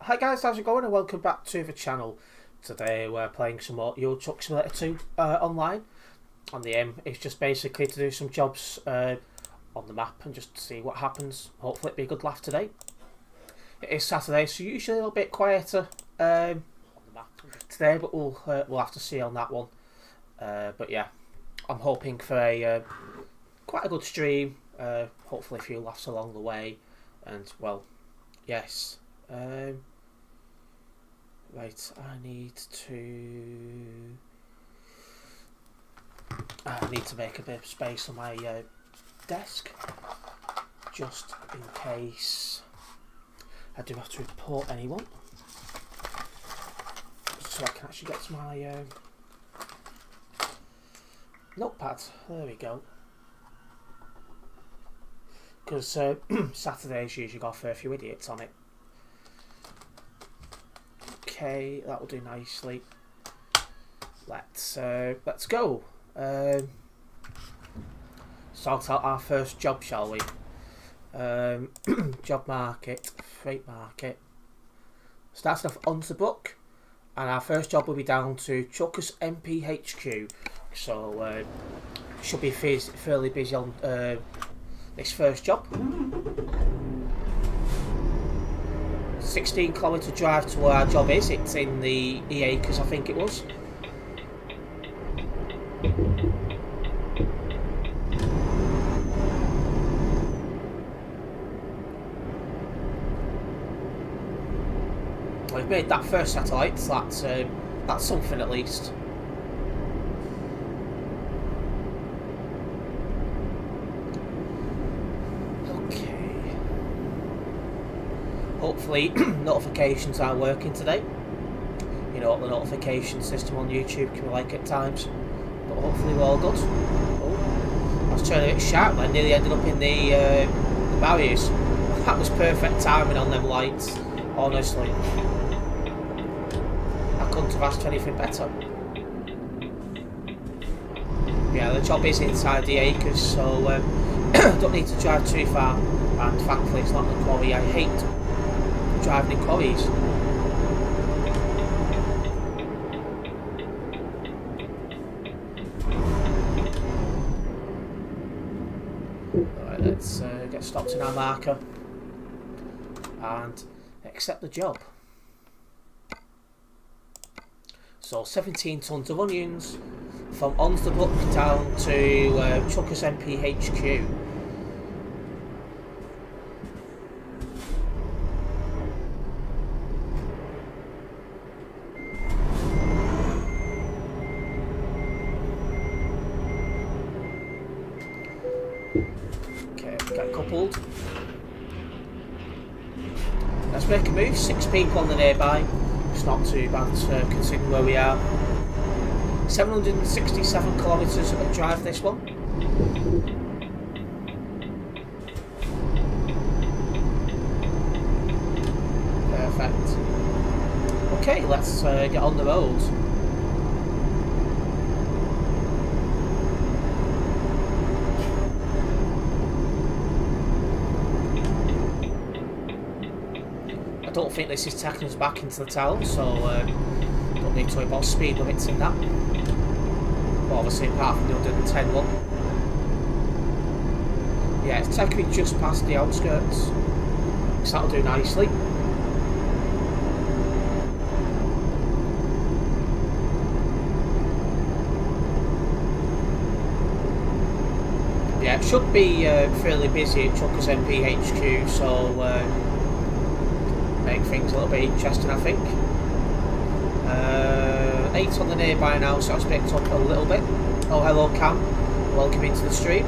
Hi guys, how's it going and welcome back to the channel. Today we're playing some more Euro Truck Simulator 2 online. And the aim is just basically to do some jobs on the map and just see what happens. Hopefully it'll be a good laugh today. It is Saturday, so usually a little bit quieter on the map today, but we'll have to see on that one. But yeah, I'm hoping for a quite a good stream. Hopefully a few laughs along the way, and well, yes. Right, I need to make a bit of space on my desk, just in case I do have to report anyone, so I can actually get to my notepad. There we go. Because Saturdays usually got a few idiots on it. Okay, that will do nicely. Let's go. Sort out our first job, shall we? Job market, freight market. Starting off on the book, and our first job will be down to Truckers MPHQ. So should be fairly busy on this first job. 16-kilometre drive to where our job is. It's in the acres, I think it was. We've made that first satellite, so that's something at least. Hopefully notifications are working today. You know what the notification system on YouTube can be like at times, but hopefully we're all good. Oh, I was turning a bit sharp and nearly ended up in the barriers. That was perfect timing on them lights, honestly. I couldn't have asked for anything better. Yeah, the job is inside the acres, so don't need to drive too far, and thankfully it's not the quarry. I hate driving in quarries. Alright, let's get stopped in our marker and accept the job. So 17 tons of onions from Onslow down to Truckers MPHQ. Get coupled. Let's make a move. 6 people on the nearby. It's not too bad considering where we are. 767 kilometres of drive this one. Perfect. Okay, let's get on the road. I don't think this is taking us back into the town, so don't need to worry about speed limits in that. But obviously apart from the 110 one. Yeah, it's taking me just past the outskirts, so that'll do nicely. Yeah, it should be fairly busy at Truckers MPHQ, so make things a little bit interesting, I think. 8 on the nearby now, so that's picked up a little bit. Oh, hello Cam, welcome into the stream.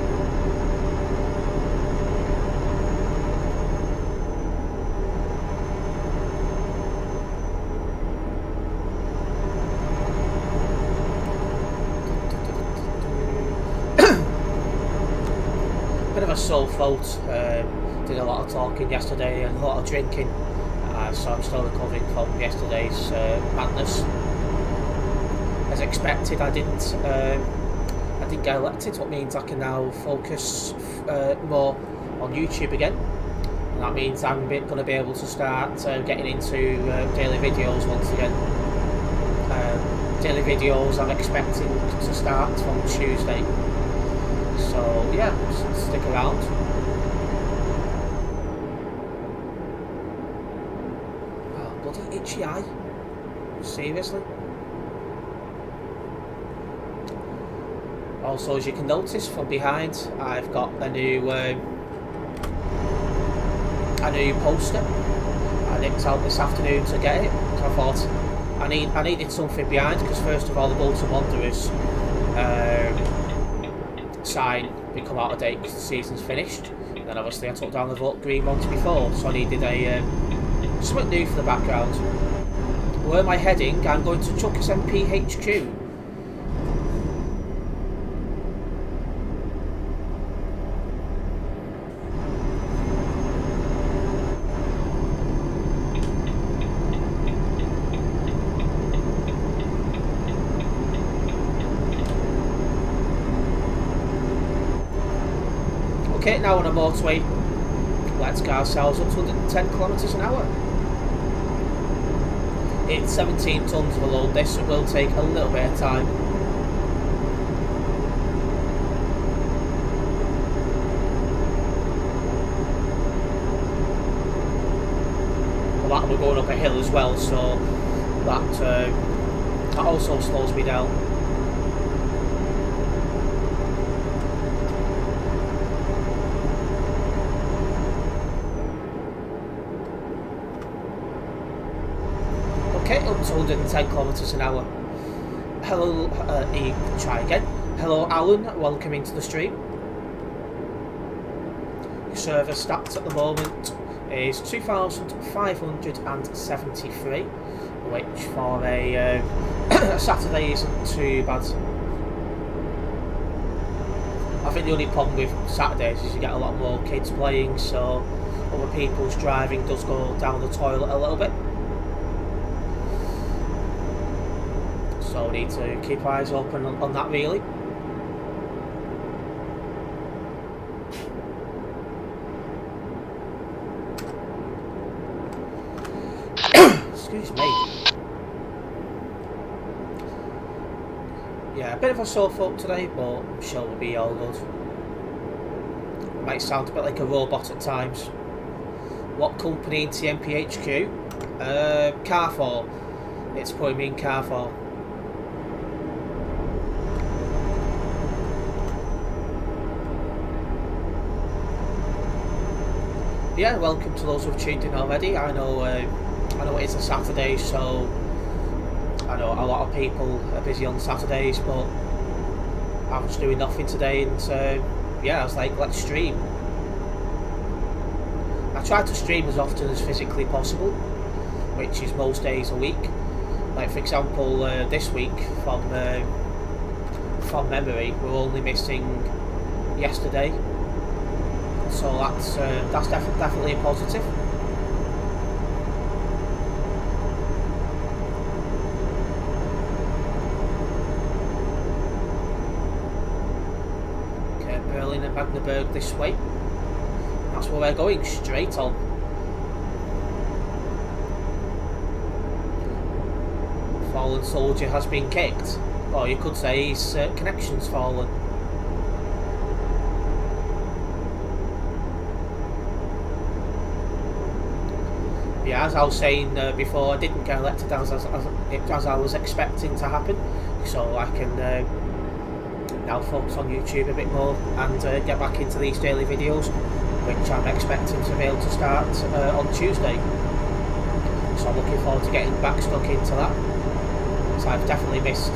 Bit of a sore throat, did a lot of talking yesterday and a lot of drinking. So I'm still recovering from yesterday's madness. As expected, I didn't get elected, what means I can now focus more on YouTube again. And that means I'm going to be able to start getting into daily videos once again. Daily videos I'm expecting to start from Tuesday. So yeah, stick around. Oh, bloody itchy eye. Seriously. Also, as you can notice from behind, I've got a new poster. I nipped out this afternoon to get it. So I thought I needed something behind, because first of all, the Bolton Wanderers sign become out of date because the season's finished. And then obviously I took down the vote green ones before, so I needed a something new for the background. Where am I heading? I'm going to Chuckers MPHQ. Okay, now on a motorway, let's get ourselves up to 110 kilometres an hour. It's 17 tonnes of a load, this, so it will take a little bit of time. Well, that we're going up a hill as well, so that also slows me down. Okay, up to 110 kilometres an hour. Hello, try again. Hello Alan, welcome into the stream. Your server stats at the moment is 2,573, which for a Saturday isn't too bad. I think the only problem with Saturdays is you get a lot more kids playing, so other people's driving does go down the toilet a little bit. So we need to keep our eyes open on that, really. Excuse me. Yeah, a bit of a sore throat today, but I'm sure we'll be all good. Might sound a bit like a robot at times. What company in TMPHQ? Carfor. It's putting me in Carfor. Yeah, welcome to those who've tuned in already. I know it's a Saturday, so I know a lot of people are busy on Saturdays, but I was doing nothing today, and yeah, I was like, let's stream. I try to stream as often as physically possible, which is most days a week. Like for example, this week from memory, we're only missing yesterday. So that's definitely a positive. Okay, Berlin and Magdeburg this way. That's where we're going, straight on. Fallen soldier has been kicked. Or you could say his connection's fallen. Yeah, as I was saying before, I didn't get elected as I was expecting to happen, so I can now focus on YouTube a bit more and get back into these daily videos, which I'm expecting to be able to start on Tuesday. So I'm looking forward to getting back stuck into that. So I've definitely missed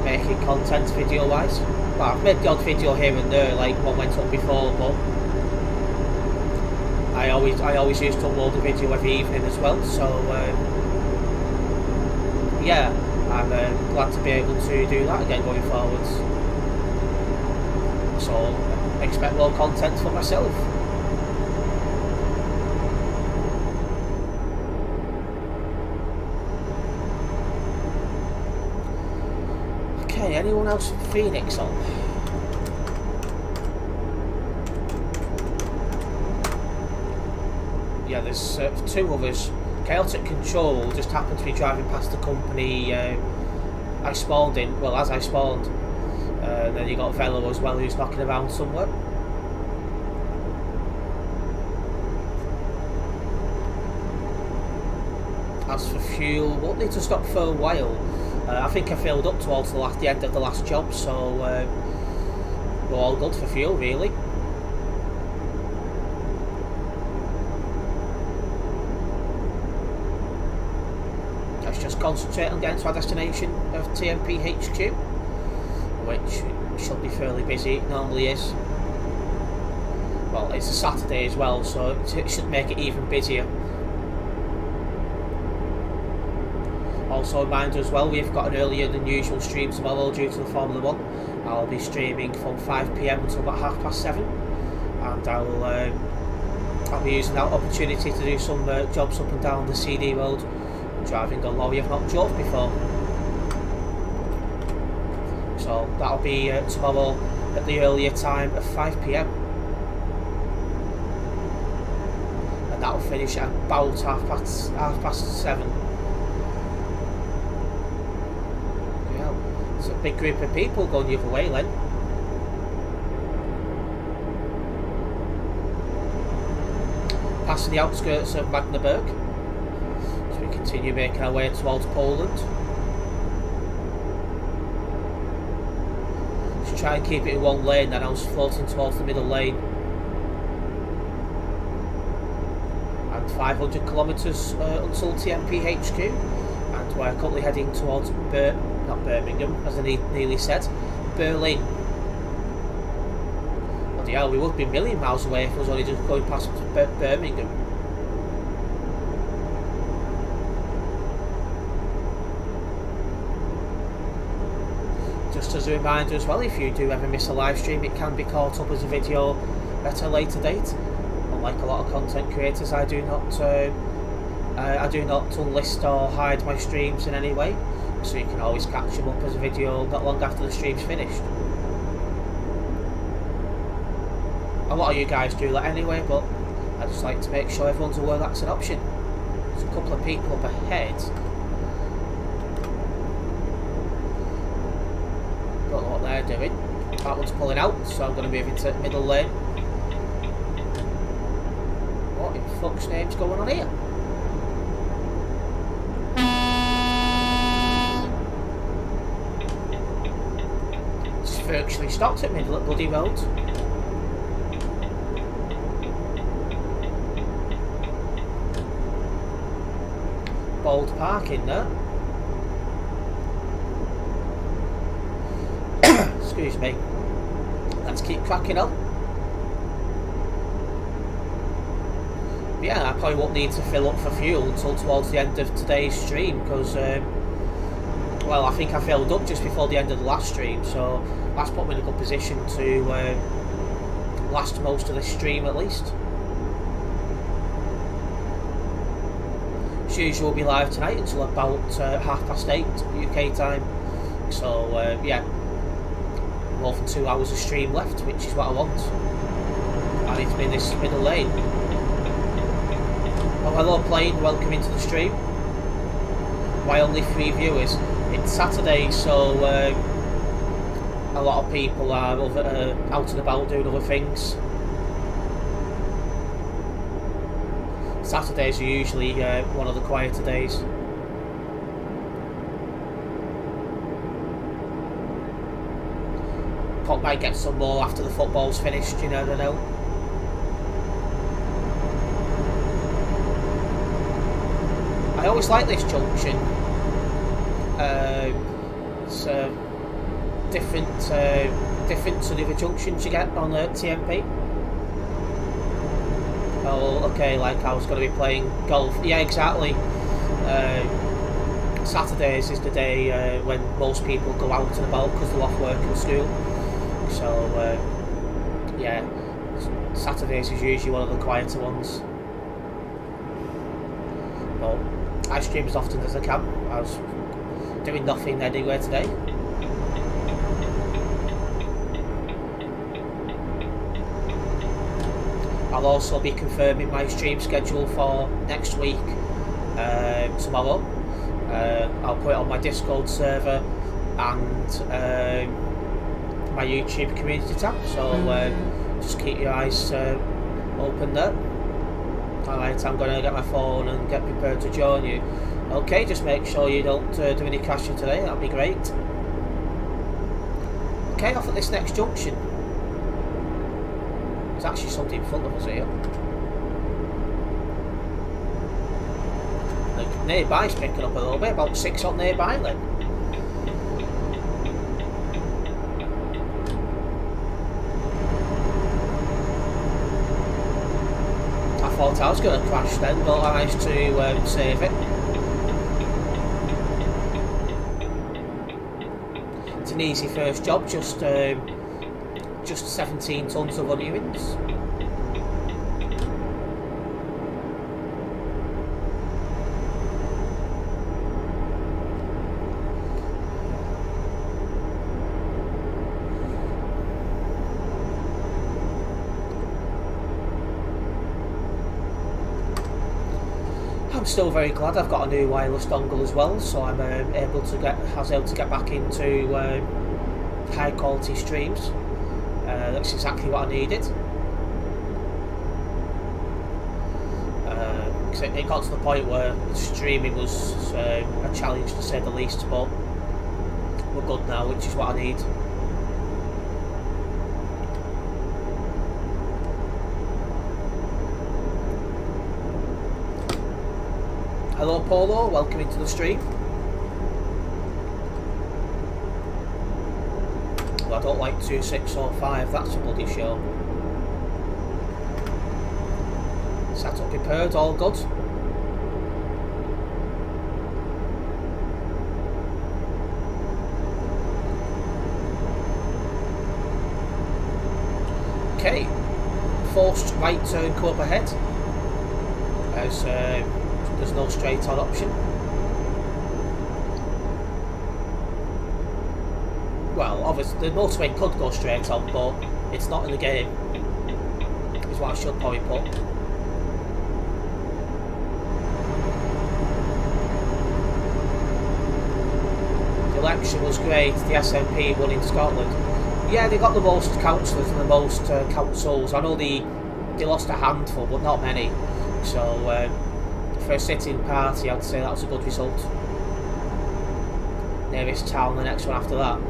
making content video-wise. Well, I've made the odd video here and there, like one went up before, but I always used to upload a video every evening as well, so yeah, I'm glad to be able to do that again going forwards. So expect more content for myself. Okay, anyone else from Phoenix on? yeah, there's 2 others. Chaotic Control just happened to be driving past the company I spawned in, well, as I spawned. And then you got Velo as well, who's knocking around somewhere. As for fuel, won't need to stop for a while. I think I filled up towards the end of the last job, so we're all good for fuel, really. Let's just concentrate on getting to our destination of TMP HQ, which should be fairly busy. It normally is. Well, it's a Saturday as well, so it should make it even busier. Also a reminder as well, we've got an earlier than usual stream tomorrow due to the Formula 1. I'll be streaming from 5 PM until about 7:30, and I'll be using that opportunity to do some jobs up and down the CD road, driving a lorry I've not drove before. So that'll be tomorrow at the earlier time of 5 PM, and that'll finish at about 7:30. It's a big group of people going the other way then. Passing the outskirts of Magdeburg, as we continue making our way towards Poland. Just try and keep it in one lane, then I was floating towards the middle lane. And 500 kilometres until TMP HQ, and we're currently heading towards not Birmingham, as I nearly said, Berlin. Bloody hell, we would be a million miles away if it was only just going past Birmingham. Just as a reminder as well, if you do ever miss a live stream, it can be caught up as a video at a later date. Unlike a lot of content creators, I do not unlist or hide my streams in any way, so you can always catch them up as a video not long after the stream's finished. A lot of you guys do that anyway, but I just like to make sure everyone's aware that's an option. There's a couple of people up ahead. Don't know what they're doing. That one's pulling out, so I'm going to move into middle lane. What in fuck's name's going on here? Virtually stopped at middle at bloody road. Bold parking there. Excuse me. Let's keep cracking on. But yeah, I probably won't need to fill up for fuel until towards the end of today's stream, because well, I think I filled up just before the end of the last stream, so that's put me in a good position to last most of this stream at least. As usual, we'll be live tonight until about 8:30 UK time, so yeah, more than 2 hours of stream left, which is what I want. I need to be in this middle lane. Oh, hello plane, welcome into the stream. Why only 3 viewers? It's Saturday, so a lot of people are out and about doing other things. Saturdays are usually one of the quieter days. Might get some more after the football's finished, you never know. I always like this junction. It's different to the other junctions you get on TMP. Oh, okay, like I was going to be playing golf. Yeah, exactly. Saturdays is the day when most people go out and about because they're off work and school. So, yeah, Saturdays is usually one of the quieter ones. But I stream as often as I can. I was doing nothing anywhere today. I'll also be confirming my stream schedule for next week tomorrow. I'll put it on my Discord server and my YouTube community tab, so just keep your eyes open there. Alright, I'm going to get my phone and get prepared to join you. Okay, just make sure you don't do any crashing today, that'll be great. Okay, off at this next junction. There's actually something in front of us here. Look, nearby's picking up a little bit, about 6 up nearby then. I thought I was going to crash then, but I managed to save it. It's an easy first job, just 17 tons of onions. I'm still very glad I've got a new wireless dongle as well, so I'm able to get back into high quality streams. That's exactly what I needed. Cause it got to the point where streaming was a challenge to say the least, but we're good now, which is what I need. Hello Polo, welcome into the stream. Well, I don't like 2, 6 or 5, that's a bloody show. Sat up prepared, all good. Okay, forced right turn come up ahead. As there's no straight on option. Well, obviously the motorway could go straight on, but it's not in the game, is what I should probably put. The election was great, the SNP won in Scotland. Yeah, they got the most councillors and the most councils. I know they lost a handful, but not many. So for a sitting party, I'd say that was a good result. Nearest town, the next one after that.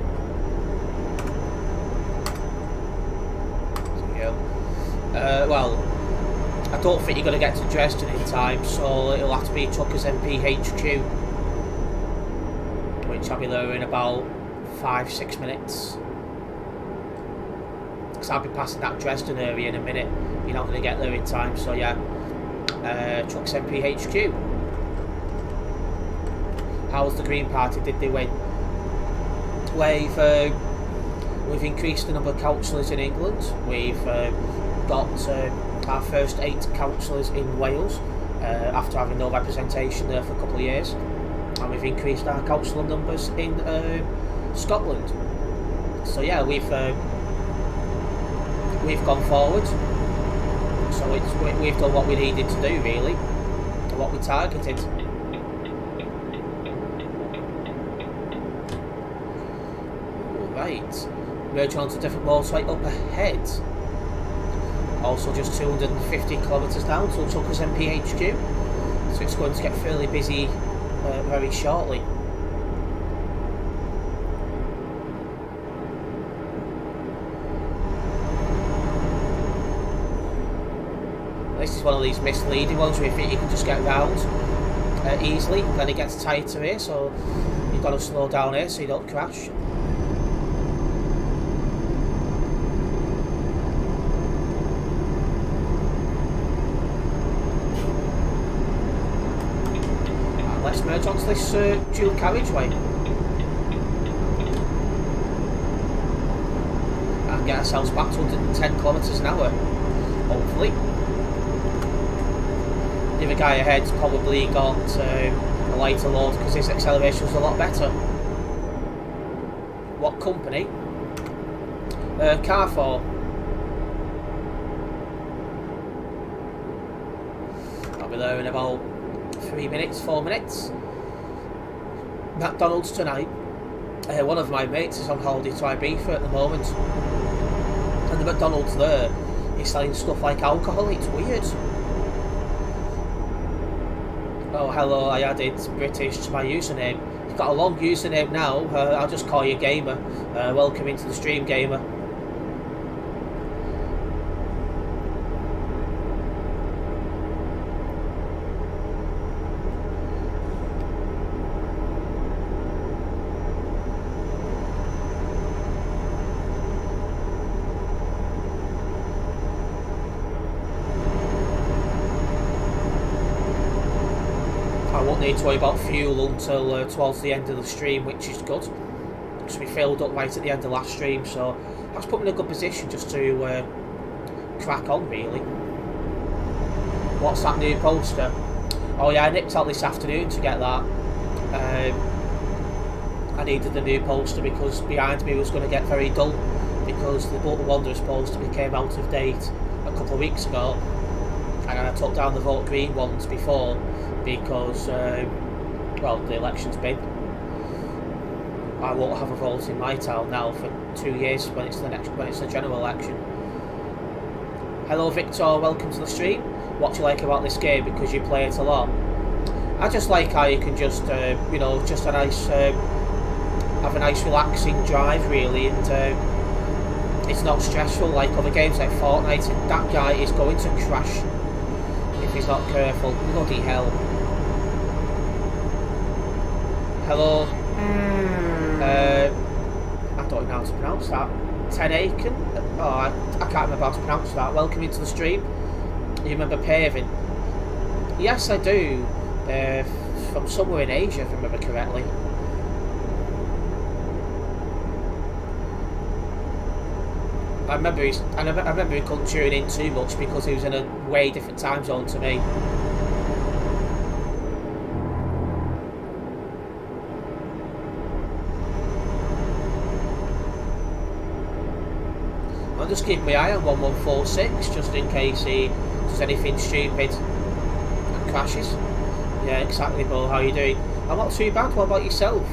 Well, I don't think you're going to get to Dresden in time, so it'll have to be Tucker's MP HQ, which I'll be there in about 5-6 minutes. Because I'll be passing that Dresden area in a minute. You're not going to get there in time, so yeah. Trucks MP HQ. How was the Green Party? Did they win? We've increased the number of councillors in England. We've got our first 8 councillors in Wales after having no representation there for a couple of years, and we've increased our councillor numbers in Scotland. So yeah, we've gone forward. So we've done what we needed to do, really, and what we targeted. Right, merge onto a different motorway up ahead. Also just 250 kilometres down to Tucker's MP HQ. So it's going to get fairly busy very shortly. This is one of these misleading ones where you think you can just get round easily, then it gets tighter here, so you've got to slow down here so you don't crash. And let's merge onto this dual carriageway and get ourselves back to 110 kilometres an hour, hopefully. The other guy ahead's probably got a lighter load because his acceleration was a lot better. What company? Carrefour. I'll be there in about 3 minutes, 4 minutes. McDonald's tonight. One of my mates is on holiday to Ibiza at the moment, and the McDonald's there is selling stuff like alcohol. It's weird. Oh, hello, I added British to my username. You've got a long username now. I'll just call you Gamer. Welcome into the stream, Gamer. Need to worry about fuel until towards the end of the stream, which is good because we filled up right at the end of last stream, so that's put me in a good position just to crack on really. What's that new poster? Oh yeah, I nipped out this afternoon to get that. I needed the new poster because behind me was going to get very dull because the Bolton Wanderers poster became out of date a couple of weeks ago, and I took down the Vote Green ones before because, well, the election's been. I won't have a vote in my town now for 2 years when it's the general election. Hello Victor, welcome to the stream. What do you like about this game because you play it a lot? I just like how you can just, you know, just a nice, have a nice relaxing drive really, and it's not stressful like other games like Fortnite, and that guy is going to crash if he's not careful. Bloody hell. Hello. I don't know how to pronounce that. Tenaken? Oh, I can't remember how to pronounce that. Welcome into the stream. You remember Paving? Yes, I do. From somewhere in Asia, if I remember correctly. I remember he couldn't tune in too much because he was in a way different time zone to me. I'm just keeping my eye on 1146 just in case he does anything stupid and crashes. Yeah, exactly, Bo. How are you doing? I'm not too bad. What about yourself?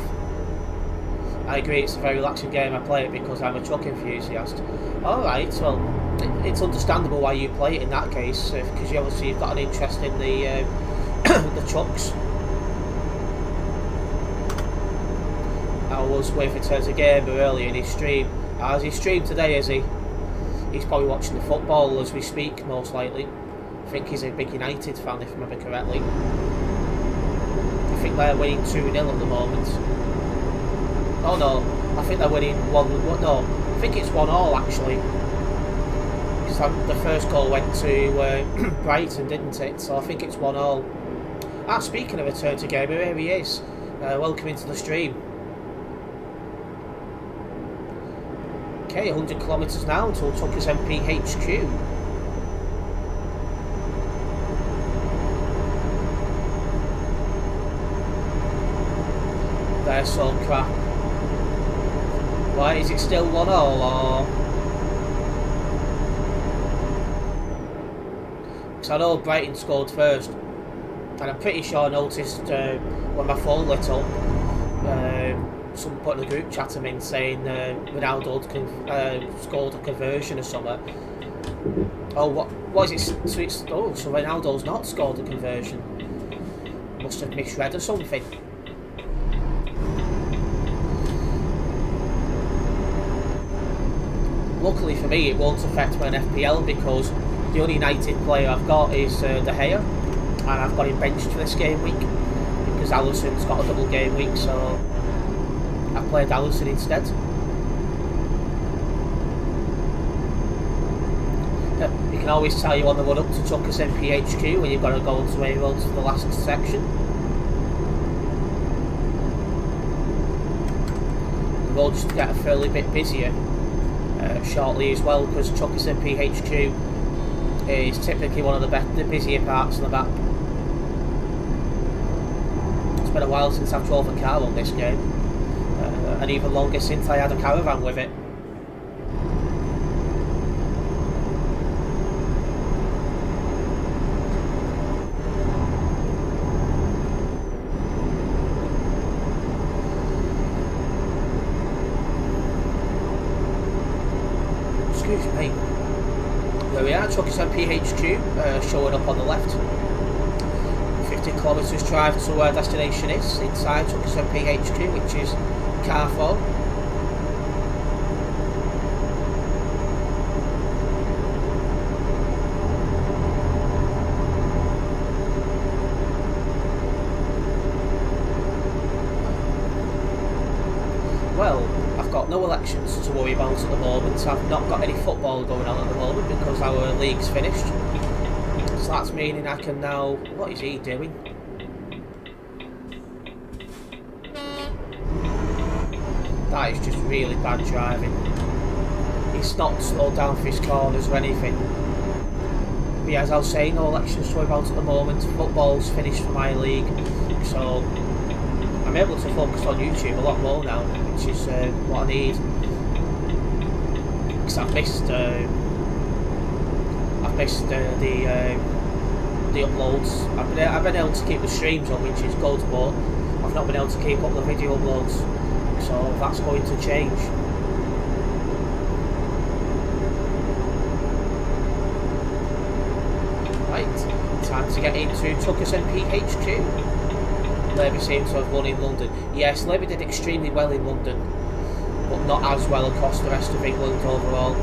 I agree, it's a very relaxing game. I play it because I'm a truck enthusiast. Alright, well, it's understandable why you play it in that case, because you obviously you've got an interest in the the trucks. I was with Terence earlier in his stream. As he streamed today, is he? He's probably watching the football as we speak, most likely. I think he's a big United fan, if I remember correctly. I think they're winning 2-0 at the moment. Oh no, I think they're winning 1-1. No, I think it's 1-1 actually. Because the first goal went to Brighton, didn't it? So I think it's 1-1. Ah, speaking of Return to Gamer, here he is. Welcome into the stream. Okay, 100 kilometres now until Tucker's MP HQ. They're so crap. Why is it still 1-1 or? Because I know Brighton scored first, and I'm pretty sure I noticed when my phone lit up, someone put in the group chat I'm in saying Ronaldo scored a conversion or something. Oh, what is it? So it's, oh, so Ronaldo's not scored a conversion. Must have misread or something. Luckily for me, it won't affect my FPL because the only United player I've got is De Gea, and I've got him benched for this game week because Alisson's got a double game week, so I've played Alisson instead. You can always tell you on the run up to Tucker's MPHQ when you've got to go to the last section. The roads get a fairly bit busier shortly as well because Tucker's MPHQ is typically one of the busier parts of the map. It's been a while since I've drove a car on this game, and even longer since I had a caravan with it. Tuckerson PHQ showing up on the left. 50 kilometres drive to where destination is inside Tuckerson PHQ, which is car 4. Well, I've got no elections to worry about at the moment. I've not got any football going on at the moment because our league's finished. So that's meaning I can now... What is he doing? That is just really bad driving. He's not slowed down for his corners or anything. But yeah, as I was saying, no elections to worry about at the moment. Football's finished for my league. So I'm able to focus on YouTube a lot more now, which is what I need. Because I've missed the uploads. I've been able to keep the streams on, which is good, but I've not been able to keep up the video uploads. So that's going to change. Right, time to get into Tuckerson PHQ. Labour seems to have won in London. Yes, Labour did extremely well in London, but not as well across the rest of England overall.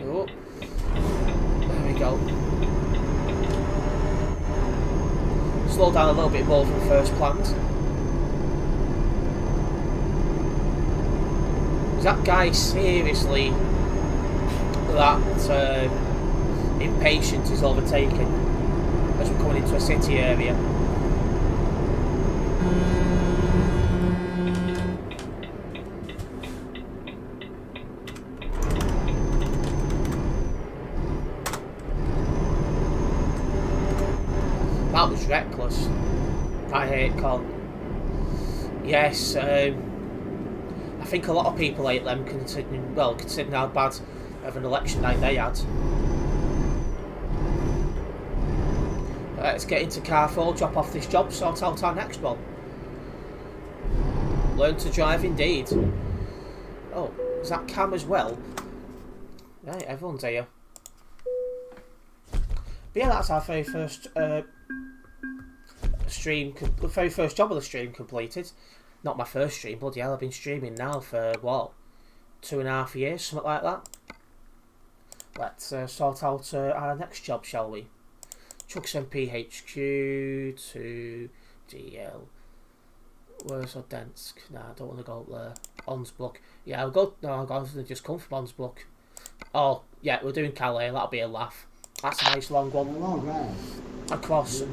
Oh, there we go. Slow down a little bit more than first planned. Is that guy seriously that impatient is overtaken as we're coming into a city area? That was reckless. I hate Con. Yes, I think a lot of people hate them considering how bad of an election night they had. Let's get into car 4, drop off this job, sort out our next one. Learn to drive indeed. Oh, is that Cam as well? Right, everyone's here. But yeah, that's our very first very first job of the stream completed. Not my first stream, bloody hell, I've been streaming now for what? 2.5 years, something like that. Let's sort out our next job, shall we? Tuckerson PHQ to DL. Where's Odensk? Nah, I don't want to go up there. Onsblock. Yeah, I'll go. No, I'm going to just come from Onsblock. Oh, yeah, we're doing Calais. That'll be a laugh. That's a nice long one. Across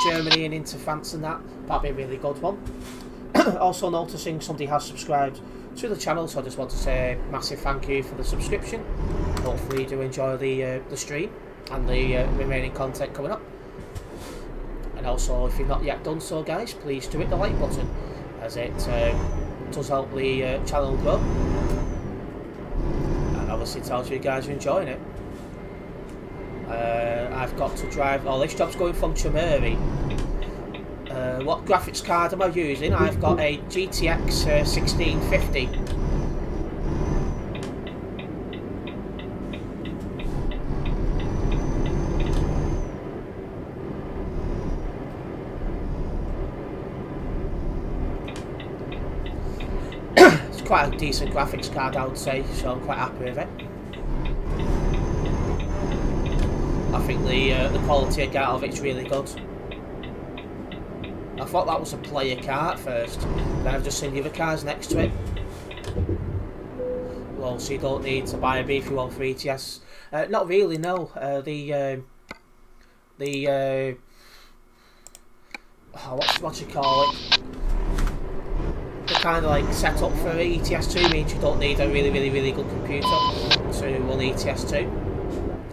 Germany and into France and that. That'll be a really good one. Also noticing somebody has subscribed to the channel, so I just want to say a massive thank you for the subscription. Hopefully you do enjoy the stream and the remaining content coming up. And also, if you've not yet done so, guys, please do hit the like button, as it does help the channel grow, and obviously tells you guys are enjoying it. I've got to drive. Oh, this job's going from Chumeri. What graphics card am I using? I've got a GTX 1650. It's quite a decent graphics card, I would say, so I'm quite happy with it. I think the quality I get out of it's really good. I thought that was a player car at first, then I've just seen the other cars next to it. Well, so you don't need to buy a B31 for ETS. Not really, no. What you call it? The kind of like setup for ETS2 means you don't need a really good computer to run ETS2.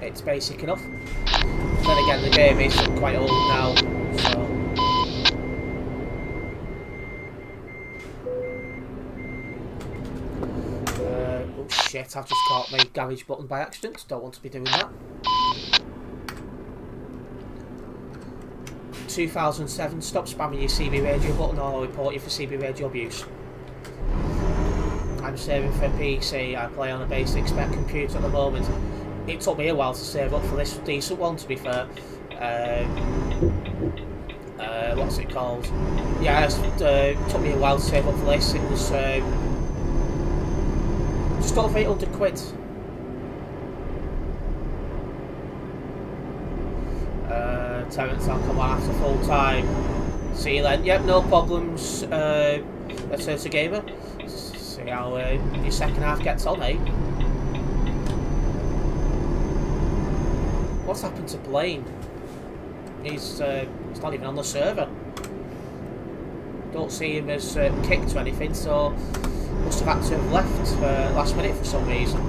It's basic enough. Then again, the game is quite old now, so. Oh shit, I've just caught my garage button by accident. Don't want to be doing that. 2007. Stop spamming your CB radio button or I'll report you for CB radio abuse. I'm saving for PC. I play on a basic spec computer at the moment. It took me a while to save up for this decent one, to be fair. What's it called? Yeah, it took me a while to save up for this. It was just over 800 quid. Terence, I'll come on after full time. See you then. Yep, no problems. Let's turn to gamer. See how your second half gets on, eh? What's happened to Blaine? He's not even on the server. Don't see him as kicked or anything, so must have had to have left last minute for some reason.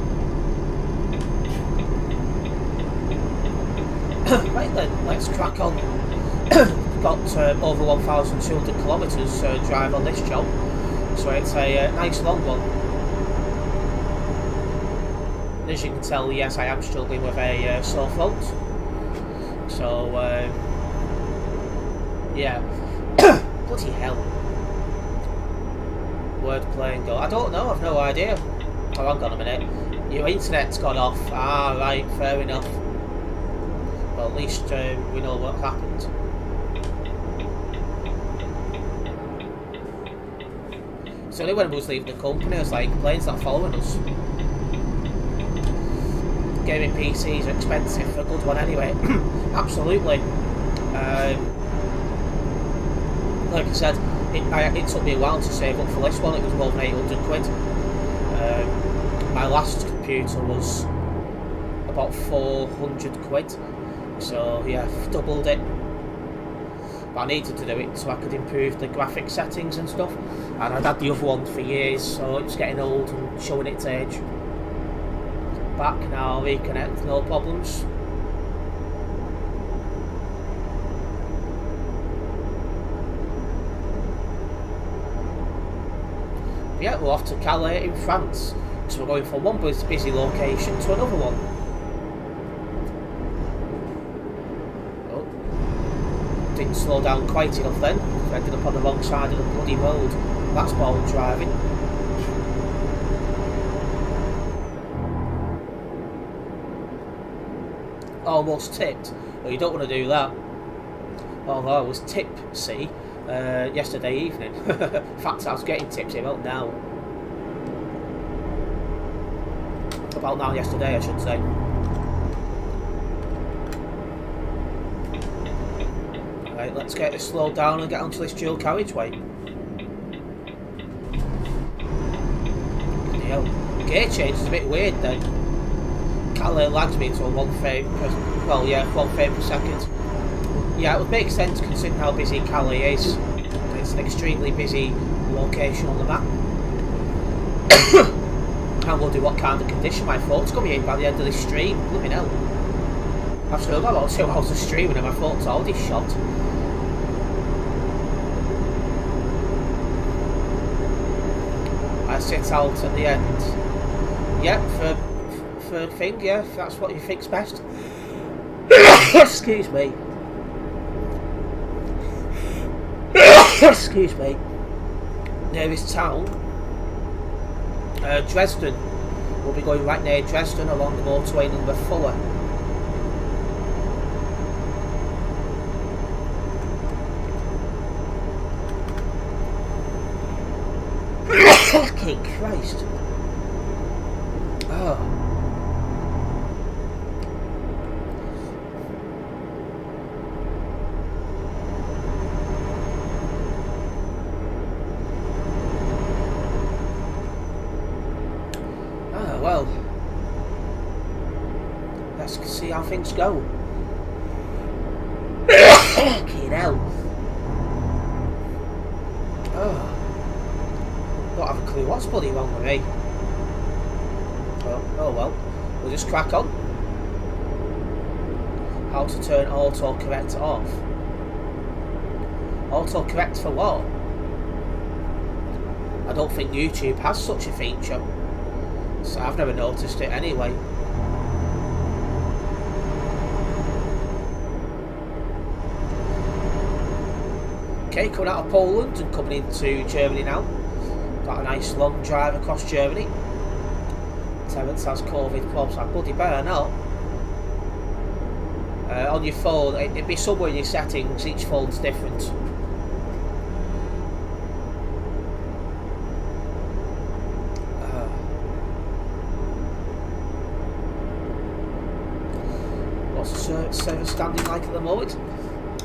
Right then, let's crack on. Got over 1,200 kilometres drive on this job, so it's a nice long one. And as you can tell, yes, I am struggling with a sore throat. So, yeah. Bloody hell. Wordplay and go. I don't know, I've no idea. Oh, hang on a minute. Your internet's gone off. Ah, right, fair enough. Well, at least we know what happened. So only when I was leaving the company, I was like, plane's not following us. Gaming PCs are expensive for a good one anyway. Absolutely. Like I said, it took me a while to save up for this one. It was more than 800 quid. My last computer was about 400 quid. So yeah, doubled it. But I needed to do it so I could improve the graphic settings and stuff. And I'd had the other one for years, so it was getting old and showing its age. Back now, reconnect, no problems. Yeah, we're off to Calais in France. So we're going from one busy location to another one. Oh. Didn't slow down quite enough then. Ended up on the wrong side of the bloody road. That's bold driving. Almost tipped. Well, you don't want to do that. Although I was tipsy yesterday evening. In fact, I was getting tipsy about now. About now yesterday, I should say. Right, let's get this slowed down and get onto this dual carriageway. Yeah, gear change is a bit weird then. Calais lags me to a 1 frame per, well, yeah, 1 frame per second. Yeah, it would make sense considering how busy Calais is. It's an extremely busy location on the map. I wonder what kind of condition my phone's going to be in by the end of this stream. Blooming hell. I've still got about 2 hours of streaming and my phone's already shot. I sit out at the end. Yep, for thing, yeah, if that's what you think's best. Excuse me. Excuse me. Nearest town, Dresden. We'll be going right near Dresden along the motorway number 4. Fucking Christ. Oh. Well, let's see how things go. Fucking hell. Oh. Don't have a clue what's bloody wrong with me. Oh well, we'll just crack on. How to turn autocorrect off. Autocorrect for what? I don't think YouTube has such a feature. So I've never noticed it anyway. Okay, coming out of Poland and coming into Germany now. Got a nice long drive across Germany. Terence has COVID clubs, so bloody better not. On your phone, it'd be somewhere in your settings, each phone's different. What's the service standing like at the moment?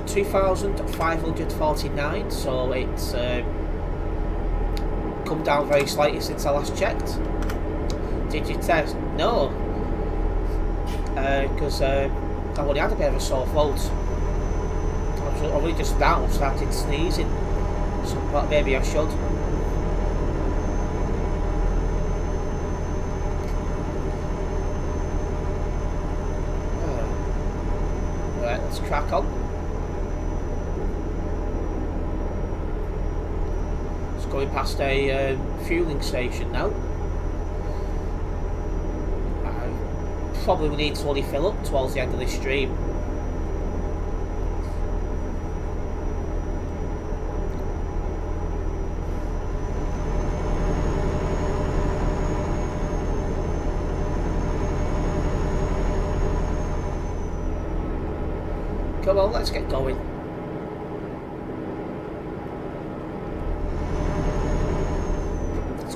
2,549, so it's come down very slightly since I last checked. Did you test? No, because I've only had a bit of a sore throat. I've only just now started sneezing, so maybe I should. Right, let's crack on. Going past a fueling station now. I probably will need to only fill up towards the end of this stream. Come on, let's get going.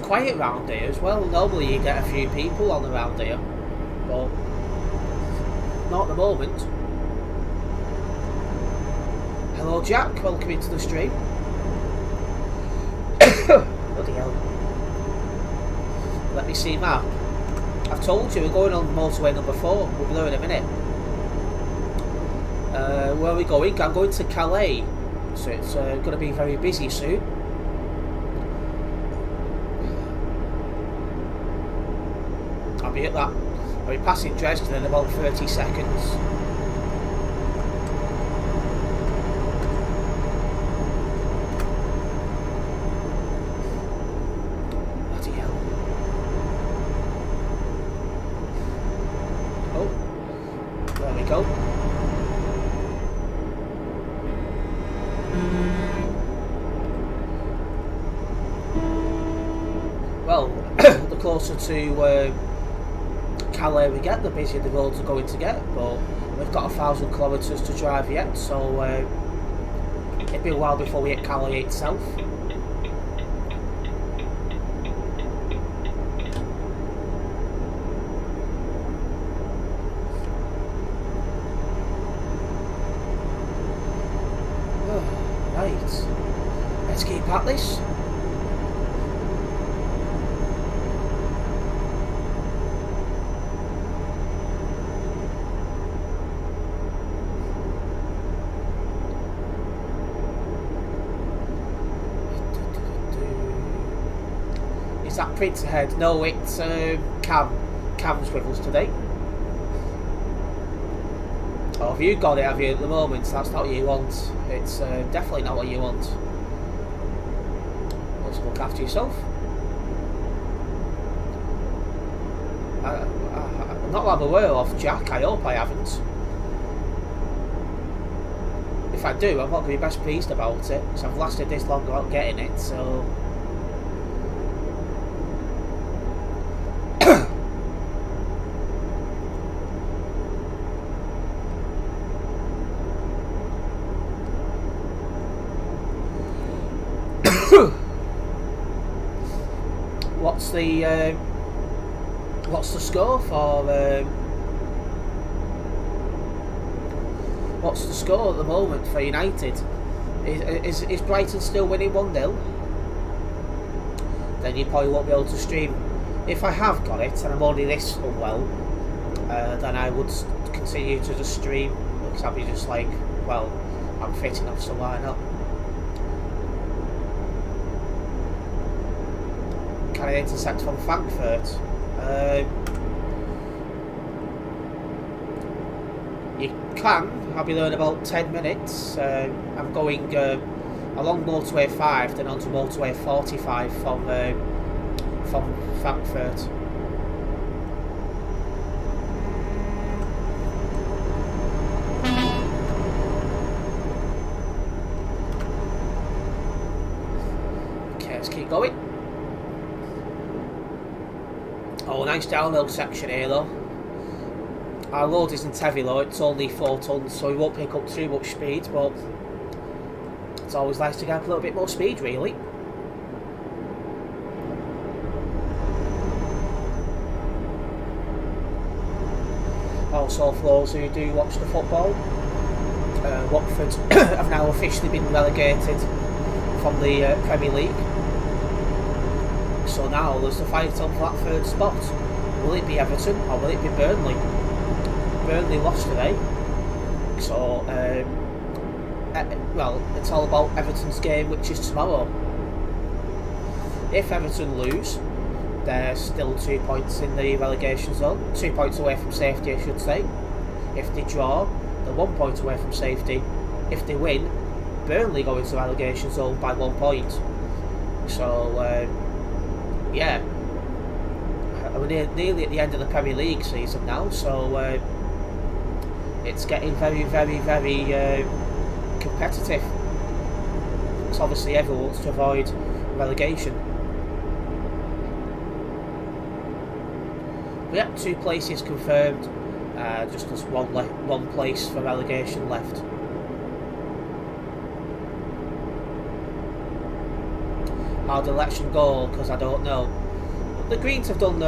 Quiet round here as well. Normally you get a few people on around here, but not at the moment. Hello Jack, welcome into the stream. Bloody hell. Let me see map. I've told you we're going on motorway number 4. We'll be there in a minute. Where are we going? I'm going to Calais, so it's going to be very busy soon. I'll be passing Dresden in about 30 seconds. Bloody hell. Oh, there we go. Well, the closer to Calais we get, the busier the roads are going to get, but we've got 1,000 kilometres to drive yet, so it'll be a while before we hit Calais itself. Right, let's keep at this. Is that Prince ahead? No, it's Cam's with us today. Oh, have you got it, have you, at the moment? That's not what you want. It's definitely not what you want. Let's look after yourself. I'm not that I'm aware of, Jack. I hope I haven't. If I do, I'm not going to be best pleased about it, because I've lasted this long without getting it, so... What's the score for what's the score at the moment for United? Is Brighton still winning 1-0? Then you probably won't be able to stream. If I have got it and I'm only this unwell, then I would continue to just stream, because I'll be just like, well, I'm fit enough, so why not? Can I intersect from Frankfurt? You can. I'll be there in about 10 minutes. I'm going along motorway 5, then onto motorway 45 from Frankfurt. Oh, nice downhill section here though. Our load isn't heavy though, it's only 4 tons, so we won't pick up too much speed, but it's always nice to get a little bit more speed really. Also, for those who do watch the football, Watford have now officially been relegated from the Premier League. So now there's the fight on for that third spot. Will it be Everton or will it be Burnley? Burnley lost today, so well, it's all about Everton's game, which is tomorrow. If Everton lose, they're still 2 points in the relegation zone, 2 points away from safety, I should say. If they draw, they're 1 point away from safety. If they win, Burnley go into the relegation zone by 1 point. So, yeah, we're nearly at the end of the Premier League season now, so it's getting very, very, very competitive. Because obviously everyone wants to avoid relegation. But yeah, 2 places confirmed. Just as one place for relegation left. How'd the election go? Because I don't know. The Greens have done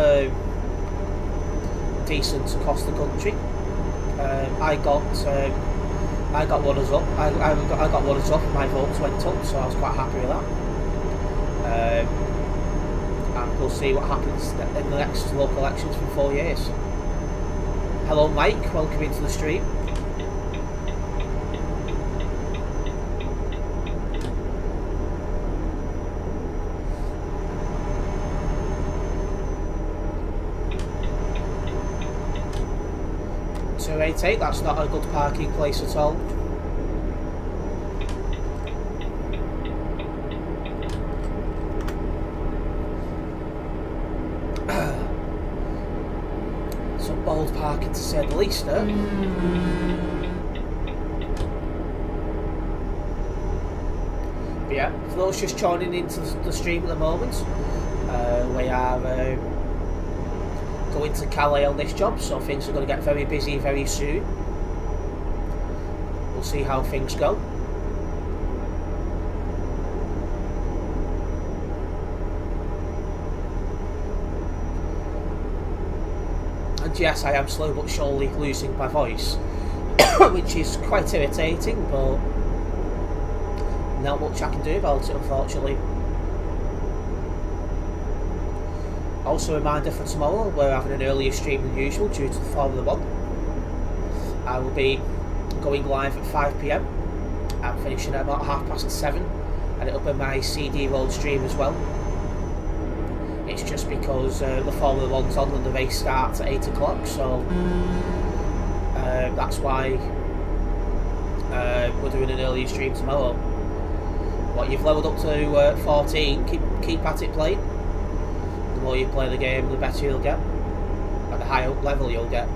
decent across the country. I got runners up. I got runners up. My votes went up, so I was quite happy with that. And we'll see what happens in the next local elections for 4 years. Hello Mike, welcome into the stream. .288, that's not a good parking place at all. Some bold parking to say the least, But yeah, for those just joining into the stream at the moment, we are going to Calais on this job, so things are going to get very busy very soon. We'll see how things go. And yes, I am slow but surely losing my voice, which is quite irritating, but not much I can do about it, unfortunately. Also, a reminder for tomorrow, we're having an earlier stream than usual due to the Formula 1. I will be going live at 5 PM. I'm finishing at about 7:30, and it'll be my CD road stream as well. It's just because the Formula 1's on and the race starts at 8 o'clock, so that's why we're doing an earlier stream tomorrow. What, you've leveled up to 14, keep at it playing. The more you play the game, the better you'll get, and the higher level you'll get.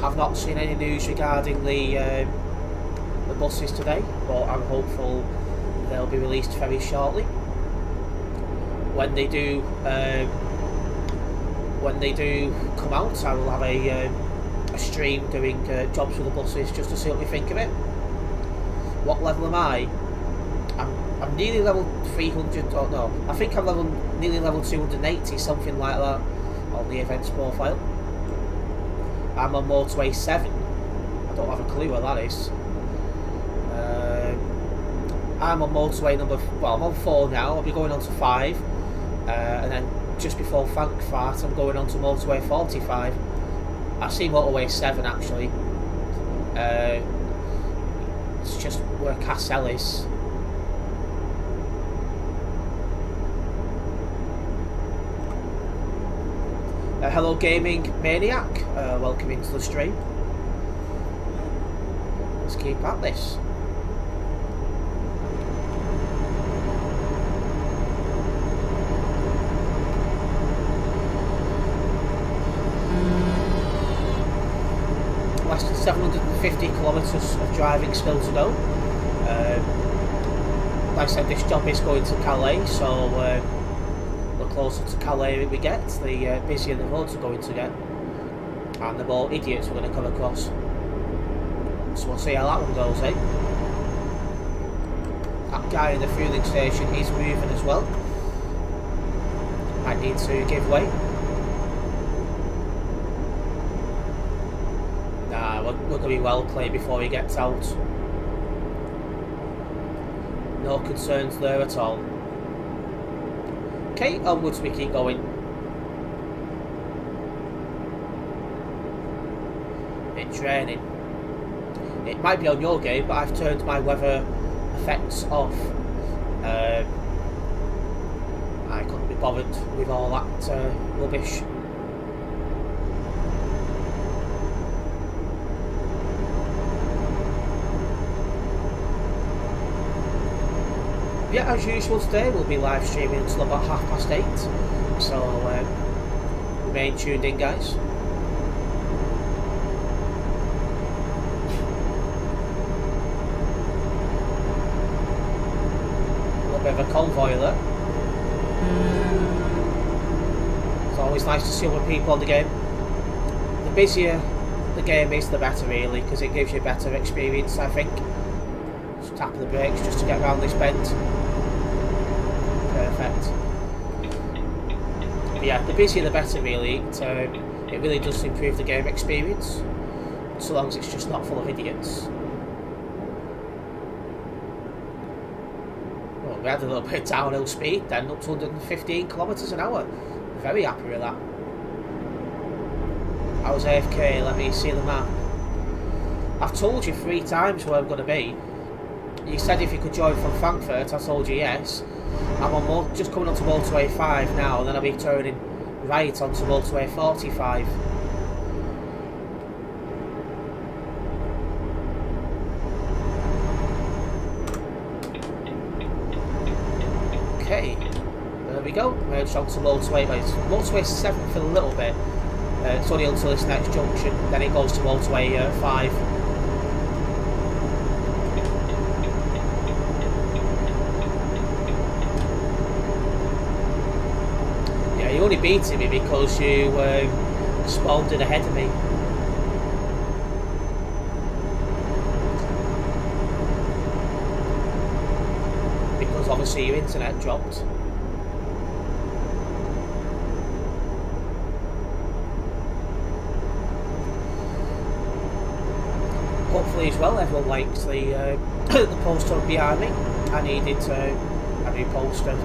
I've not seen any news regarding the buses today, but I'm hopeful they'll be released very shortly. When they do come out, I will have a stream doing jobs with the buses just to see what we think of it. What level am I? I'm nearly level 300, or no, I think I'm nearly level 280, something like that, on the events profile. I'm on motorway 7. I don't have a clue where that is. I'm on motorway I'm on 4 now, I'll be going on to 5. And then just before Frankfurt, I'm going on to motorway 45. I see motorway 7 actually. It's just where Cassel is. Hello Gaming Maniac, welcome into the stream. Let's keep at this. Less than 750 kilometres of driving still to go. Like I said, this job is going to Calais, so the closer to Calais we get, the busier the roads are going to get, and the more idiots we're going to come across. So we'll see how that one goes, eh? That guy in the fueling station is moving as well. Might need to give way. Nah, we're going to be well clear before he gets out. No concerns there at all. Okay, onwards we keep going. It's raining. It might be on your game, but I've turned my weather effects off. I couldn't be bothered with all that rubbish. Yeah, as usual today we'll be live streaming until about 8:30, so remain tuned in, guys. A little bit of a convoy there. It's always nice to see other people on the game. The busier the game is, the better really, because it gives you a better experience, I think. Just tapping the brakes just to get around this bend. Perfect. But yeah, the busier the better really. It really does improve the game experience, so long as it's just not full of idiots. Well, we had a little bit of downhill speed then, up to 115 kilometres an hour. Very happy with that. I was AFK, let me see the map. I've told you 3 times where I'm going to be. You said if you could join from Frankfurt, I told you yes. I'm on just coming onto motorway 5 now, and then I'll be turning right onto motorway 45. Okay, there we go. Merged onto motorway. Motorway 7 for a little bit. It's only until this next junction, then it goes to motorway 5. You only beating me because you spawned in ahead of me. Because obviously your internet dropped. Hopefully as well everyone likes the the poster behind me. I needed a new poster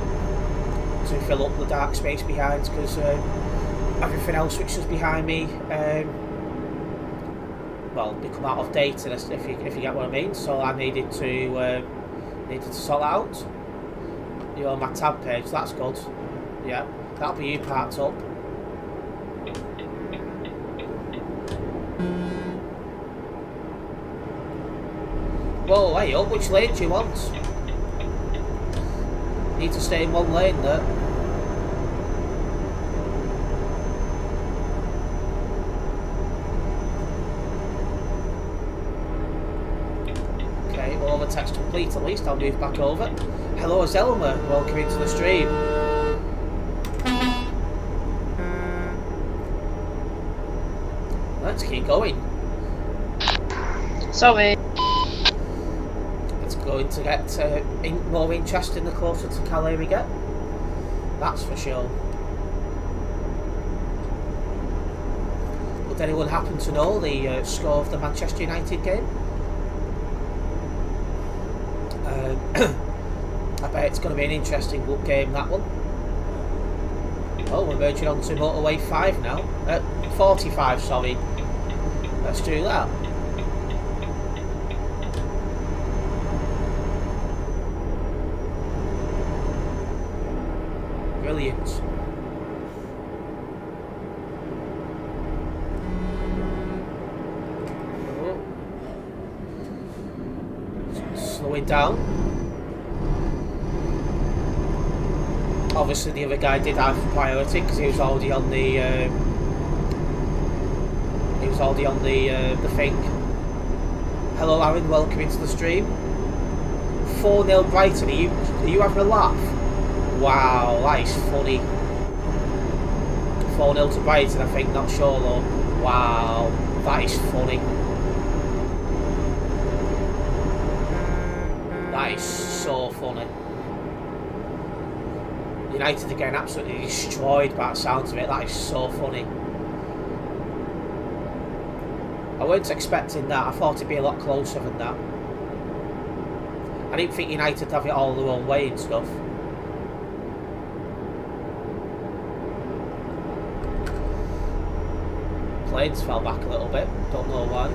to fill up the dark space behind, because everything else which was behind me well, become out of date, if you get what I mean. So I needed to sort that out. You're on my tab page, that's good. Yeah, that'll be you parked up. Whoa, hey up, which lane do you want? Need to stay in one lane there. Okay, well, all the text complete at least. I'll move back over. Hello, Zelma. Welcome into the stream. Let's keep going. Sorry. It's going to get more interesting the closer to Calais we get. That's for sure. Would anyone happen to know the score of the Manchester United game? I bet it's going to be an interesting game, that one. Oh, we're merging onto motorway 5 now. 45, sorry. Let's do that. Brilliant. Oh. Slowing down. Obviously the other guy did have priority because he was already on the the thing. Hello Aaron, welcome into the stream. 4-0 Brighton, are you having a laugh? Wow, that is funny. 4-0 to Brighton, I think, not sure though. Wow, that is funny. That is so funny. United again absolutely destroyed by the sounds of it. That is so funny. I weren't expecting that. I thought it'd be a lot closer than that. I didn't think United would have it all their own way and stuff. Planes fell back a little bit. Don't know why.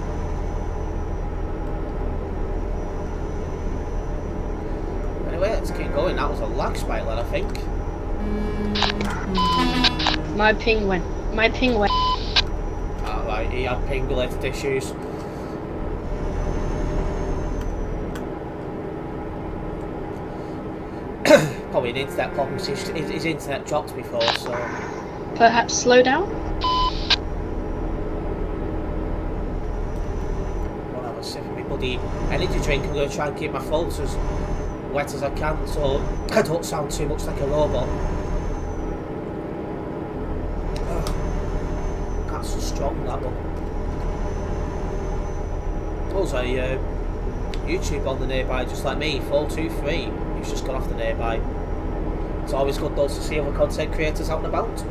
Anyway, let's keep going. That was a lag spike then, I think. My ping went. Ah, right, he had ping related issues. Probably an internet problem. His internet dropped before, so. Perhaps slow down? Well, I was sipping my bloody energy drink. I'm going to try and keep my throat as wet as I can so I don't sound too much like a robot. That's so strong, that one. Also, YouTube on the nearby, just like me, 423. He's just gone off the nearby. It's always good though to see other content creators out and about.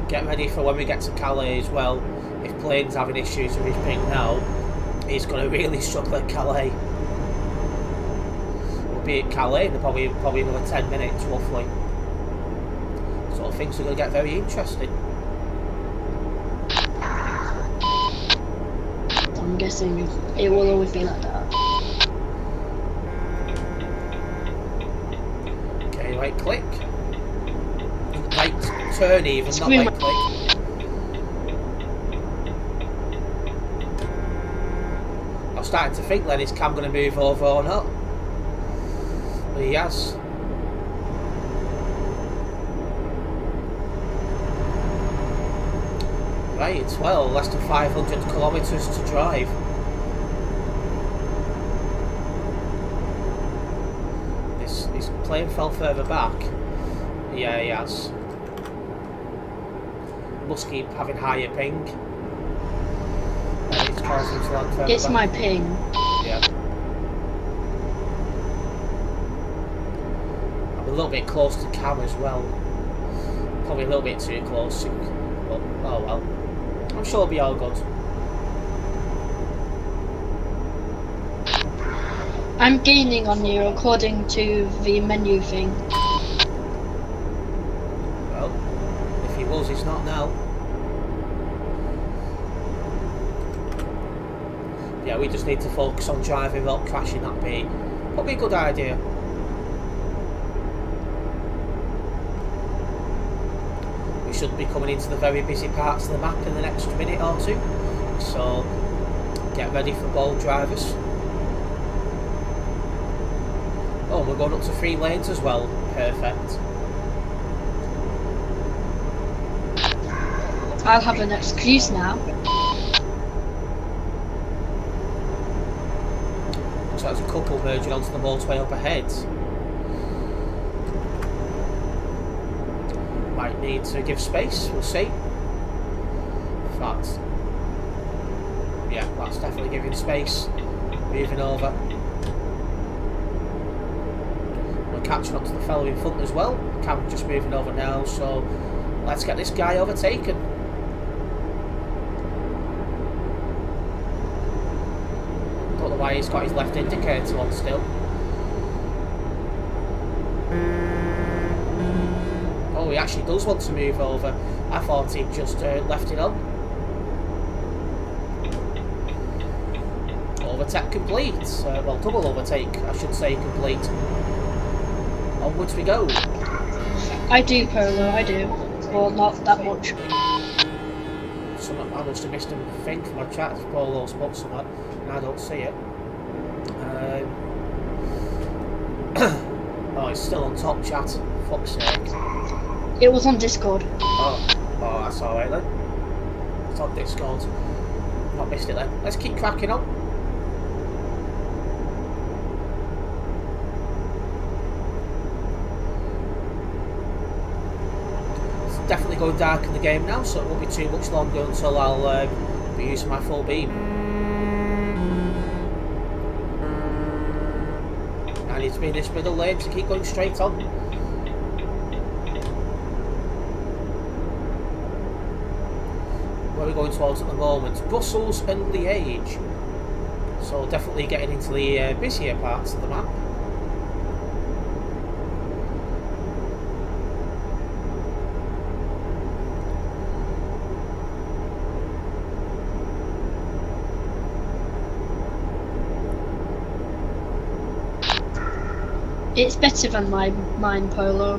Get ready for when we get to Calais as well. If Plane's having issues with his ping now, he's going to really struggle at Calais. We'll be at Calais in probably another 10 minutes roughly. So things are going to get very interesting. I'm guessing it will always be like that. Okay, right click. Right turn even, not right click. I'm starting to think then, is Cam going to move over or not? But he has. Right, well, less than 500 kilometres to drive. This plane fell further back. Yeah, he has. Must keep having higher ping. It's causing to land further It's back. my ping. Yeah. I'm a little bit close to Cam as well. Probably a little bit too close. But, oh well. I'm sure it'll be all good. I'm gaining on you according to the menu thing. Well, if he was, he's not now. Yeah, we just need to focus on driving without crashing. That'd be probably a good idea. We should be coming into the very busy parts of the map in the next minute or two. So get ready for bold drivers. Oh, we're going up to 3 lanes as well. Perfect. I'll have an excuse now. So there's a couple merging onto the motorway up ahead. Might need to give space, we'll see. In fact, yeah, that's definitely giving space. Moving over. We're catching up to the fellow in front as well. Cam just moving over now, so let's get this guy overtaken. Don't know why he's got his left indicator on still. Oh, he actually does want to move over. I thought he'd just left it on. Overtake complete. Well, double overtake, I should say, complete. Onwards we go. I do, Polo, I do. Well, not that much. I must have missed a thing from my chat. Polo's put something and I don't see it. Oh, it's still on top chat. Fuck's sake. It was on Discord. Oh, that's alright then. it's on Discord. Not missed it then. Let's keep cracking on. It's definitely going dark in the game now, so it won't be too much longer until I'll be using my full beam. I need to be in this middle lane to keep going straight on. Where we're going towards at the moment, Brussels and Liège. So definitely getting into the busier parts of the map. It's better than mine, Polo.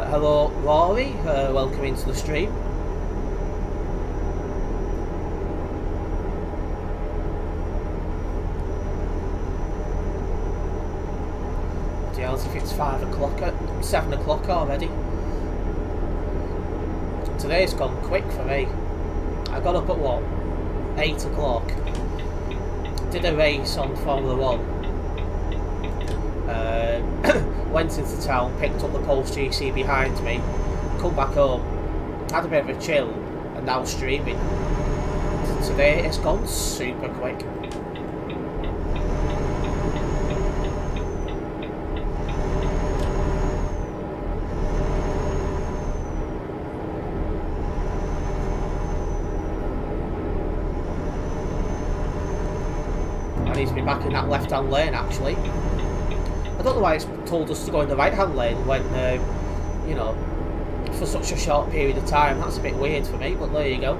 Hello Rory, welcome into the stream. If it's 5 o'clock, 7 o'clock already. Today's gone quick for me. I got up at what? 8 o'clock. Did a race on Formula 1. Went into town, picked up the Pulse GC behind me, come back home, had a bit of a chill, and now streaming. Today it's gone super quick. I need to be back in that left-hand lane actually. I don't know why it's told us to go in the right-hand lane when, you know, for such a short period of time. That's a bit weird for me, but there you go.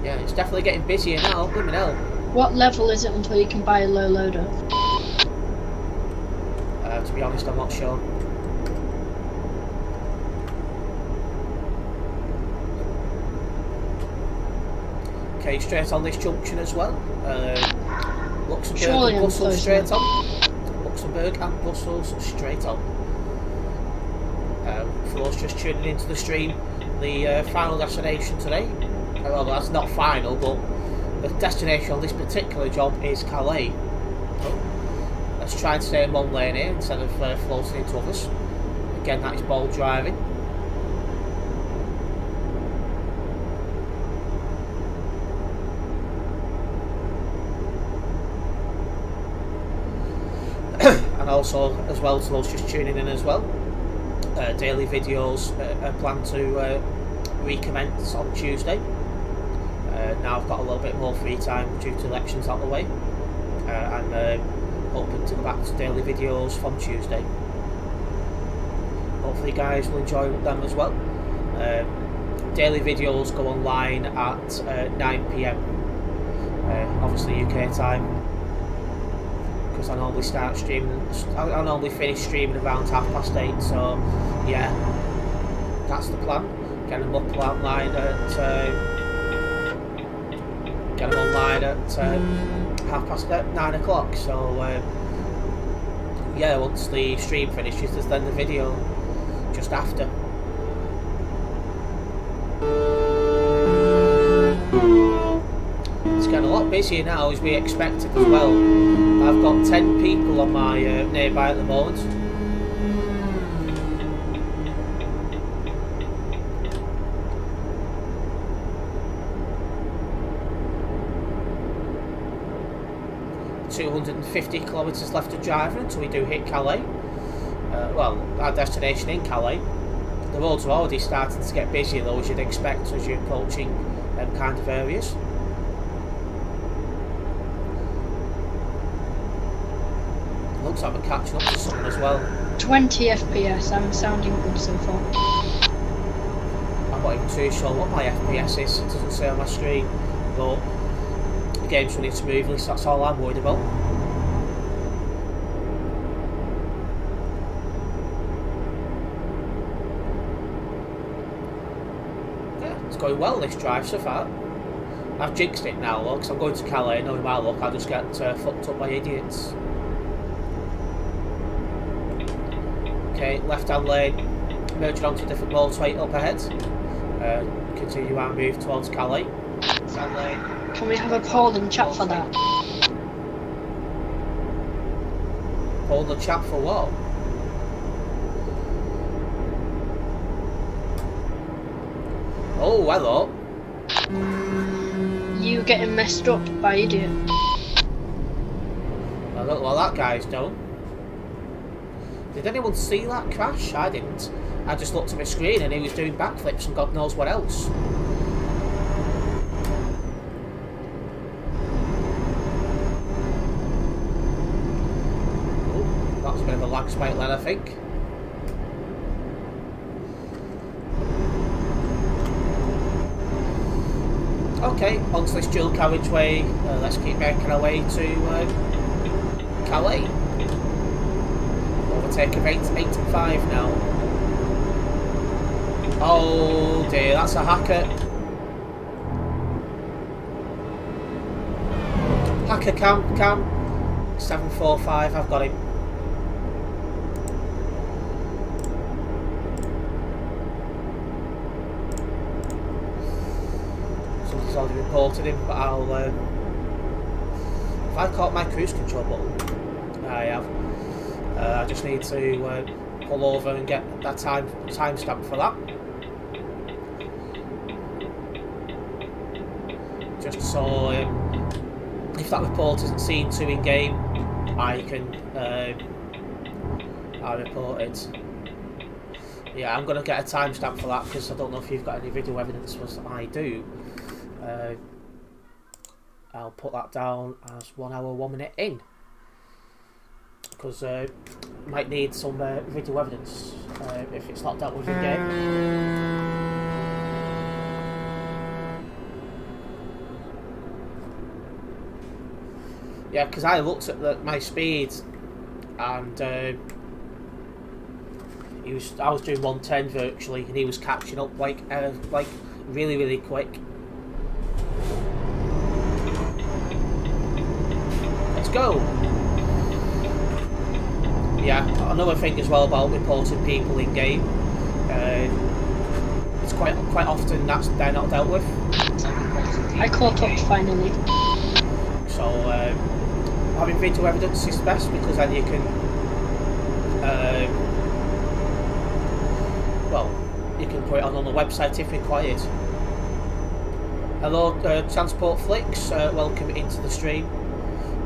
Yeah, it's definitely getting busier now, blimmin' hell. What level is it until you can buy a low loader? To be honest, I'm not sure. Okay, straight on this junction as well. Luxembourg and Brussels straight on. Luxembourg and Brussels straight on. For those just tuning into the stream, the final destination today, well that's not final, but the destination on this particular job is Calais. Let's try and stay in one lane here instead of floating into others. Again, that is bold driving. And also, as well, to those just tuning in as well, daily videos are planned to recommence on Tuesday. Now I've got a little bit more free time due to elections out the way. And hoping to go back to daily videos from Tuesday. Hopefully you guys will enjoy them as well. Daily videos go online at 9 PM, obviously UK time, because I normally start streaming, I normally finish streaming around 8:30, so yeah, that's the plan. Get them up online at 9 o'clock, so yeah, once the stream finishes there's then the video just after. It's getting a lot busier now as we expected as well. I've got 10 people on my nearby at the moment. $250 kilometres left to drive until we do hit Calais. Well, our destination in Calais. The roads are already starting to get busier though, as you'd expect as you're approaching them kind of areas. Looks like we're catching up to something as well. 20 FPS, I'm sounding good so far. I'm not even too sure what my FPS is, it doesn't say on my screen, but the game's running smoothly, so that's all I'm worried about. Yeah, it's going well this drive so far. I've jinxed it now, look, 'cause I'm going to Calais, knowing my luck, I'll just get fucked up by idiots. Okay, left-hand lane, merging onto a different motorway up ahead. Continue our move towards Calais. Can we have a poll in chat for that? Hold the chat for what? Oh, hello. You getting messed up by idiot. I don't know what that guy's done. Did anyone see that crash? I didn't. I just looked at my screen and he was doing backflips and God knows what else. Oh, that was a bit of a lag spike then, I think. Okay, onto this dual carriageway. Let's keep making our way to Calais. Overtake of 885 now. Oh dear, that's a hacker. Hacker cam. 745, I've got him. Somebody's already reported him, but I'll... have I caught my cruise control button? I have. I just need to pull over and get that timestamp for that. Just so if that report isn't seen to in game, I can I report it. Yeah, I'm gonna get a timestamp for that because I don't know if you've got any video evidence. Was I do. I'll put that down as 1 hour 1 minute in because might need some video evidence if it's not dealt with in game. Yeah, because I looked at my speed and I was doing 110 virtually, and he was catching up like really quick. Let's go. Yeah, another thing as well about reporting people in game. It's quite often they're not dealt with. I caught up finally. So having video evidence is best because then you can, you can put it on the website if required. Hello, Transport Flicks. Welcome into the stream.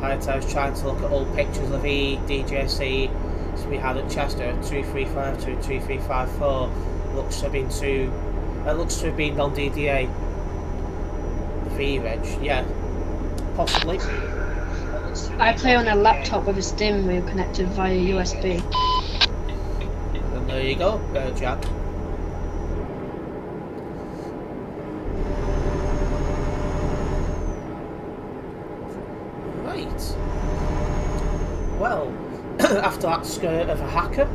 I was trying to look at old pictures of DJC. So we had at Chester 2352 2354. Looks to have been on DDA. The V-Reg, yeah, possibly. I play on a laptop with a steering wheel connected via USB. And there you go, Jack. Right. Well, after that skirt of a hacker,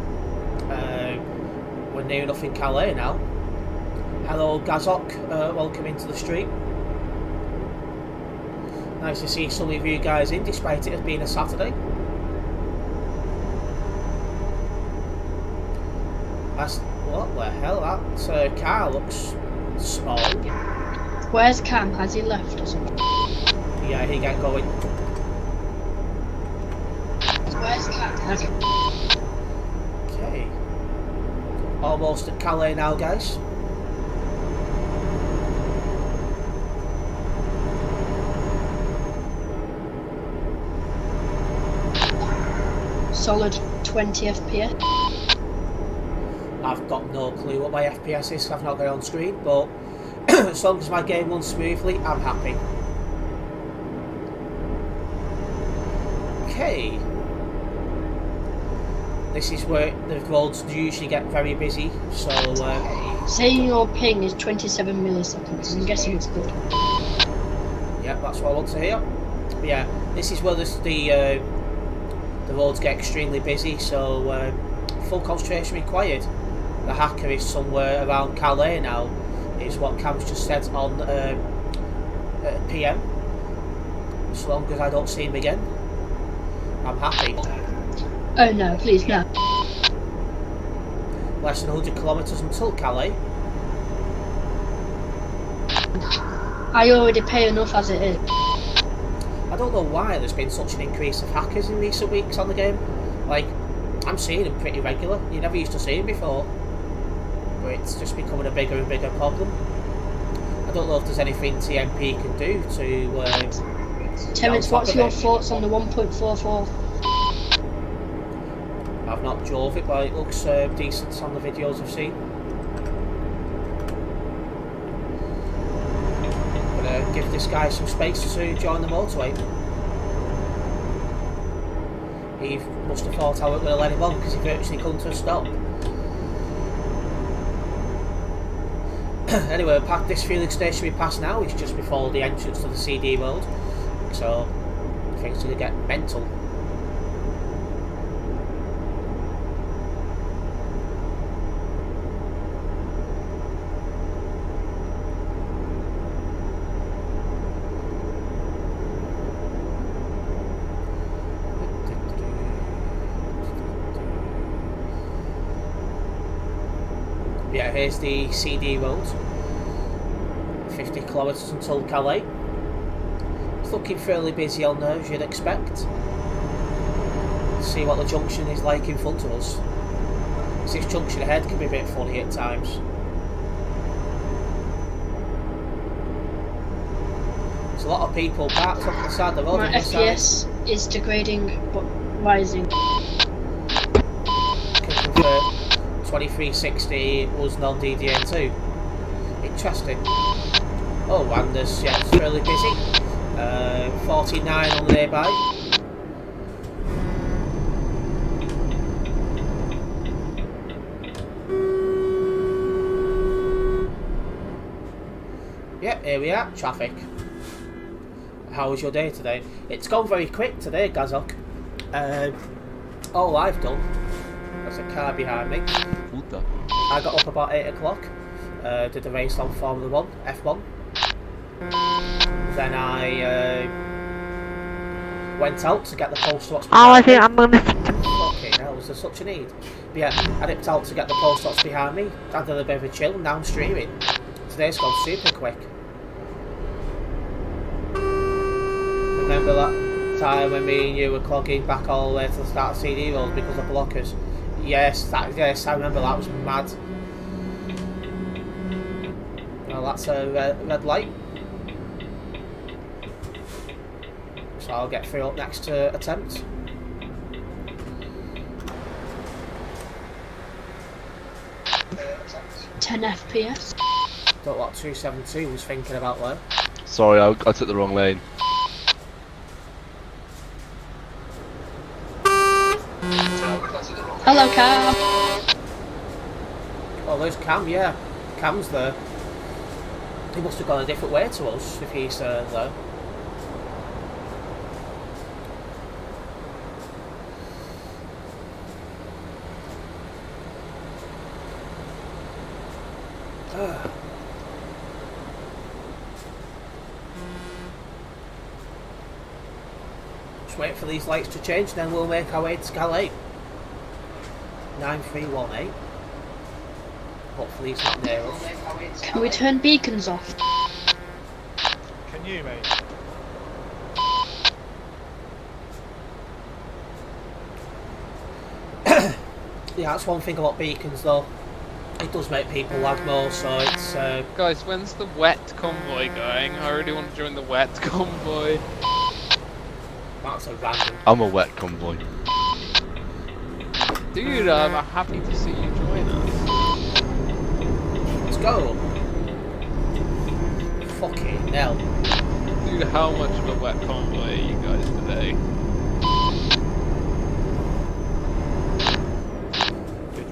we're near enough in Calais now. Hello, Gazok. Welcome into the stream. Nice to see some of you guys in, despite it being a Saturday. What the hell? That car looks small. Where's Cam? Has he left or something? Yeah, he get going. Where's Cam? Okay. Almost at Calais now, guys. Solid 20 FPS. I've got no clue what my FPS is, I've not got it on screen, but as long as my game runs smoothly, I'm happy. Okay. This is where the roads usually get very busy, so... Saying your ping is 27 milliseconds, I'm guessing it's good. Yeah, that's what I want to hear. But yeah, this is where the roads get extremely busy, so full concentration required. The hacker is somewhere around Calais now, is what Cam's just said on at PM. As long as I don't see him again, I'm happy. Oh no, please no. Less than 100 kilometres until Calais. I already pay enough as it is. I don't know why there's been such an increase of hackers in recent weeks on the game. Like, I'm seeing them pretty regular. You never used to see them before. But it's just becoming a bigger and bigger problem. I don't know if there's anything TMP can do to... Terence, what's your thoughts on the 1.44? I've not drove it, but it looks decent on the videos I've seen. But give this guy some space to join the motorway. He must have thought I wasn't going to let him on because he virtually come to a stop. Anyway, this fueling station we pass now is just before the entrance to the CD road, so things are going to get mental. Yeah, here's the CD road. 50 kilometres until Calais. It's looking fairly busy on there, as you'd expect. Let's see what the junction is like in front of us. This junction ahead can be a bit funny at times. There's a lot of people parked up the side of the road. My FPS is degrading but rising. Can confirm 2360 was non-DDA2. Interesting. Oh, and there's, yeah, it's fairly busy. 49 on the nearby. Yep, here we are, traffic. How was your day today? It's gone very quick today, Gazok. All I've done, there's a car behind me. I got up about 8 o'clock, did a race on Formula 1, F1. Then I went out to get the poster what's behind me. I think I'm gonna... Fucking hell, was there such a need? But yeah, I dipped out to get the poster what's behind me, had a little bit of a chill, and now I'm streaming. Today's gone super quick. Remember that time when me and you were clogging back all the way to the start of CD rolls because of blockers? Yes, yes, I remember that was mad. Well, that's a red light. So I'll get through up next to attempt. $10 FPS. Don't know what 272 was thinking about there. Sorry, I took the wrong lane. Hello, Cam. Oh, there's Cam, yeah. Cam's there. He must have gone a different way to us if he's there. Just wait for these lights to change, then we'll make our way to Calais. 9318. Hopefully he's not near us. Can we turn beacons off? Can you, mate? Yeah, that's one thing about beacons though. It does make people lag more, so it's... Guys, when's the wet convoy going? I really want to join the wet convoy. That's a random... I'm a wet convoy. Dude, I'm happy to see you join us. Let's go! Fucking hell. Dude, how much of a wet convoy are you guys today?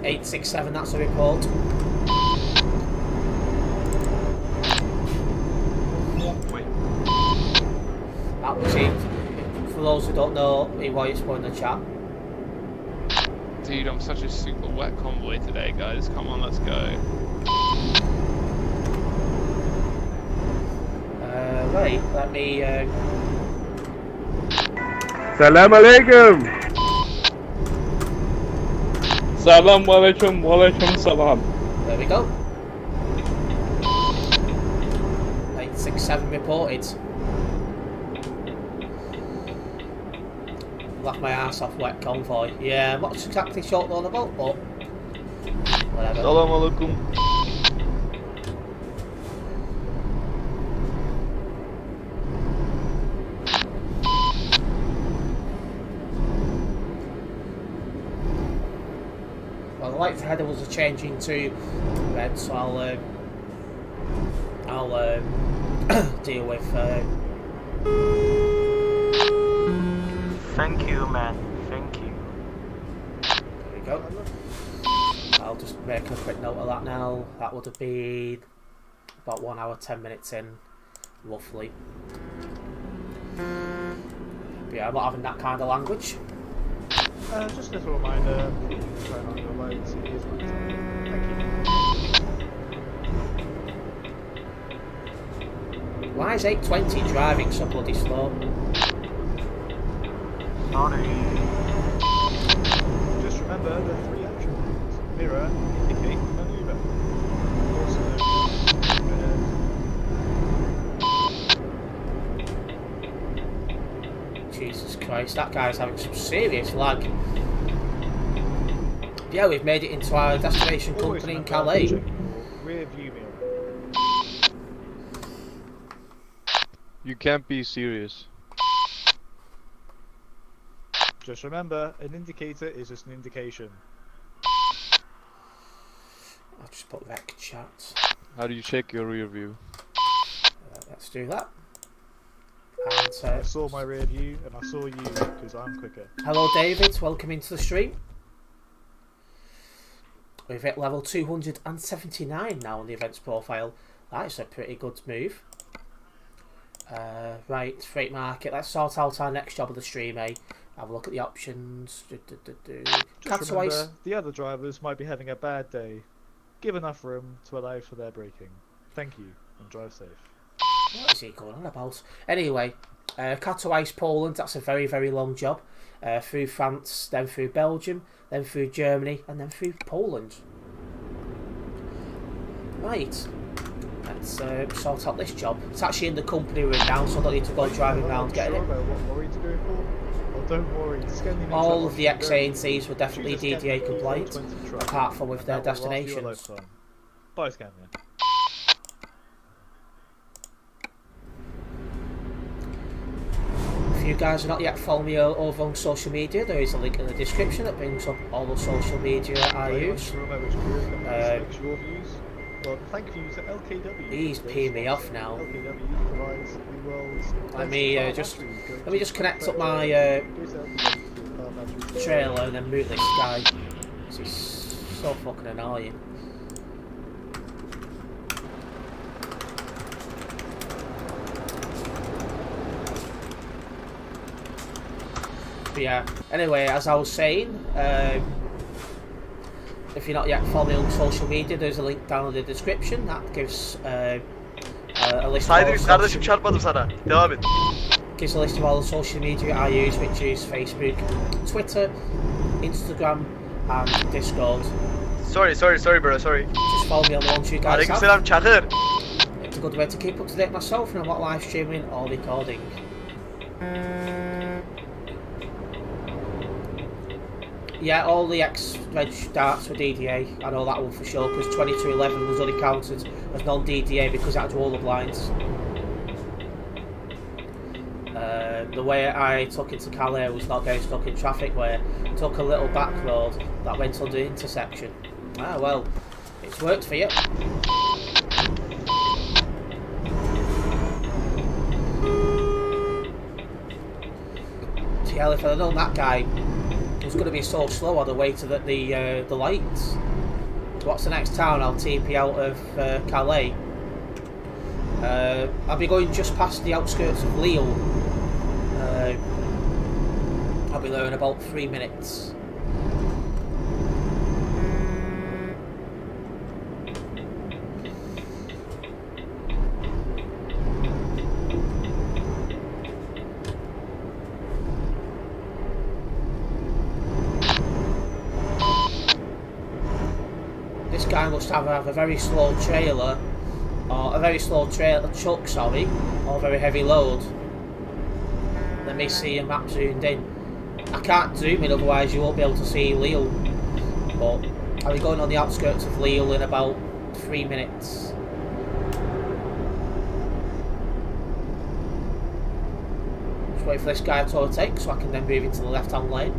867, that's a report. That was it. For those who don't know, what you put in the chat. Dude, I'm such a super wet convoy today, guys. Come on, let's go. Right, let me. Salam alaikum. Salam alaikum, walaikum salam. There we go. 867 reported. Laughed my ass off wet convoy. Yeah, I'm not exactly sure what they're on about, but whatever. Salam alaikum. Well, the light header was changing to red, so I'll deal with. Thank you, man. Thank you. There we go. I'll just make a quick note of that now. That would have been about 1 hour 10 minutes in, roughly. But yeah, I'm not having that kind of language. Just a little reminder, turn on your lights, it is my time. Thank you. Why is 820 driving so bloody slow? Sorry. Just remember the 3 action points. Mirror, indicate, maneuver. Jesus Christ, that guy's having some serious lag. Yeah, we've made it into our destination Always company in remember Calais. check your rear view mirror. You can't be serious. Just remember, an indicator is just an indication. I'll just put rec chat. How do you check your rear view? Let's do that. And, I saw my rear view and I saw you because I'm quicker. hello David, welcome into the stream. We've hit level 279 now on the events profile. That is a pretty good move. Right, freight market. Let's sort out our next job of the stream, eh? Have a look at the options. Just remember, the other drivers might be having a bad day. Give enough room to allow for their braking. Thank you, and drive safe. What is he going on about? Anyway, Katowice, Poland. That's a very, very long job. Through France, then through Belgium, then through Germany, and then through Poland. Right. Let's sort out this job. It's actually in the company we're in now, so I don't need to go driving around getting it. What lorry to go for? Well, don't worry. All of the XA&Cs were definitely DDA compliant, apart from with their destinations. Bye, Scania. If you guys are not yet following me over on social media, there is a link in the description that brings up all the social media I use. Well, thank you to LKW. He's peeing me off now. LKW provides the world's Let me just connect up my trailer and then mute this guy. This is so fucking annoying. But yeah, anyway, as I was saying, if you're not yet following me on social media, there's a link down in the description that gives a list of all Kardeşim çarpmadım sana. Devam et. gives a list of all the social media I use, which is Facebook, Twitter, Instagram, and Discord. Sorry bro, sorry. Just follow me on the ones you guys have. Aleykümselam Çakır. It's a good way to keep up to date myself, and I'm not live streaming or recording. Yeah, all the X-Reg darts were DDA. I know that one for sure, because 2211 was only counted as non-DDA because it had roller blinds. The way I took into Calais was not getting stuck in traffic, where I took a little back road that went under the intersection. Ah well, it's worked for you. So yeah, if I'd have known that guy was going to be so slow on the way to the lights. What's the next town I'll TP out of Calais? I'll be going just past the outskirts of Lille. I'll be there in about 3 minutes. guy must either have a very slow trailer, or a very slow truck, sorry, or a very heavy load. Let me see a map zoomed in. I can't zoom in, otherwise you won't be able to see Lille. But I'll be going on the outskirts of Lille in about 3 minutes. Just wait for this guy to overtake so I can then move into the left-hand lane.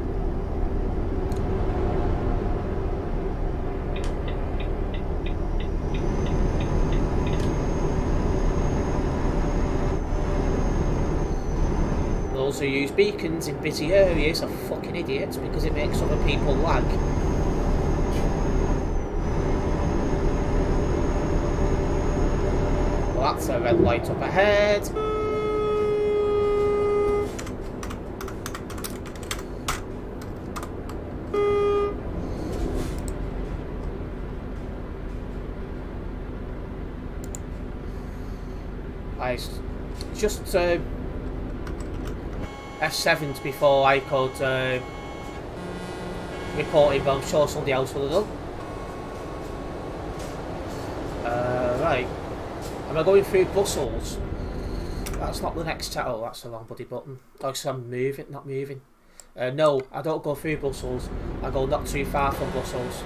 Those who use beacons in busy areas are fucking idiots because it makes other people lag. Well, that's a red light up ahead. I just F7'd before I could report it, but I'm sure somebody else would have done. Right. Am I going through Brussels? That's not the next chat. Oh, that's the wrong bloody button. Oh, so I'm moving, not moving. No, I don't go through Brussels. I go not too far from Brussels.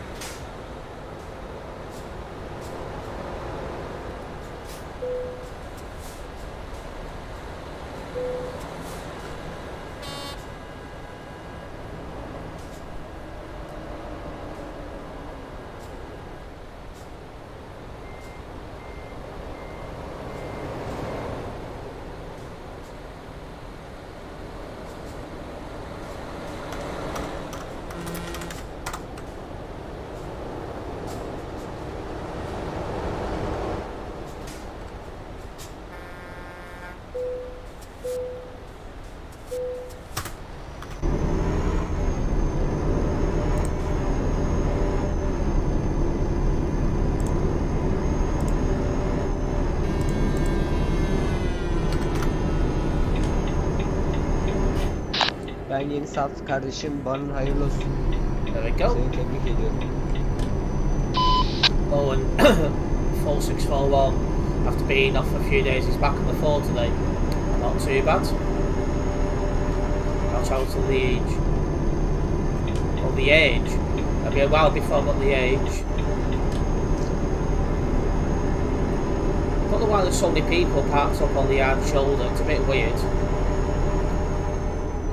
Ben yeni salt kardeşim, barın hayırlı olsun. There we go. Seni tebrik ediyorum. Oh, and 4641, after being off for a few days, he's back on the floor today. Not too bad. I'll travel to Liège. Or the age. It'll be a while before I got the age. I don't know why there's so many people parked up on the hard shoulder. It's a bit weird.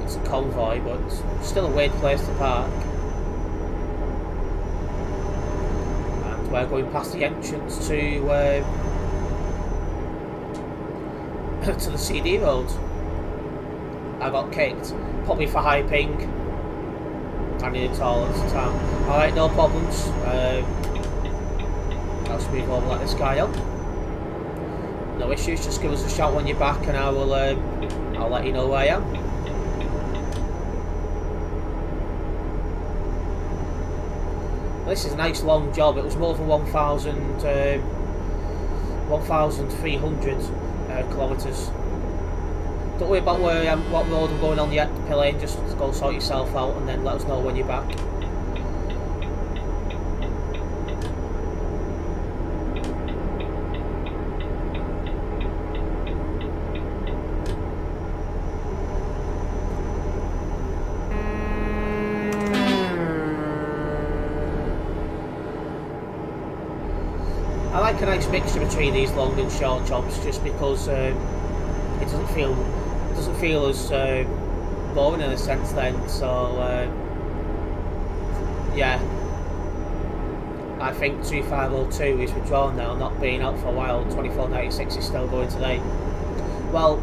It's a convoy, but it's still a weird place to park. And we're going past the entrance to to the CD road. I got kicked, probably for high ping. I needed toilets at the time. Alright, no problems. Let's move over, let this guy up. No issues, just give us a shout when you're back and I will I'll let you know where I am. This is a nice long job. It was more than 1,300 kilometres. Don't worry about where I am, what road I'm going on yet, Pillane, just go sort yourself out and then let us know when you're back. I like a nice mixture between these long and short jobs, just because it doesn't feel as boring in a sense then. So yeah, I think 2502 is withdrawn now, not being out for a while. 2496 is still going today. Well,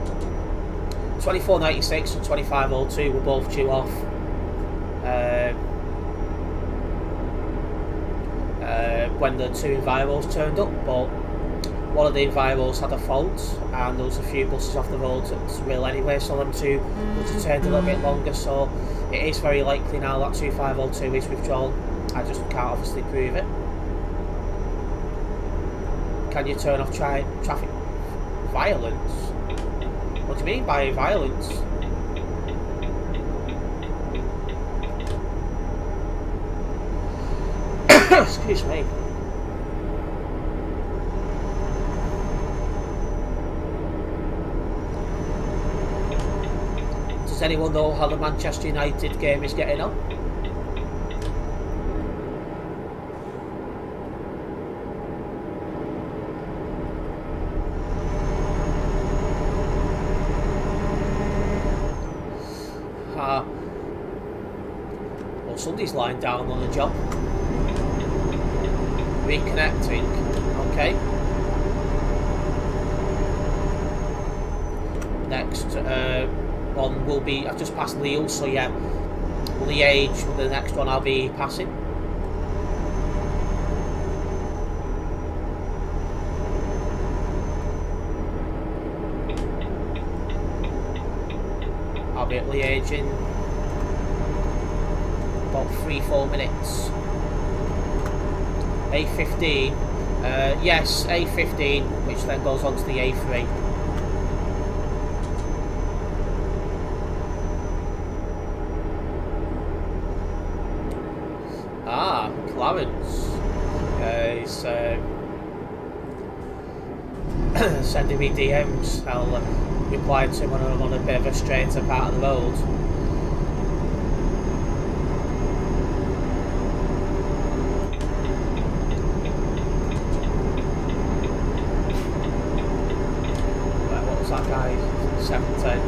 2496 and 2502 were both due off. When the two enviros turned up, but one of the enviros had a fault and there was a few buses off the road at Will anyway, so them two would have turned a little bit longer, so it is very likely now that 2502 is withdrawn. I just can't obviously prove it. Can you turn off traffic violence? What do you mean by violence? Excuse me. Does anyone know how the Manchester United game is getting on? Well, somebody's lying down on the job. Reconnecting. Okay. Next one will be, I've just passed Lille, so yeah, Liège, the next one I'll be passing. I'll be at Liège in about 3-4 minutes. A15, yes, A15, which then goes on to the A3. Ah, Clarence is sending me DMs. I'll reply to him when I'm on a bit of a straighter part of the road. Right, what was that guy? 710.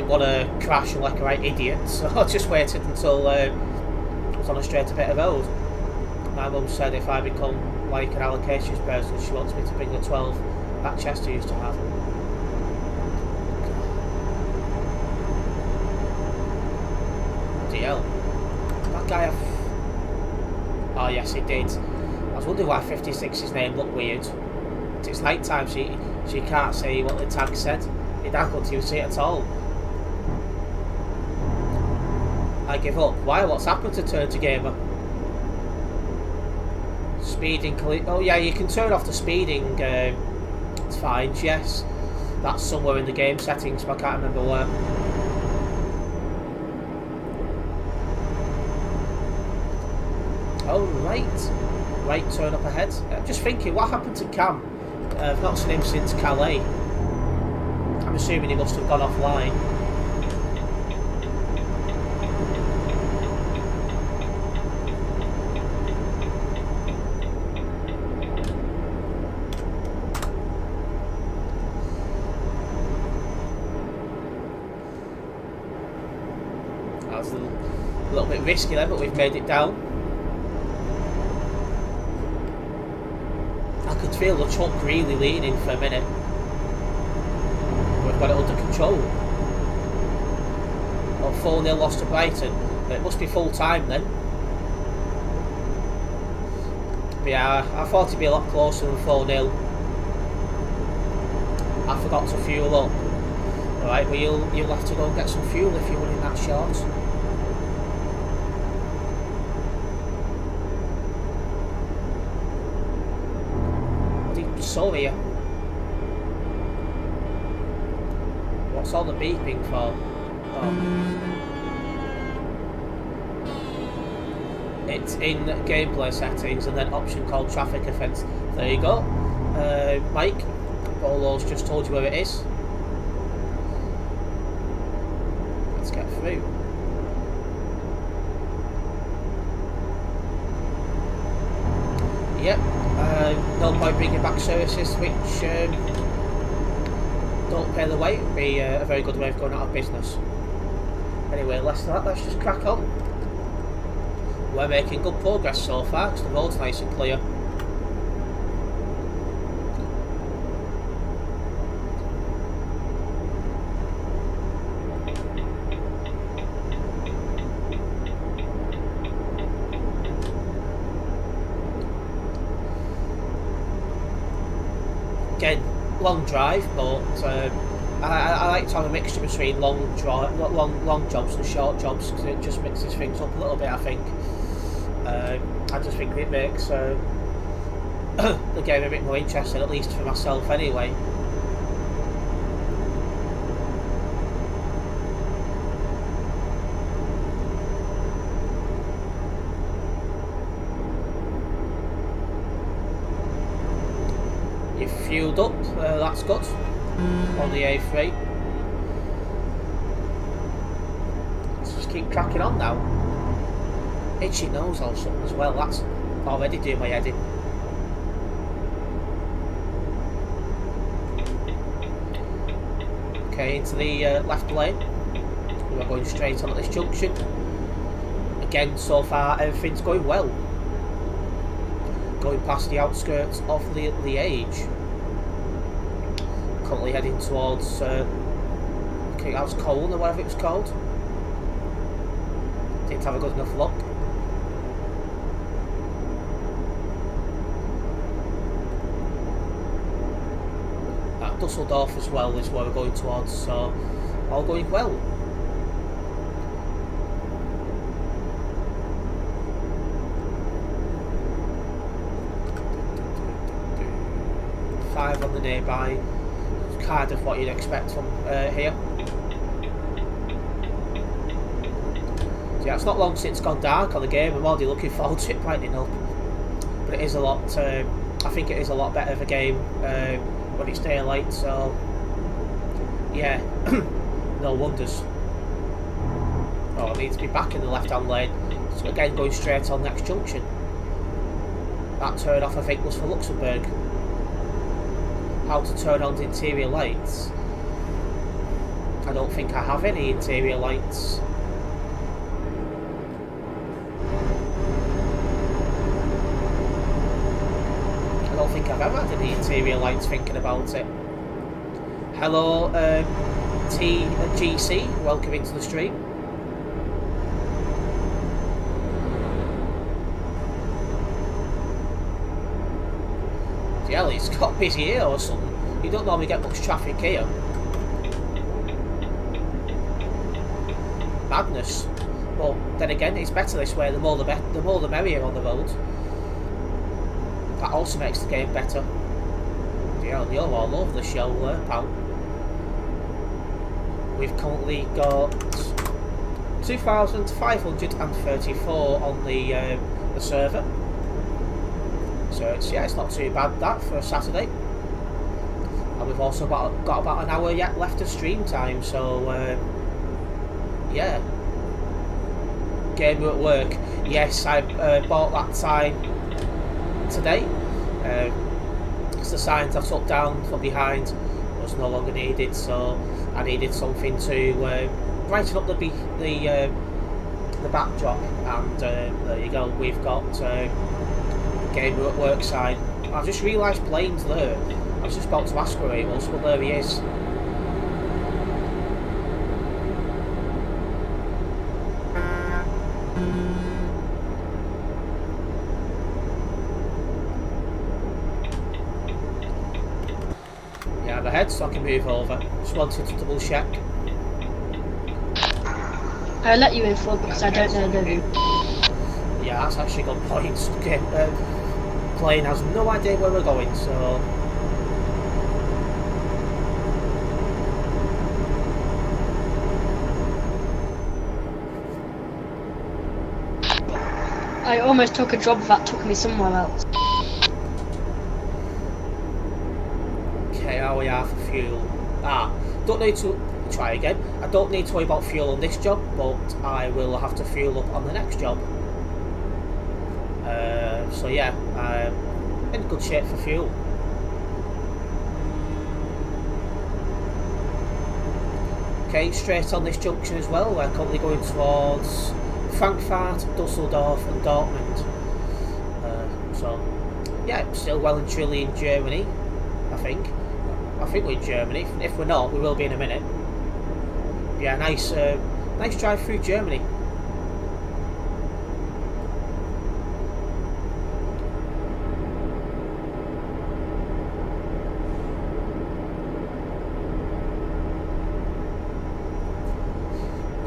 Want to crash like a right idiot, so I just waited until I was on a straighter bit of road. My mum said if I become like an allocations person, she wants me to bring the 12 that Chester used to have. DL. That guy oh yes, it did. I was wondering why 56's name looked weird. It's night time, so you can't see what the tag said. It can't see it at all. I give up. Why? What's happened to Turn to Gamer? Speeding. Oh yeah, you can turn off the speeding. It's fine. Yes, that's somewhere in the game settings, but I can't remember where. Oh right, right turn up ahead. I'm just thinking, what happened to Cam? I've not seen him since Calais. I'm assuming he must have gone offline. That's a little bit risky there, but we've made it down. I could feel the truck really leaning for a minute. We've got it under control. Oh, 4-0 loss to Brighton. It must be full time then. But yeah, I thought it'd be a lot closer than 4-0. I forgot to fuel up. Alright, well you'll have to go and get some fuel if you're running that short. What did you saw here? What's all the beeping for? Oh. It's in gameplay settings and then option called traffic offence. There you go. Mike, Bolo's just told you where it is. Let's get through. Yep. No point bringing back services which don't pay the way. It would be a very good way of going out of business. Anyway, less than that, let's just crack on. We're making good progress so far because the road's nice and clear. Again, long drive, but I like to have a mixture between long jobs and short jobs because it just mixes things up a little bit, I think. I just think it makes the game a bit more interesting, at least for myself anyway. You've fueled up, that's good. On the A3. Let's just keep cracking on now. Itchy nose or something as well, that's already doing my head in. Okay, into the left lane. We're going straight on at this junction. Again, so far everything's going well. Going past the outskirts of Liège. Currently heading towards okay, that was Cologne or whatever it was called. Didn't have a good enough luck. Dusseldorf as well is where we're going towards, so all going well. Five on the nearby, kind of what you'd expect from here. So yeah, it's not long since it's gone dark on the game. I'm already looking forward to it brightening up, but it is a lot. I think it is a lot better of a game when it's daylight. So yeah, no wonders. Oh, I need to be back in the left-hand lane. So again, going straight on next junction. That turn off I think was for Luxembourg. How to turn on the interior lights. I don't think I have any interior lights. I don't think I've ever had any interior lights thinking about it. Hello TGC, welcome into the stream. Yeah, it's got busy here or something. You don't normally get much traffic here. Madness. But then again, it's better this way. The more the merrier on the road. That also makes the game better. Yeah, you're all over the show there, pal. We've currently got 2,534 on the server. So it's not too bad that for a Saturday. And we've also got about an hour yet left of stream time, so yeah. Game at work. Yes, I bought that sign today. Because the signs I took down from behind was no longer needed, so I needed something to brighten up the backdrop. And there you go. We've got Game at work sign. I've just realised Blaine's there. I was just about to ask where he was, but there he is. Yeah, I'm ahead, so I can move over. Just wanted to double check. I let you in for because I don't know the route. Yeah, that's actually a good point. Okay, Blaine has no idea where we're going, so I almost took a job that took me somewhere else. okay, how we are for fuel. Don't need to try again. I don't need to worry about fuel on this job, but I will have to fuel up on the next job. So yeah, in good shape for fuel. Okay, straight on this junction as well. We're currently going towards Frankfurt, Dusseldorf and Dortmund. So yeah, still well and truly in Germany, I think. I think we're in Germany. If we're not, we will be in a minute. Yeah, nice drive through Germany.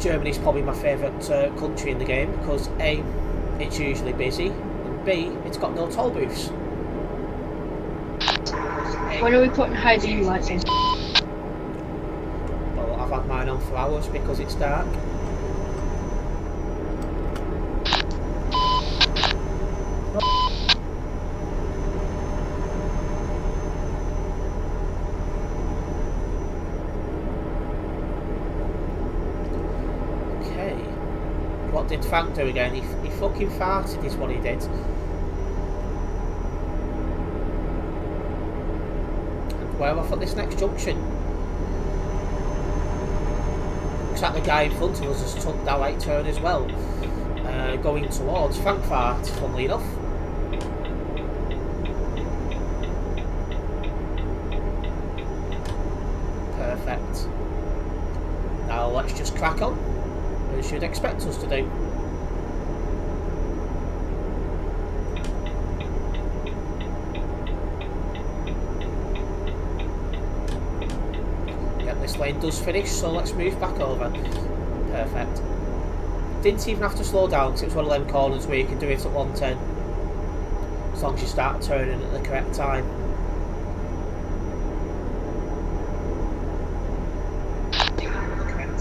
Germany's probably my favourite country in the game because A, it's usually busy, and B, it's got no toll booths. When are we putting high beam lights in? Well, I've had mine on for hours because it's dark. did Frank do again? He fucking farted is what he did. And where am I for this next junction? Looks like the guy in front of us has took that right turn as well. Going towards Frankfurt, funnily enough. Perfect. Now let's just crack on, as you'd expect us to do. Yep, this lane does finish, so let's move back over. Perfect. Didn't even have to slow down because it was one of them corners where you can do it at 110 as long as you start turning at the correct time.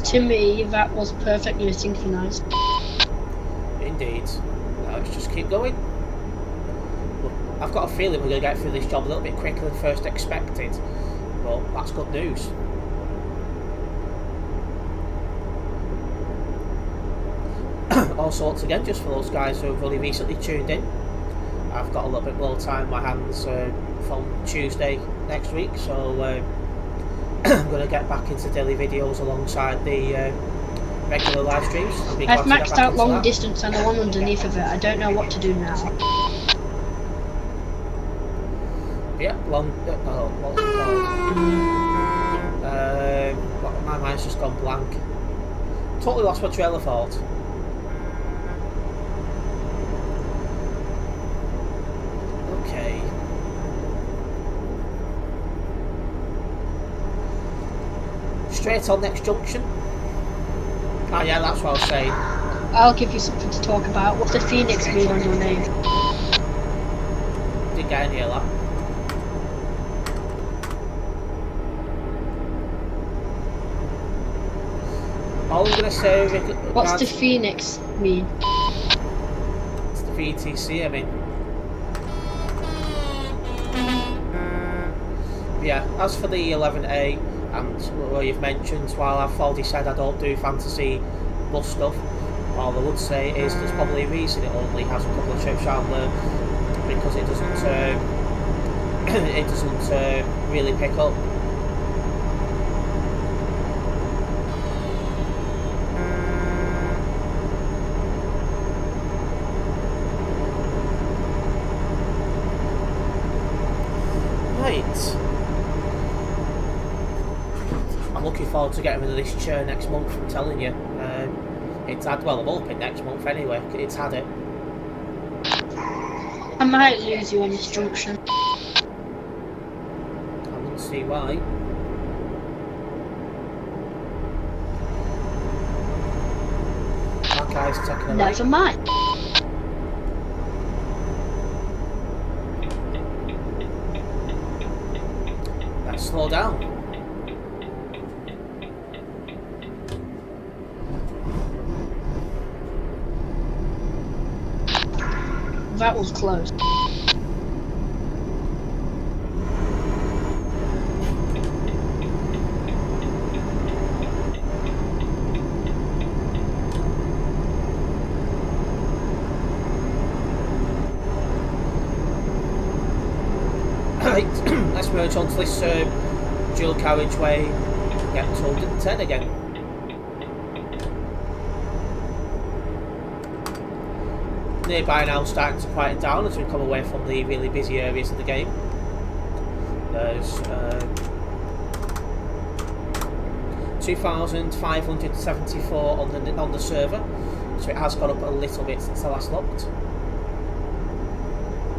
To me, that was perfectly synchronised. Indeed. Now let's just keep going. Well, I've got a feeling we're going to get through this job a little bit quicker than first expected, but that's good news. Also, once again, just for those guys who have only recently tuned in, I've got a little bit more time in my hands from Tuesday next week, so I'm going to get back into daily videos alongside the regular live streams. I've maxed out long distance and the one underneath of it. I don't know what to do now. Yeah, what's it called? My mind's just gone blank. Totally lost my trail of thought. Okay. Straight on next junction. Oh yeah, that's what I was saying. I'll give you something to talk about. What's the Phoenix mean on your name? Didn't get any of that. All I'm going to say... What's the Phoenix mean? It's the VTC, I mean. Yeah, as for the 11A, and what you've mentioned, while I've already said I don't do fantasy bus stuff, all I would say is there's probably a reason it only has a couple of trips around there, because it doesn't really pick up. I'm looking forward to getting rid of this chair next month, I'm telling you. It's had, well, I'm hoping next month anyway, it's had it. I might lose you on this junction. I wouldn't see why. That guy's taking a right. Never mind. Let's slow down. That was close. Right, let's merge onto this dual carriageway, get to 110 again. Nearby now starting to quieten down as we come away from the really busy areas of the game. There's 2,574 on the server, so it has gone up a little bit since I last looked.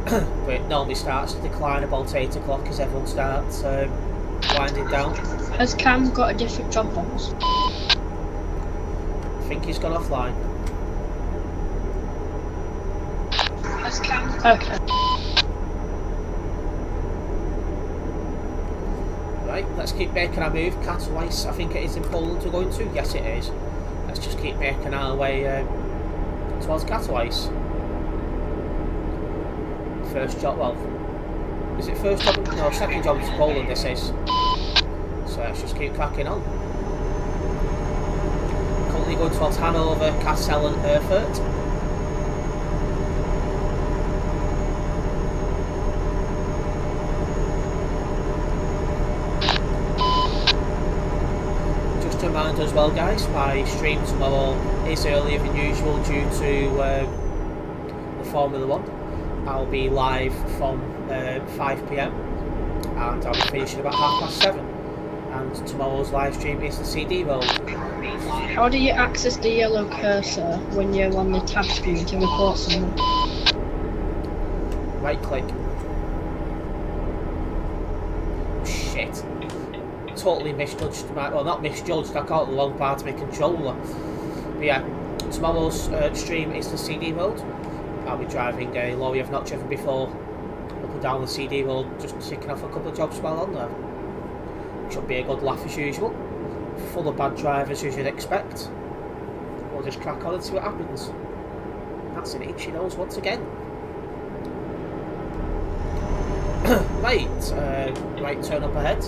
But it normally starts to decline about 8 o'clock as everyone starts winding down. Has Cam got a different job box? I think he's gone offline. Okay. Right, let's keep making our move. Katowice, I think it is in Poland we're going to. Yes, it is. Let's just keep making our way towards Katowice. First job, well, is it first job? No, second job to Poland this is. So let's just keep cracking on. Currently definitely going towards Hanover, Cassel and Erfurt. Just a reminder as well, guys, my stream tomorrow is earlier than usual due to the Formula 1. I'll be live from 5 PM and I'll be finishing about 7:30. And tomorrow's live stream is the CD roll. How do you access the yellow cursor when you're on the tab screen to report someone? Right click. Shit. Totally misjudged. Well, not misjudged, I caught the wrong part of my controller. But yeah, tomorrow's stream is the CD road. I'll be driving a lorry I've not driven before up and down the CD road, just ticking off a couple of jobs while on there. Should be a good laugh as usual. Full of bad drivers as you'd expect. We'll just crack on and see what happens. That's an itchy nose once again. Right turn up ahead.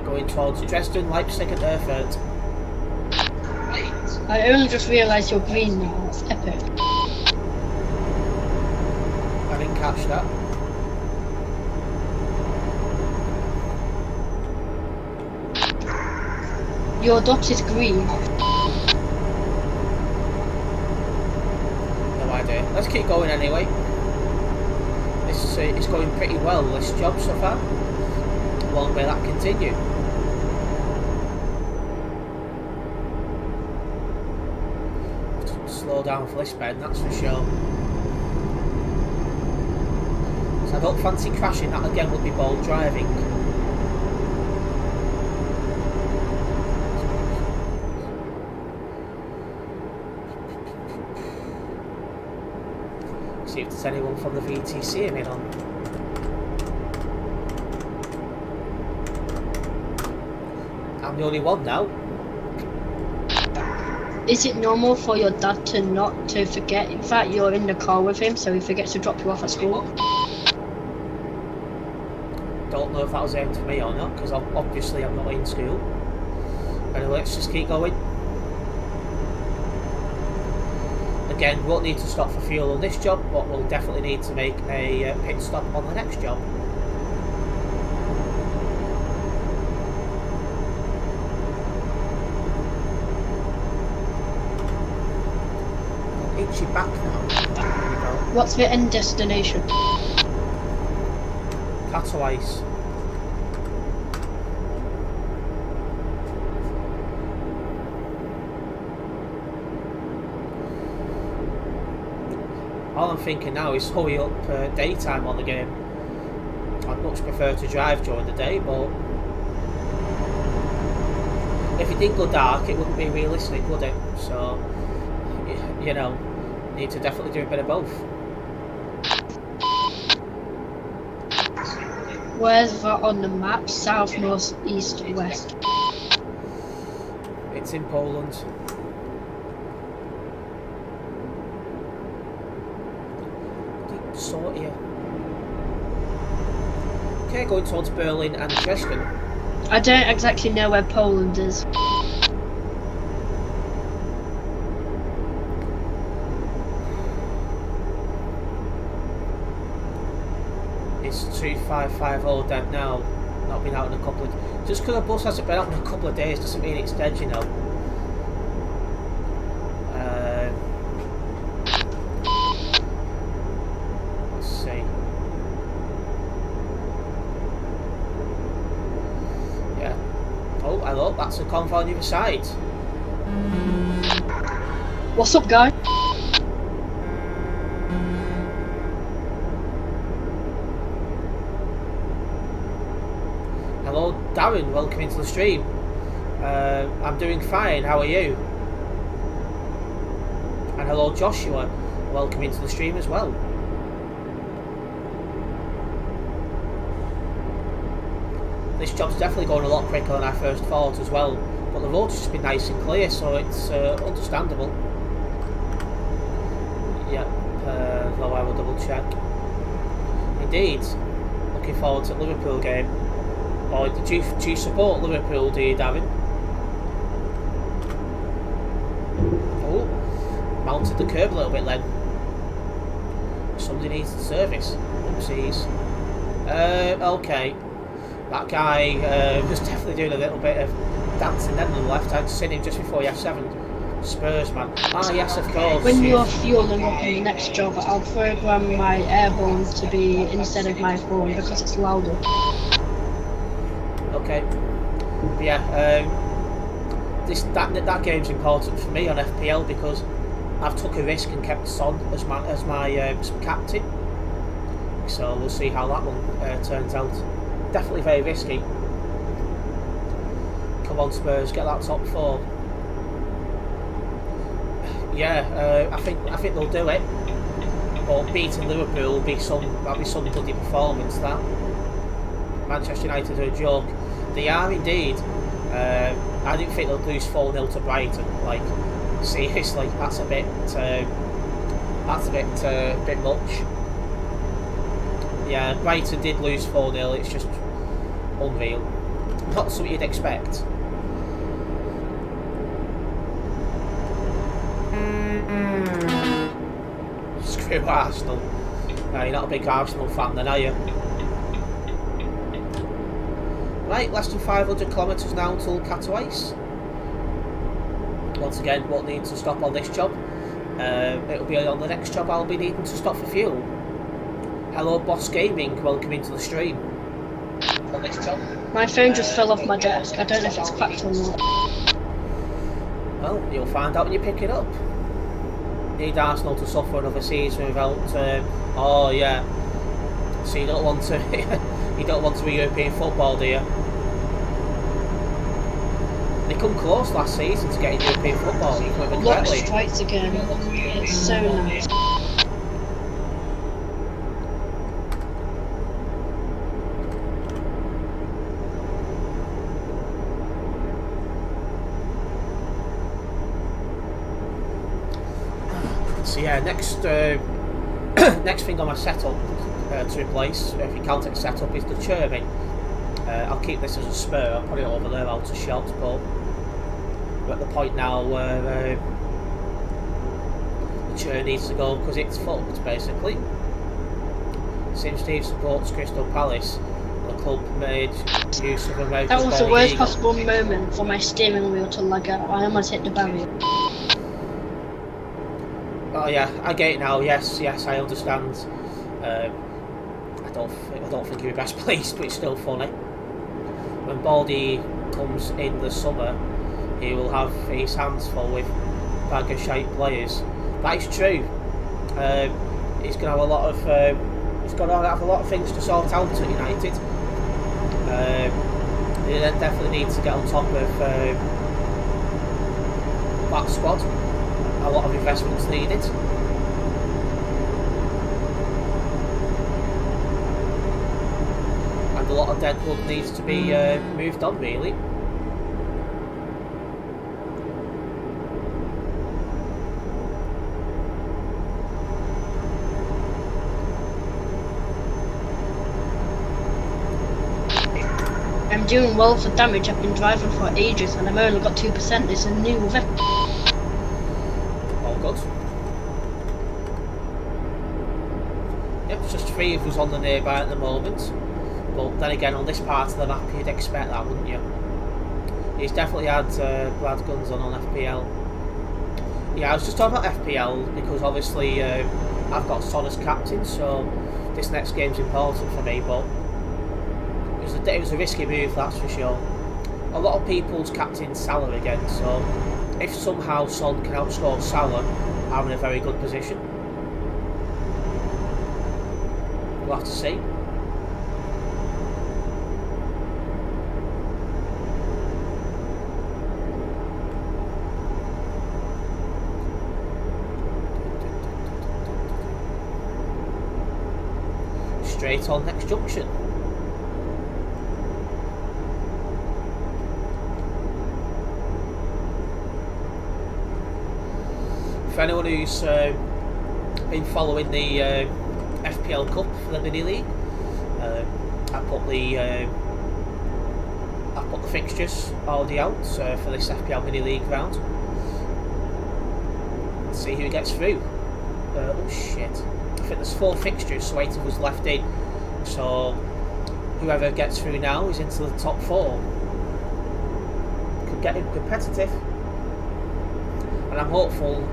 Going towards Dresden, Leipzig and Erfurt. I only just realised you're green now, that's epic. I didn't catch that. Your dot is green. No idea. Let's keep going anyway. This is going pretty well, this job so far. Long may that continue. Slow down for this bend, that's for sure. So I don't fancy crashing, that again would be bold driving. See if there's anyone from the VTC I'm in on. I'm the only one now. Is it normal for your dad to not to forget? In fact, you're in the car with him, so he forgets to drop you off at school. Don't know if that was aimed for me or not, because obviously I'm not in school. Anyway, let's just keep going. Again, we won't need to stop for fuel on this job, but we'll definitely need to make a pit stop on the next job. Itchy back now. There we go. What's the end destination? Katowice. All I'm thinking now is hurry up daytime on the game. I'd much prefer to drive during the day, but if it didn't go dark, it wouldn't be realistic, would it? So, you know, need to definitely do a bit of both. Where's that on the map? South, north, east, west. It's in Poland. Sort here. Okay, going towards Berlin and Dresden. I don't exactly know where Poland is. It's 2550 dead now. Not been out in a couple of... Just because a bus hasn't been out in a couple of days doesn't mean it's dead, you know. Let's see. Yeah. Oh, hello, that's a convoy on the other side. What's up, guy? Hello, Darren, welcome into the stream. I'm doing fine, how are you? And hello, Joshua, welcome into the stream as well. This job's definitely going a lot quicker than I first thought as well, but the road's just been nice and clear, so it's understandable. Yeah, though I will double check. Indeed, looking forward to the Liverpool game. Or do you support Liverpool, do you, Darren? mounted the curb a little bit then. Somebody needs the service. Oopsies. Okay. That guy was definitely doing a little bit of dancing then on the left. I'd seen him just before he F7. Spurs, man. Ah, yes, of course. When you're fueling up in the next job, I'll program my air horn to be instead of my horn because it's louder. Okay. But yeah, that game's important for me on FPL because I've took a risk and kept Son as my captain. So we'll see how that one turns out. Definitely very risky. Come on, Spurs, get that top 4. Yeah, I think they'll do it. But beating Liverpool will be some bloody performance. That Manchester United are a joke. They are indeed. I didn't think they'll lose 4-0 to Brighton. Like, seriously, that's a bit much. Yeah, Brighton did lose 4-0. It's just unreal. Not something you'd expect. Screw Arsenal. You're not a big Arsenal fan then, are you? Right, less than 500 kilometres now until Carriageway. Once again, won't need to stop on this job. It'll be on the next job I'll be needing to stop for fuel. Hello Boss Gaming, welcome into the stream. On this job. My phone just fell off my desk. I don't know if it's cracked or not. Well, you'll find out when you pick it up. Need Arsenal to suffer another season without. Oh yeah. So you don't want to. You don't want to be European football, do you? They come close last season to getting European football. You come Lock strikes again. It's so nice. So yeah, next next thing on my setup to replace, if you can't take setup, is the churning. I'll keep this as a spur. I'll put it over there out of shot, but we're at the point now where the churn needs to go because it's fucked basically. Since Steve supports Crystal Palace, the club made use of America's That was the Ball worst Eagle. possible moment for my steering wheel to lag out. I almost hit the barrier. Oh yeah, I get it now. Yes, I understand. I don't think you're best pleased, but it's still funny. When Baldy comes in the summer, he will have his hands full with bag of shite players. That is true. He's going to have a lot of things to sort out at United. He definitely needs to get on top of that squad. A lot of investments needed. And a lot of dead wood needs to be moved on, really. I'm doing well for damage. I've been driving for ages and I've only got 2%. It's a new vehicle. All good. Yep, it's just 3 of us on the nearby at the moment. But then again, on this part of the map, you'd expect that, wouldn't you? He's definitely had bad guns on FPL. Yeah, I was just talking about FPL because obviously I've got Son as captain, so this next game's important for me, but it was a risky move, that's for sure. A lot of people's captain Salah again, so if somehow Son can outscore Salah, I'm in a very good position. We'll have to see. Straight on next junction. For anyone who's been following the FPL Cup for the mini league, I put the fixtures already out for this FPL mini league round. Let's see who gets through. Oh shit. I think there's 4 fixtures, so 8 of us left in. So whoever gets through now is into the top 4. Could get him competitive. And I'm hopeful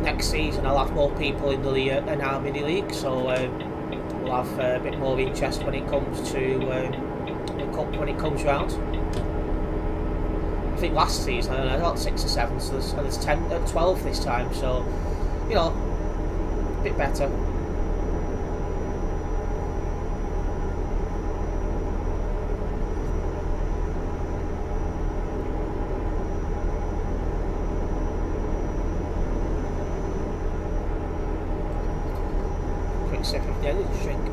next season I'll have more people in our mini league, so we'll have a bit more interest when it comes to the cup when it comes round. I think last season I got 6 or 7, so there's 12 this time, so you know, a bit better. Quick sip of the energy drink.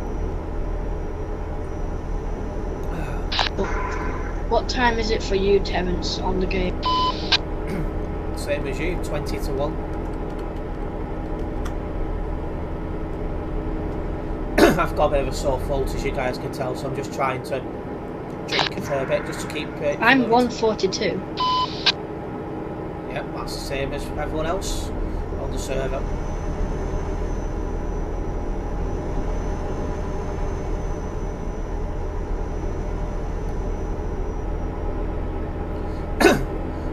What time is it for you, Terence, on the game? Same as you, 20 to 1. I've got a bit of a sore throat, as you guys can tell, so I'm just trying to drink a fair bit just to keep I'm 142. Yep, that's the same as everyone else on the server.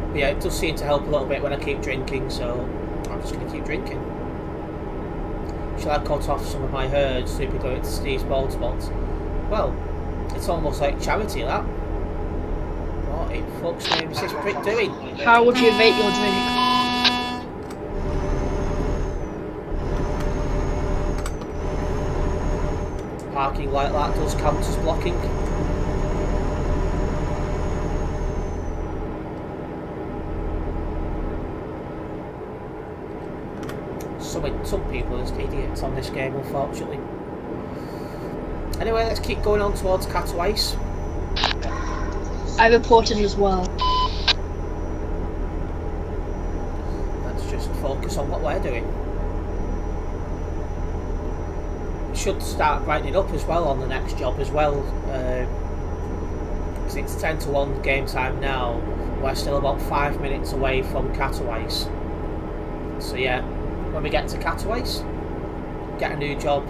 But yeah, it does seem to help a little bit when I keep drinking, so I'm just going to keep drinking. Shall I cut off some of my herds so people go into Steve's bald spots? Well, it's almost like charity, that. What in fuck's name is this prick doing? How would you rate your drink? Parking like that does count as blocking. Some people are just idiots on this game, unfortunately. Anyway, let's keep going on towards Katowice. I reported as well. Let's just focus on what we're doing. We should start brightening up as well on the next job as well. Because it's 10 to 1 game time now. We're still about 5 minutes away from Katowice. So yeah, when we get to Katowice, get a new job,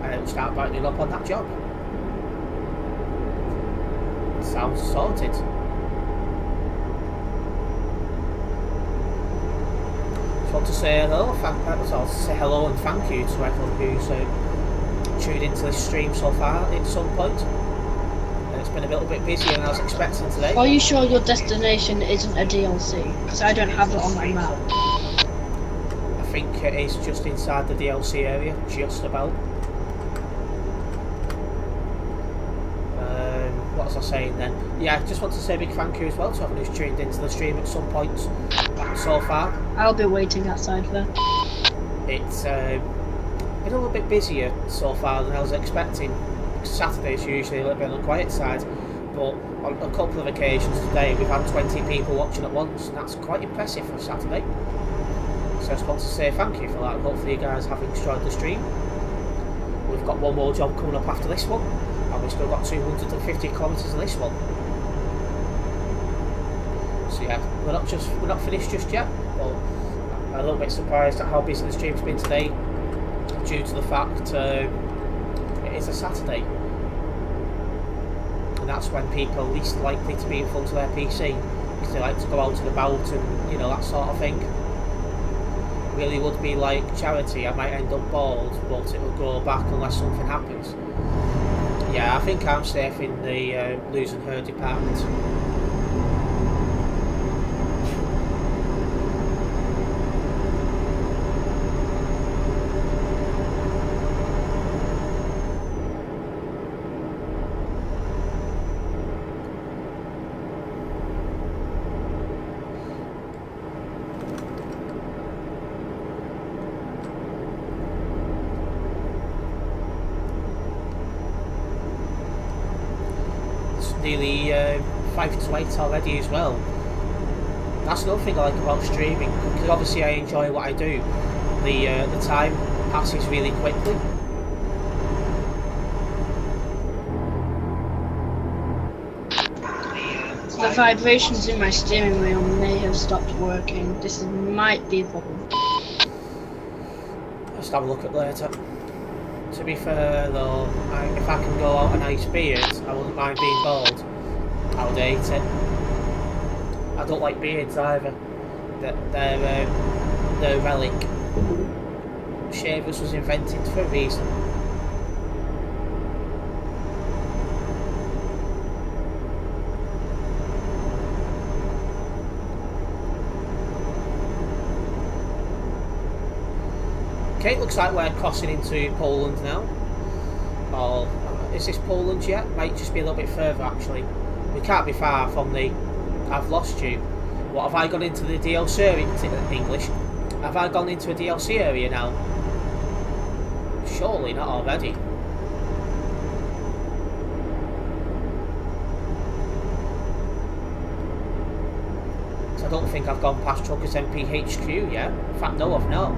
and it'll start brightening up on that job. Sounds sorted. Just want to say hello, say hello and thank you to everyone who's tuned into this stream so far at some point. It's been a little bit busier than I was expecting today. Are you sure your destination isn't a DLC? Because I don't have it on my map. I think it is just inside the DLC area, just about. What was I saying then? Yeah, I just want to say a big thank you as well to everyone who's tuned into the stream at some point so far. I'll be waiting outside there. It's been a little bit busier so far than I was expecting. Saturday's usually a little bit on the quiet side, but on a couple of occasions today we've had 20 people watching at once, and that's quite impressive for Saturday. So I just want to say thank you for that, and hopefully you guys have enjoyed the stream. We've got one more job coming up after this one, and we've still got 250 kilometres of this one. So yeah, we're not finished just yet, but I'm a little bit surprised at how busy the stream's been today, due to the fact it is a Saturday, and that's when people are least likely to be in front of their PC, because they like to go out and about and, you know, that sort of thing. Really would be like charity, I might end up bald, but it will go back unless something happens. Yeah, I think I'm safe in the losing her department. Nearly 5 to 8 already as well. That's another thing I like about streaming, because obviously I enjoy what I do. The time passes really quickly. The vibrations in my steering wheel may have stopped working. This might be a problem. to have a look at later. To be fair though, if I can go out a nice beard, I wouldn't mind being bald. I would hate it. I don't like beards either. They're a relic. Shavers was invented for a reason. Okay, looks like we're crossing into Poland now. Or is this Poland yet? Might just be a little bit further actually. We can't be far from the I've lost you. What, have I gone into the DLC area? English? Have I gone into a DLC area now? Surely not already. So I don't think I've gone past Truckers MPHQ yet. In fact, no, I've not.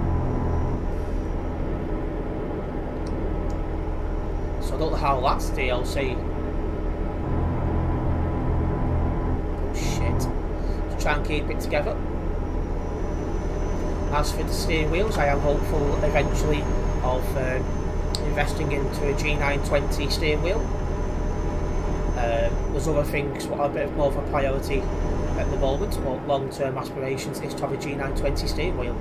So I don't know how that's DLC. Oh shit. Let's try and keep it together. As for the steering wheels, I am hopeful eventually of investing into a G920 steering wheel. There's other things what are a bit more of a priority at the moment, but long-term aspirations is to have a G920 steering wheel.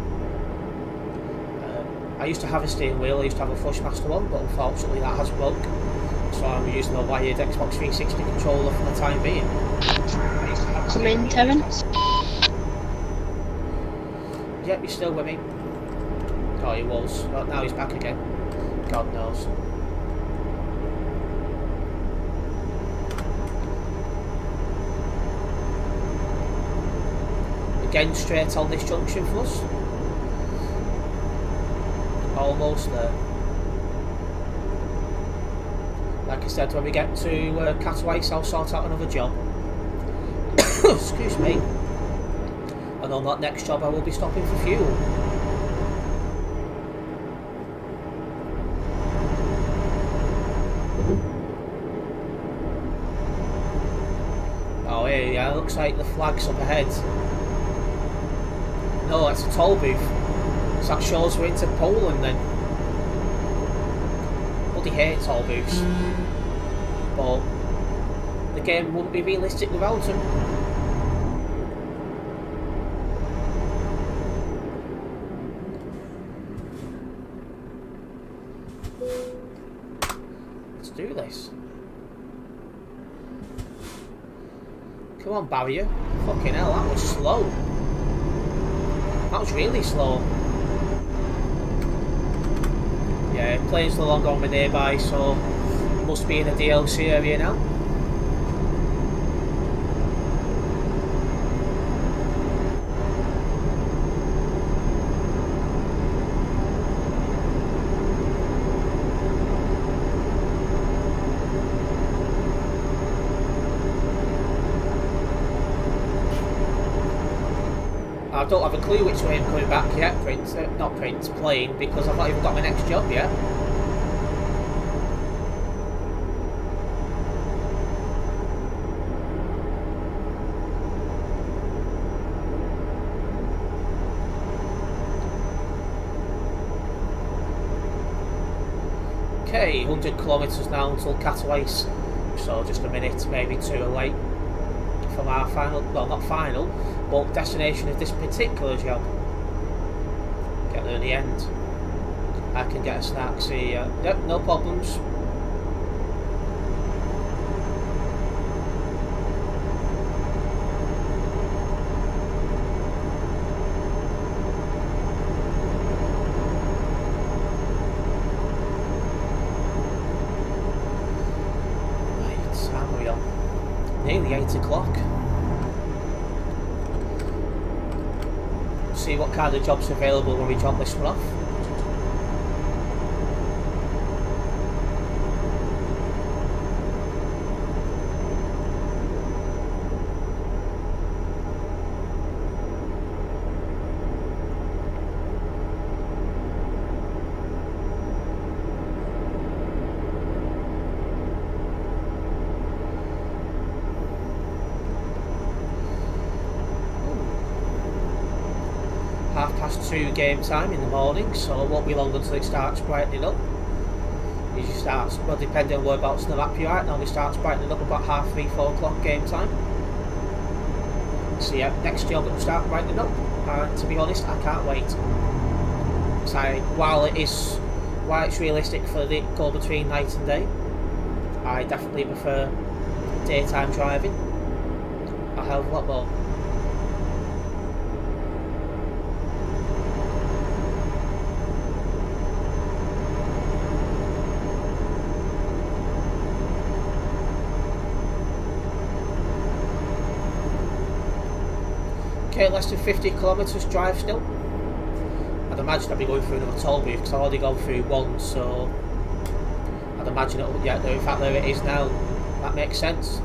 I used to have a steering wheel, I used to have a Flushmaster one, but unfortunately that has broke. So I'm using a wired Xbox 360 controller for the time being. Come in, Terence. Yep, he's still with me. Oh, he was. Well, now he's back again. God knows. Again, straight on this junction for us. Almost there. Like I said, when we get to Katowice, I'll sort out another job. Excuse me. And on that next job, I will be stopping for fuel. Oh, yeah, looks like the flag's up ahead. No, that's a toll booth. So that shows we're into Poland then. Bloody hate toll booths. But the game wouldn't be realistic without them. Let's do this. Come on, barrier. Fucking hell, that was slow. That was really slow. Yeah, plane's no longer on my nearby, so must be in a DLC area now. I don't have a clue which way I'm coming back yet, plane, because I've not even got my next job yet. Okay, 100 kilometres now until Katowice, so just a minute, maybe two away from our final, well not final, but destination of this particular job. Get there in the end. I can get a snack, see yep, no problems. Nearly 8 o'clock. See what kind of jobs are available when we drop this one off. to game time in the morning, so it won't be long until it starts brightening up. It usually starts, well, depending on whereabouts in the map you're at, normally starts brightening up about 3:30, 4 o'clock game time. So yeah, next job it will start brightening up, and to be honest, I can't wait. So while it's realistic for the go between night and day, I definitely prefer daytime driving a hell of a lot more. Okay, less than 50 kilometres drive still. I'd imagine I'll be going through another toll booth because I've already gone through one, so I'd imagine it'll, yeah, in fact there it is now. That makes sense.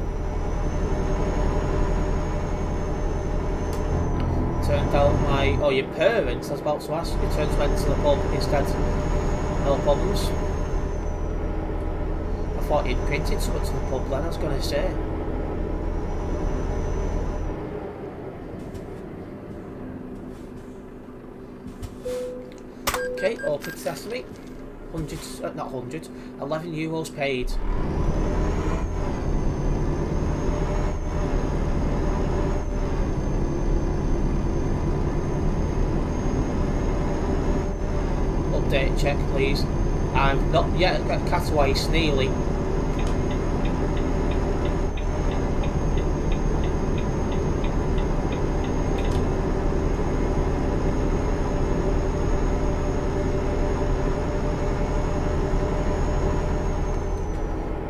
Turned out your parents, I was about to ask, your parents went to the pub instead. No problems. I thought you'd printed something to the pub then, I was going to say. Okay, open sesame. 11 euros paid. Update check, please. I'm not yet at Carriageway, Sneely.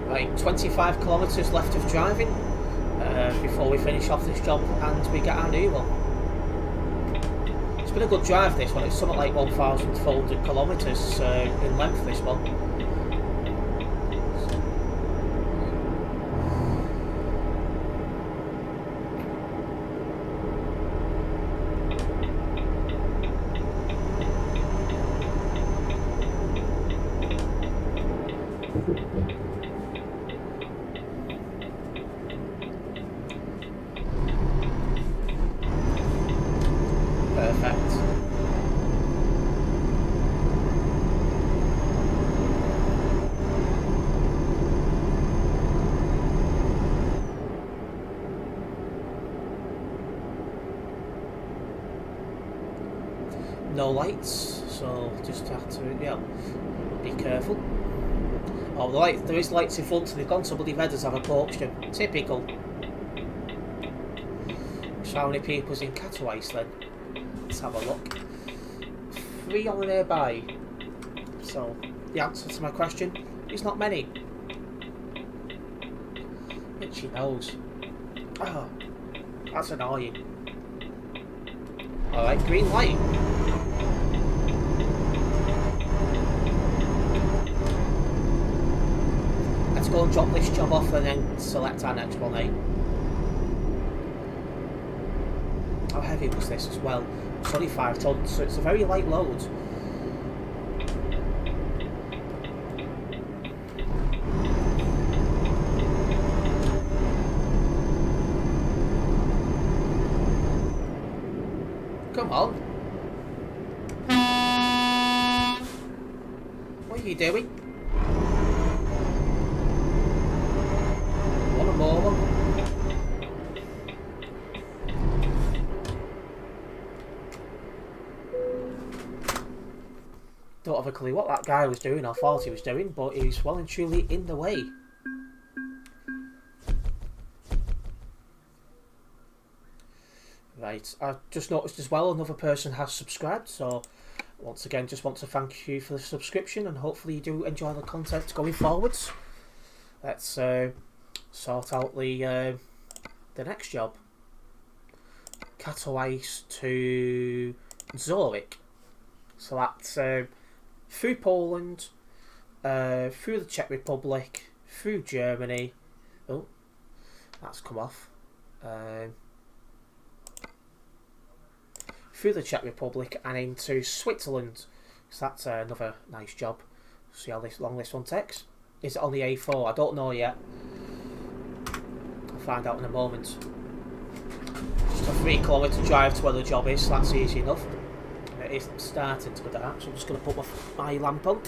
Right, 25 kilometres left of driving before we finish off this job and we get our new one. It's been a good drive, this one. It's something like 1,400 kilometres in length, this one. Perfect. No lights, so just have to, be careful. Oh, there is lights in front, so they've gone to bloody red as I've approached them. Typical. So how many people's in Katowice then? Let's have a look. 3 on the nearby. So the answer to my question is not many. Itchy nose. Oh, that's annoying. Alright, green light. Let's go and drop this job off and then select our next one, eh? How heavy was this as well? 25 tons, so it's a very light load. Come on. What are you doing? One more one. Don't have a clue what that guy was doing or thought he was doing, but he's well and truly in the way. Right, I've just noticed as well another person has subscribed, so once again just want to thank you for the subscription and hopefully you do enjoy the content going forwards. Let's sort out the next job. Katowice to Zurich. So that's through Poland, through the Czech Republic, through Germany. Oh, that's come off. Through the Czech Republic and into Switzerland. So that's another nice job. See how long this one takes. Is it on the A4? I don't know yet. I'll find out in a moment. Just a 3 kilometre drive to where the job is, so that's easy enough. it is starting to go dark, so I'm just going to put my lamp on.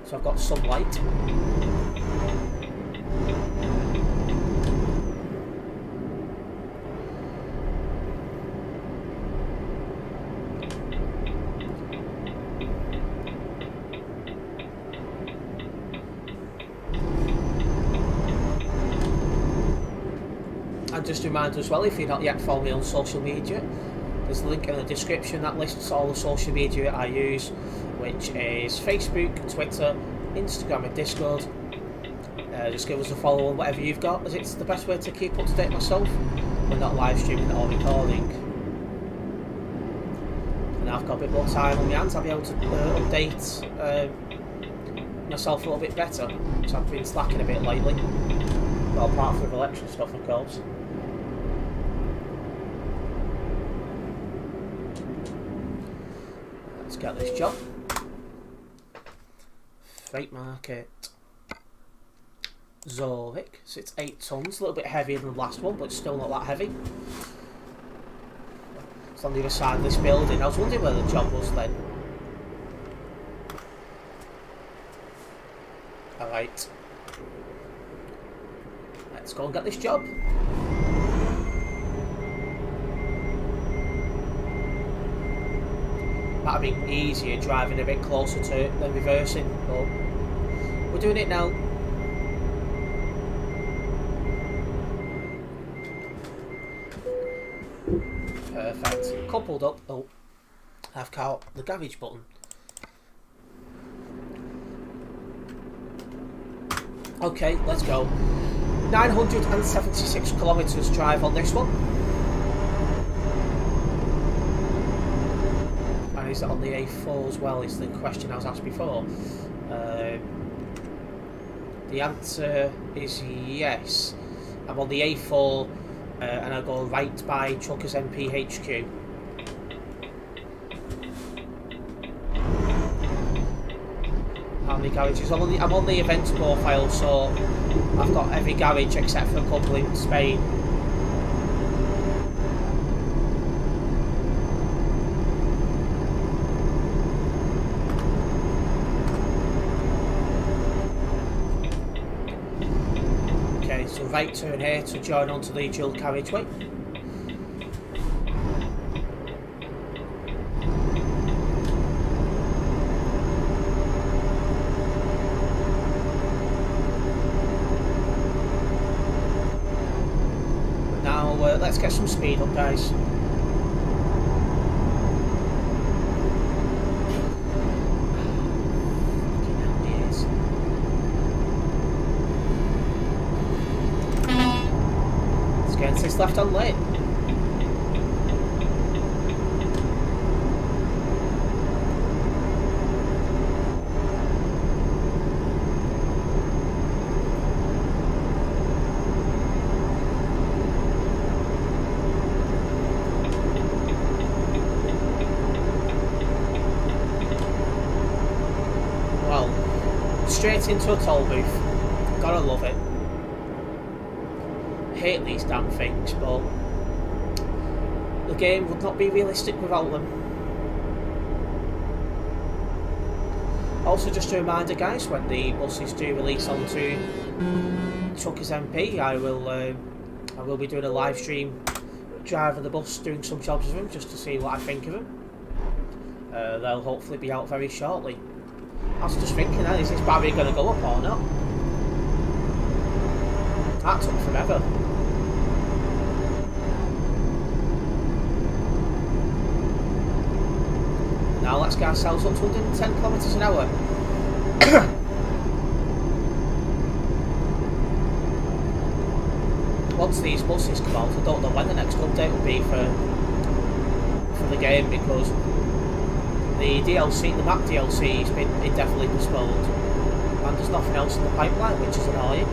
So I've got some light. And just a reminder as well, if you're not yet following me on social media, there's a link in the description that lists all the social media I use, which is Facebook, Twitter, Instagram and Discord. Just give us a follow on whatever you've got, as it's the best way to keep up to date myself. We're not live streaming or recording. And I've got a bit more time on my hands, I'll be able to update myself a little bit better, because I've been slacking a bit lately. Well, apart from election stuff, of course. Let's get this job. Freight market. Zurich. So it's 8 tons, a little bit heavier than the last one, but still not that heavy. It's on the other side of this building. I was wondering where the job was then. Alright. Let's go and get this job. Might have been easier driving a bit closer to it than reversing, but we're doing it now. Perfect. Coupled up. Oh, I've caught the garage button. Okay, let's go. 976 kilometres drive on this one. And is it on the A4 as well, is the question I was asked before. The answer is yes. I'm on the A4 and I go right by Truckers MP HQ. How many garages? I'm on the events profile, so I've got every garage except for a couple in Spain. Okay, so right turn here to join onto the dual carriageway. Let's get some speed up, guys. Let's get into this left-hand lane. Straight into a toll booth. Gotta love it. Hate these damn things, but the game would not be realistic without them. Also, just a reminder, guys, when the buses do release onto Truckers MP, I will be doing a live stream driving the bus, doing some jobs with them, just to see what I think of them. They'll hopefully be out very shortly. I was just thinking, is this barrier going to go up or not? That took forever. Now let's get ourselves up to 110 kilometres an hour. Once these buses come out, I don't know when the next update will be for the game, because the DLC, the map DLC, has been indefinitely postponed, and there's nothing else in the pipeline, which is annoying.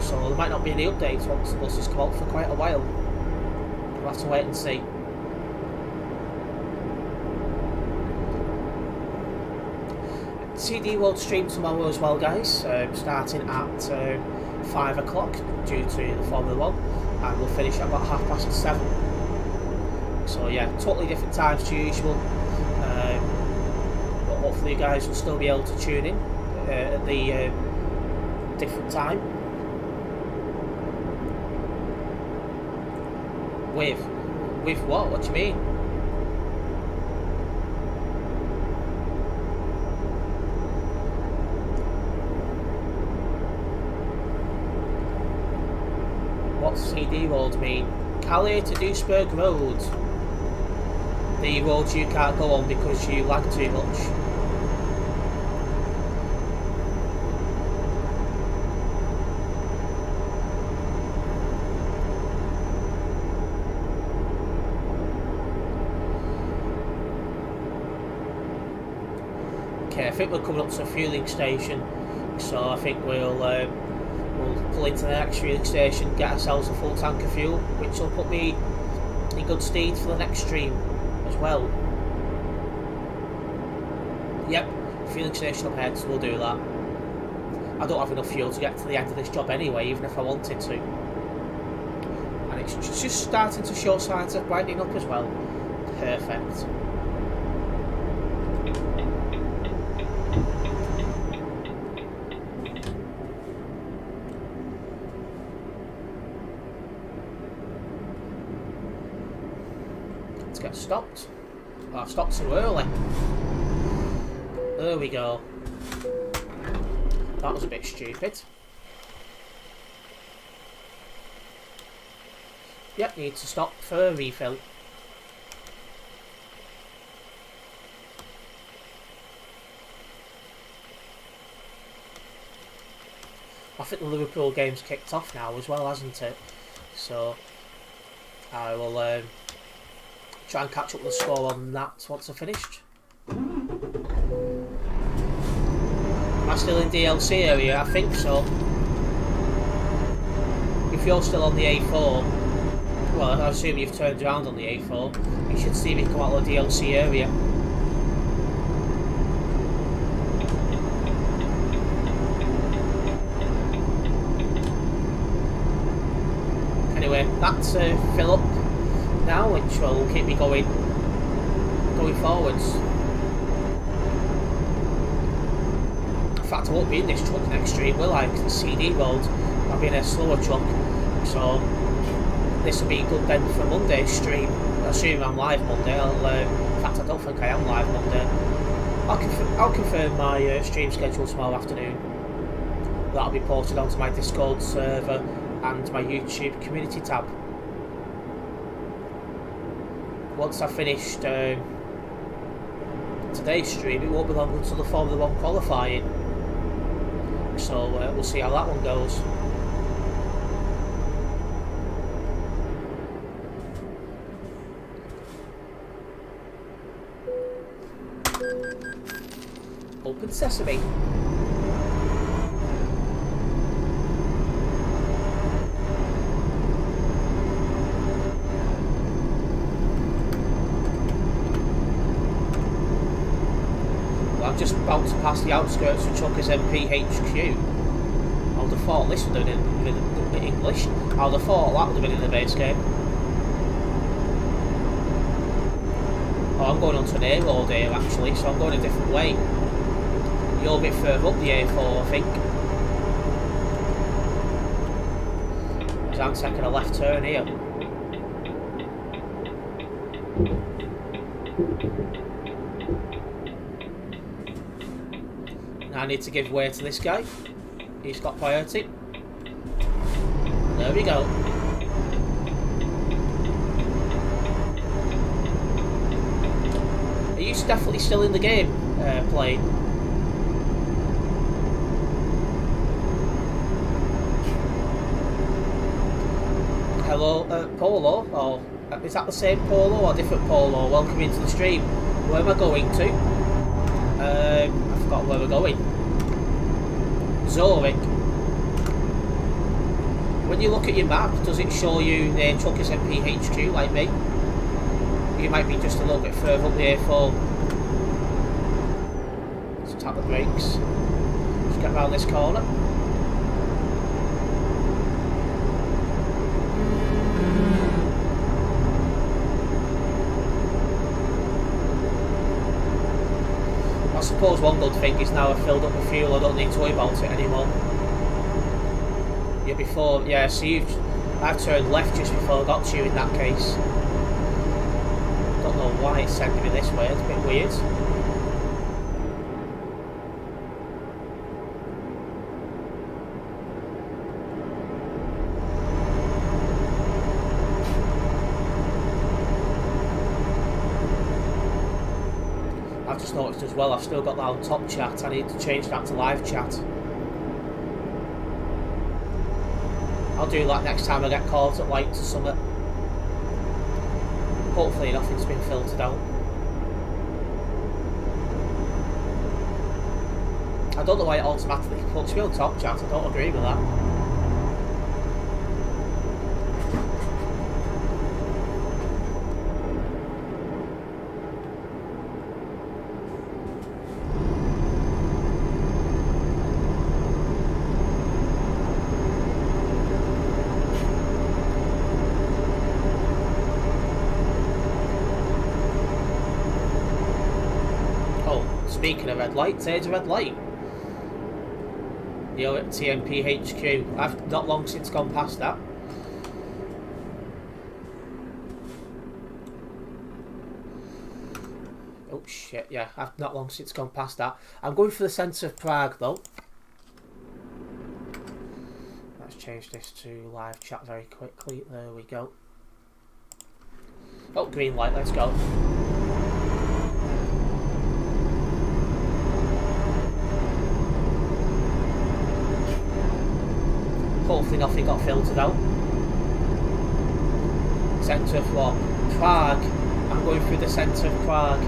So there might not be any updates once the buses come out for quite a while. We'll have to wait and see. CD World stream tomorrow as well, guys, starting at 5 o'clock due to the Formula 1, and we'll finish at about 7:30. So yeah, totally different times to usual, but hopefully you guys will still be able to tune in at the different time. With what? What do you mean? What's CD road mean? Calais to Duisburg Road. The roads you can't go on because you lag too much. Okay, I think we're coming up to a fueling station, so I think we'll pull into the next fueling station, get ourselves a full tank of fuel, which will put me in good stead for the next stream as well. Yep, fueling station up ahead, so we'll do that. I don't have enough fuel to get to the end of this job anyway, even if I wanted to. And it's just starting to show signs of brightening up as well. Perfect. Get stopped. Oh, I've stopped too early. There we go. That was a bit stupid. Yep, need to stop for a refill. I think the Liverpool game's kicked off now as well, hasn't it? So I will try and catch up with the score on that once I've finished. Am I still in DLC area? I think so. If you're still on the A4, well, I assume you've turned around on the A4, you should see me come out of the DLC area. Anyway, that's fill up now, which will keep me going forwards. In fact, I won't be in this truck next stream, will I? Because the CD road, I'll be in a slower truck, so this will be good then for Monday's stream. Assuming I'm live Monday. In fact, I don't think I am live Monday. I'll confirm my stream schedule tomorrow afternoon. That'll be posted onto my Discord server and my YouTube community tab. Once I've finished today's stream, it won't be long until the Formula 1 qualifying. So we'll see how that one goes. Open sesame. Just about to pass the outskirts of Chuckers MPHQ. I would have thought this would have been in English. I would have thought that would have been in the base game. Oh, I'm going onto an A road here actually, so I'm going a different way. You're a bit further up the A4, I think. As I'm taking a left turn here. I need to give way to this guy. He's got priority. There we go. Are you definitely still in the game playing? Hello, Polo? Or is that the same Polo or different Polo? Welcome into the stream. Where am I going to? I forgot where we're going. Zurich. When you look at your map, does it show you the Truckers MPHQ like me? You might be just a little bit further up the A4. Let's tap the brakes. Just get around this corner. suppose one good thing is now I've filled up the fuel, I don't need to worry about it anymore. Yeah, before, yeah, so I've turned left just before I got to you in that case. Don't know why it's sending me this way, it's a bit weird. I've just noticed as well, I've still got that on top chat, I need to change that to live chat. I'll do that next time I get called at like to summit. Hopefully nothing's been filtered out. I don't know why it automatically puts me on top chat, I don't agree with that. Speaking of red lights, there's a red light. The TMP HQ. I've not long since gone past that. Oh shit, yeah, I've not long since gone past that. I'm going for the centre of Prague though. Let's change this to live chat very quickly. There we go. Oh, green light, let's go. Hopefully nothing got filtered out. Centre of what? Prague. I'm going through the centre of Prague.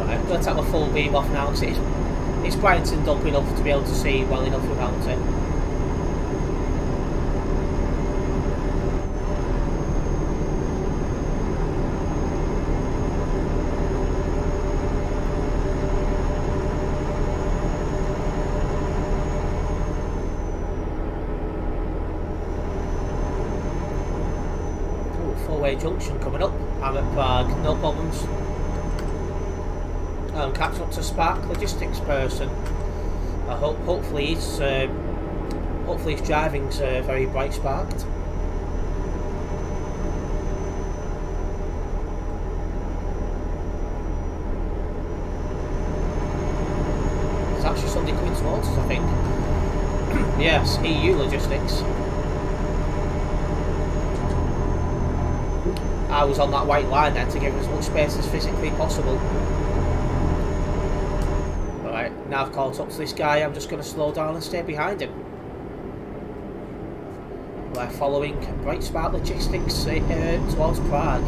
Right, I'm going to take my full beam off now because it's brightened up enough to be able to see well enough without it. Junction coming up. I'm at Prague, no problems. I'm catching up to Spark logistics person. I hopefully his driving's very bright sparked. There's actually somebody coming towards us, I think. Yes, EU logistics. I was on that white line then to give as much space as physically possible. Alright, now I've caught up to this guy, I'm just going to slow down and stay behind him. We're following Bright Spark Logistics towards Prague.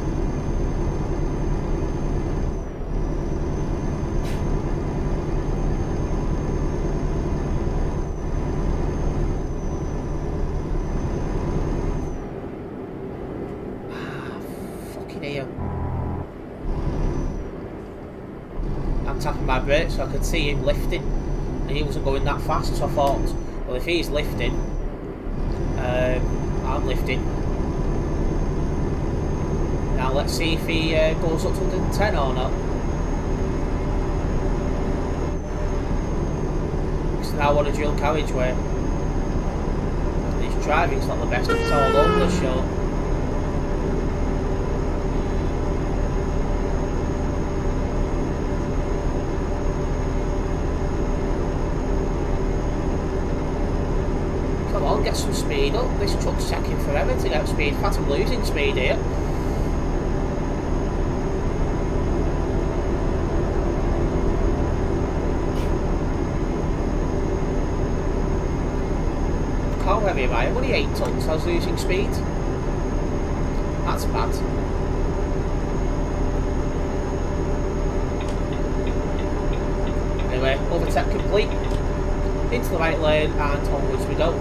Tapping my brakes so I could see him lifting and he wasn't going that fast, so I thought, well, if he's lifting, I'm lifting. Now let's see if he goes up to 110 or not. Because now I want to dual carriageway. His driving's not the best, it's all over the show. Get some speed up. This truck's taking forever to get speed. In fact, I'm losing speed here. How heavy am I? I'm only 8 tons. I was losing speed. That's bad. Anyway, overtake complete. Into the right lane and onwards we go.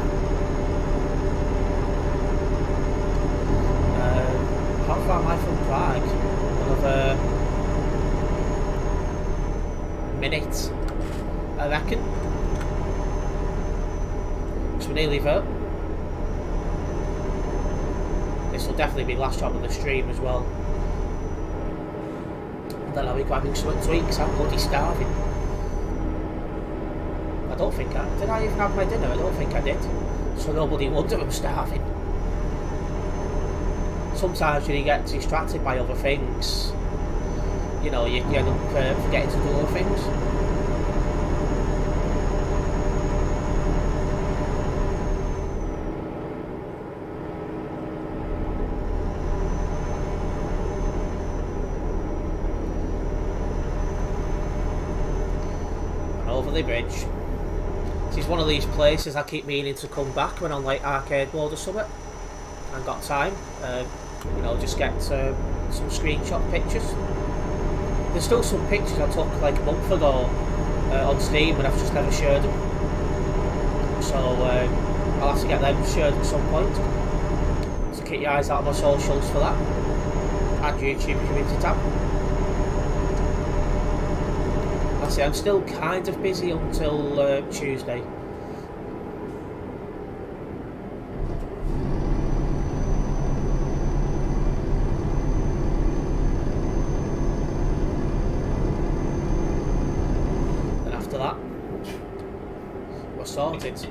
How far am I from Prague? Another minute, I reckon. So we're nearly there. this will definitely be the last job of the stream as well. And then I'll be grabbing something to eat because I'm bloody starving. I don't think did I even have my dinner? I don't think I did. So nobody wonder I'm starving. Sometimes when you get distracted by other things, you know, you end up forgetting to do other things. Over the bridge. This is one of these places I keep meaning to come back when I'm like arcade mode or something. I've got time. You know, just get some screenshot pictures. There's still some pictures I took like a month ago on Steam and I've just never shared them. So I'll have to get them shared at some point. So keep your eyes out on my socials for that. And YouTube community tab. I'm still kind of busy until Tuesday. And after that, we're sorted.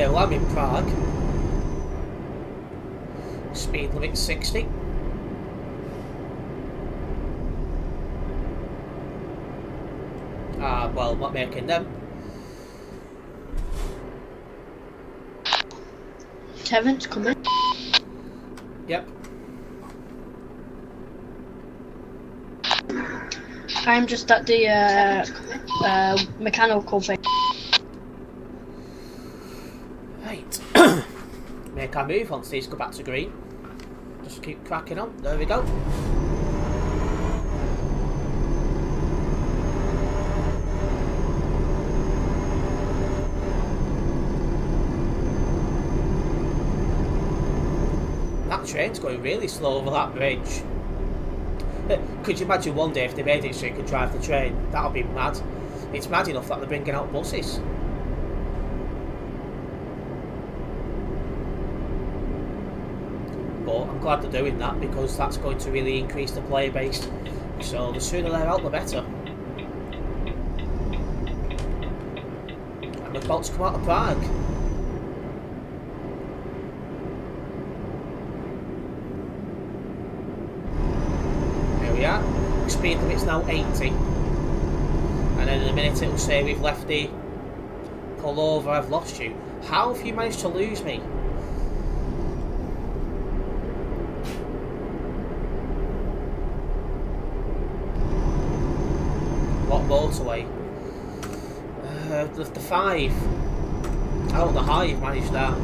Well, I'm in Prague. Speed limit 60. Well, not making them. Terence, come in. Yep. I'm just at the mechanical thing. Right. Make our move once these go back to green. Just keep cracking on. There we go. That train's going really slow over that bridge. Could you imagine one day if they made it so you could drive the train? That would be mad. It's mad enough that they're bringing out buses. But I'm glad they're doing that because that's going to really increase the player base. So the sooner they're out, the better. And we're about to come out of Prague. There we are. Speed limit's now 80. And then in a minute it'll say we've left the pull over, I've lost you. How have you managed to lose me? What motorway? The 5. I don't know how you've managed that.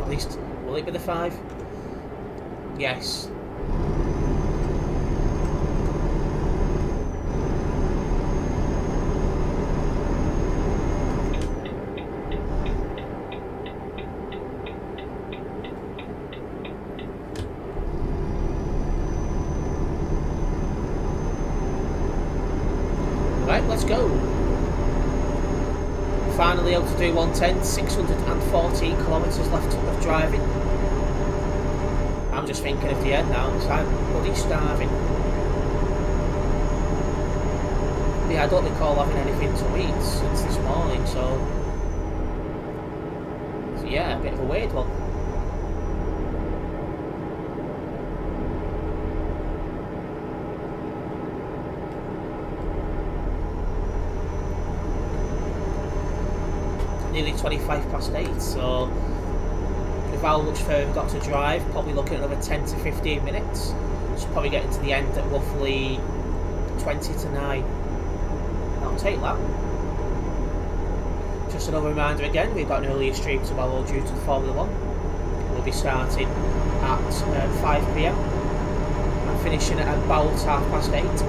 At least, will it be the 5? Yes. Right, let's go. Finally able to do 110, 614 kilometres left of driving. I'm just thinking of the end now, because I'm bloody starving. Yeah, I don't recall having anything to eat since this morning, so yeah, a bit of a weird one. Nearly 8:25, so with how much further we've got to drive, probably looking at another 10 to 15 minutes. So probably getting to the end at roughly 20 to 9. I'll take that. Just another reminder again, we've got an earlier stream tomorrow due to the Formula 1. We'll be starting at 5 PM and finishing at about 8:30.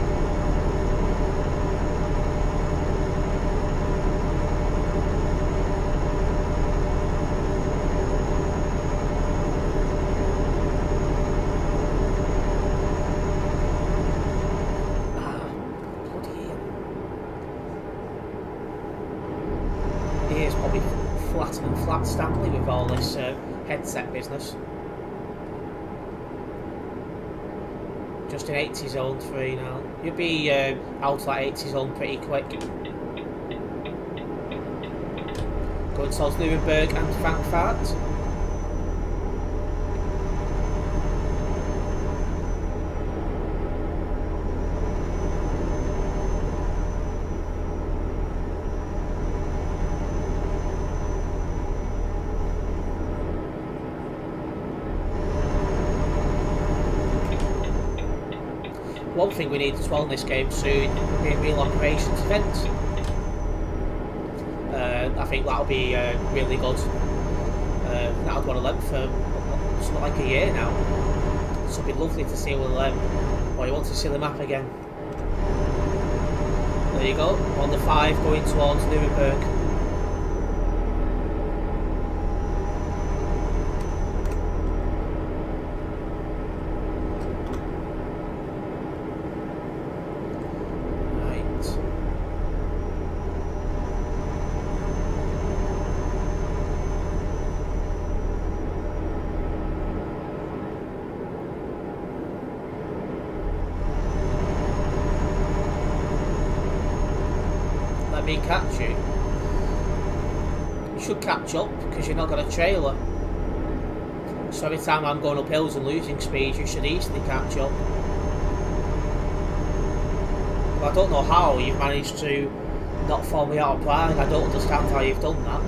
years probably flatter than flat Stanley with all this headset business. Just in 80 zone 3 now. You'll be out of that 80 zone pretty quick. Going towards Nuremberg and Frankfurt. One thing we need as well in this game soon will be a real operations event. I think that'll be really good. That'll go on a length for something like a year now. So it'll be lovely to see well, you want to see the map again. There you go, on the 5 going towards Nuremberg. Catch you. You should catch up because you're not got a trailer. So every time I'm going up hills and losing speed, you should easily catch up. But I don't know how you've managed to not fall me out of Prague. I don't understand how you've done that.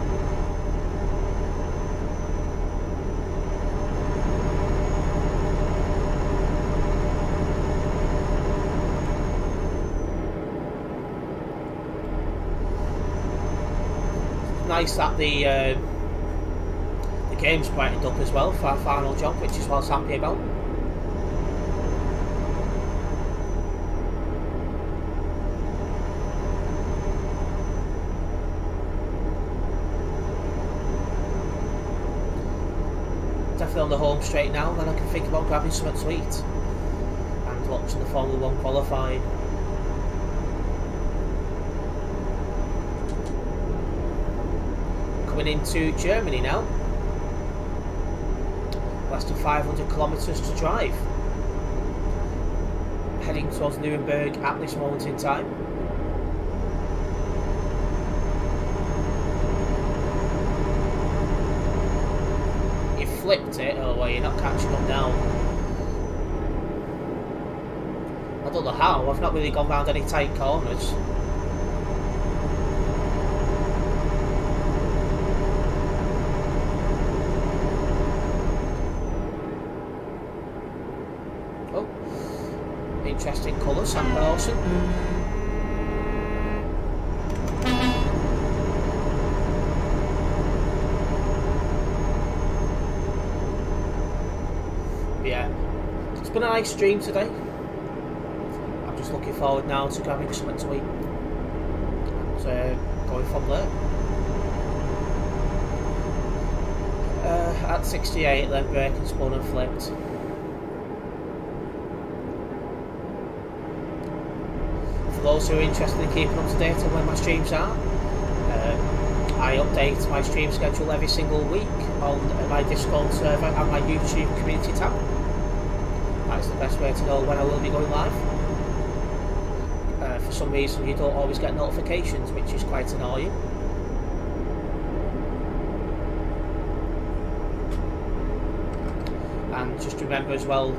Nice that the game's brightened up as well for our final job, which is what I was happy about. Definitely on the home straight now, then I can think about grabbing something to eat and watching the Formula 1 qualifying. Coming into Germany now. Less than 500 kilometres to drive. Heading towards Nuremberg at this moment in time. You flipped it, oh well, you're not catching up now. I don't know how, I've not really gone round any tight corners. Interesting colour, Sam Dawson. Yeah, it's been a nice stream today. I'm just looking forward now to grabbing something to eat and going from there. At 68, then brake and spun and flipped. For those who are interested in keeping up to date on when my streams are, I update my stream schedule every single week on my Discord server and my YouTube community tab. That's the best way to know when I will be going live. For some reason you don't always get notifications, which is quite annoying. And just remember as well,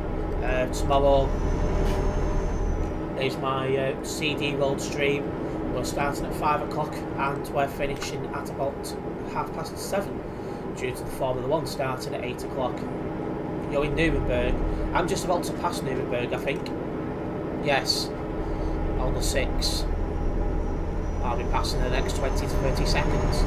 tomorrow is my CD Road stream. We're starting at 5 o'clock and we're finishing at about 7:30 due to the Formula 1 starting at 8 o'clock. You're in Nuremberg. I'm just about to pass Nuremberg, I think. Yes, on the 6. I'll be passing in the next 20 to 30 seconds.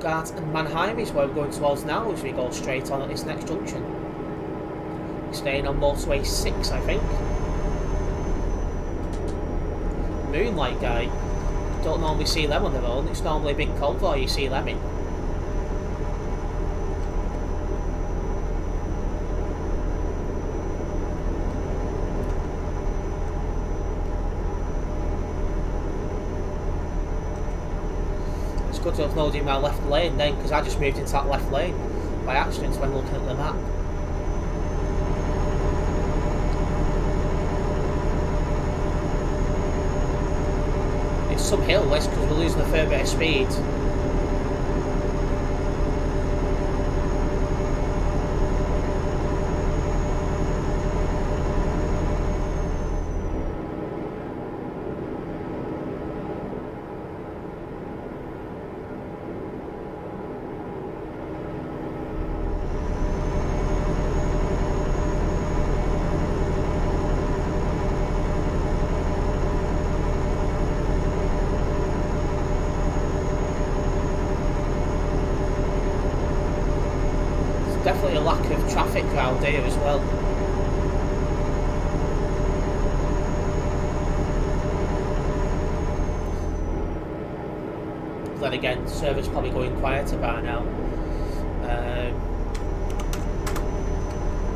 Stuttgart and Mannheim is where we're going towards now as we go straight on at this next junction. Staying on motorway 6, I think. Moonlight guy. Don't normally see them on their own. It's normally a big convoy you see them in. It's good to have loaded my left lane then, because I just moved into that left lane by accident when looking at the map. Some hill list because we're losing a fair bit of speed. Definitely a lack of traffic around here as well. Then again, the server's probably going quieter by now.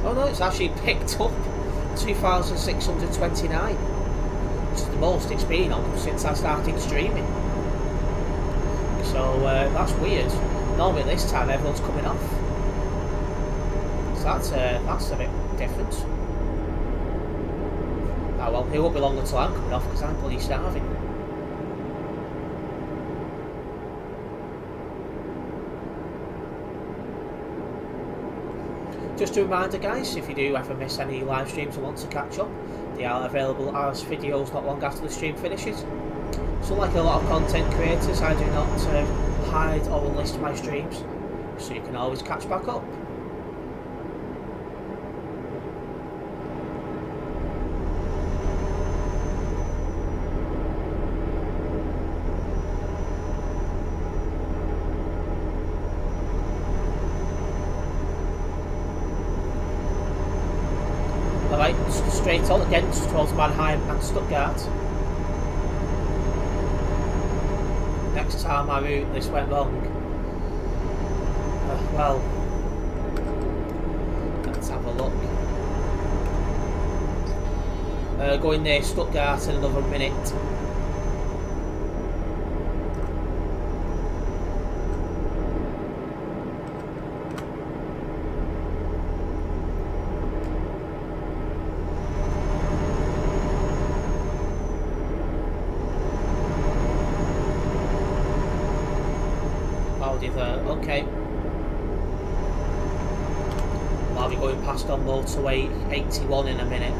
Oh no, it's actually picked up 2,629, which is the most it's been on since I started streaming. So that's weird. Normally at this time everyone's coming off. That's a bit different. Oh well, it won't be long until I'm coming off because I'm bloody starving. Just a reminder guys, if you do ever miss any live streams and want to catch up, they are available as videos not long after the stream finishes. So like a lot of content creators, I do not hide or unlist my streams, so you can always catch back up. Alright, straight on again towards Mannheim and Stuttgart. Next time my route this went wrong. Well, let's have a look. Going near Stuttgart in another minute. Okay. I'll be going past on motorway 81 in a minute.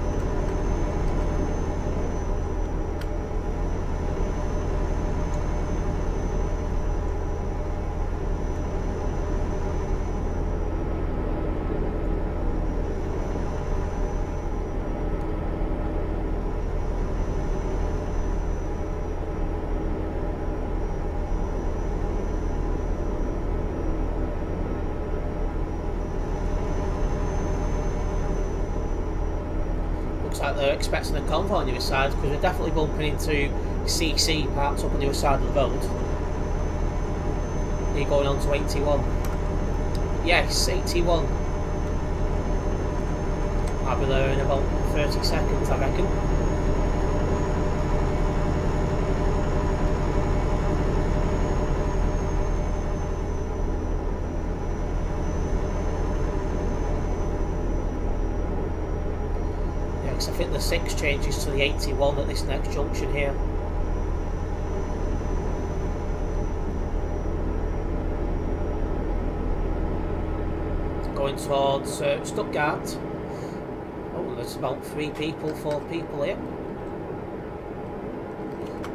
Like they're expecting a convoy on the other side because we're definitely bumping into CC parts up on the other side of the road. You're going on to 81. Yes, 81. I'll be there in about 30 seconds, I reckon. I think the 6 changes to the 81 at this next junction here. Going towards Stuttgart. Oh, there's about 4 people here.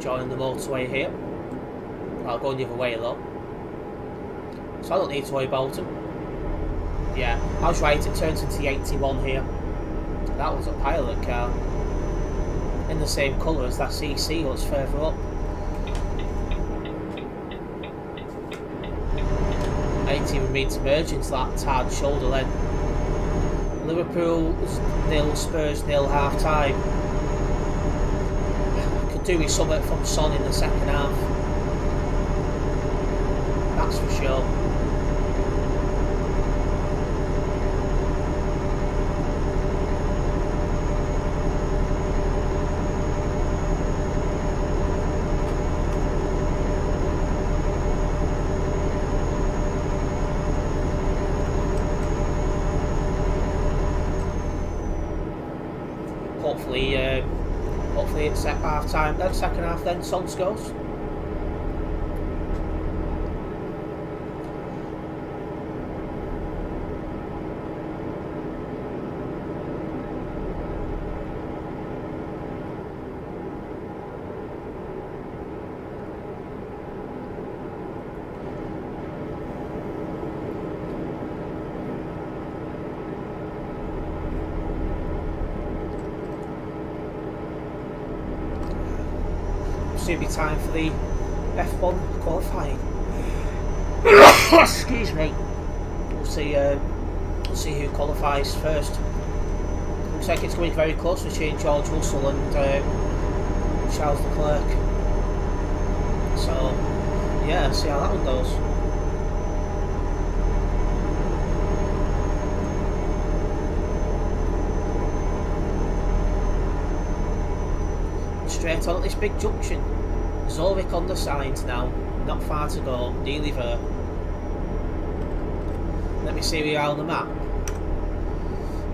Joining the motorway here. I'll go the other way though. So I don't need to worry about them. Yeah, I was right, it turns into the 81 here. That was a pilot car in the same colour as that CC was further up. I didn't even mean to merge into that hard shoulder then. Liverpool 0, Spurs 0 half time. Could do with something from Son in the second half. That's for sure. Hopefully it's at half time, then second half, then Son scores. Soon be time for the F1 qualifying. Excuse me. We'll see who qualifies first. Looks like it's going very close between George Russell and Charles Leclerc. So yeah, see how that one goes. Straight on at this big junction. Zurich on the side now, not far to go, nearly there. Let me see where we are on the map.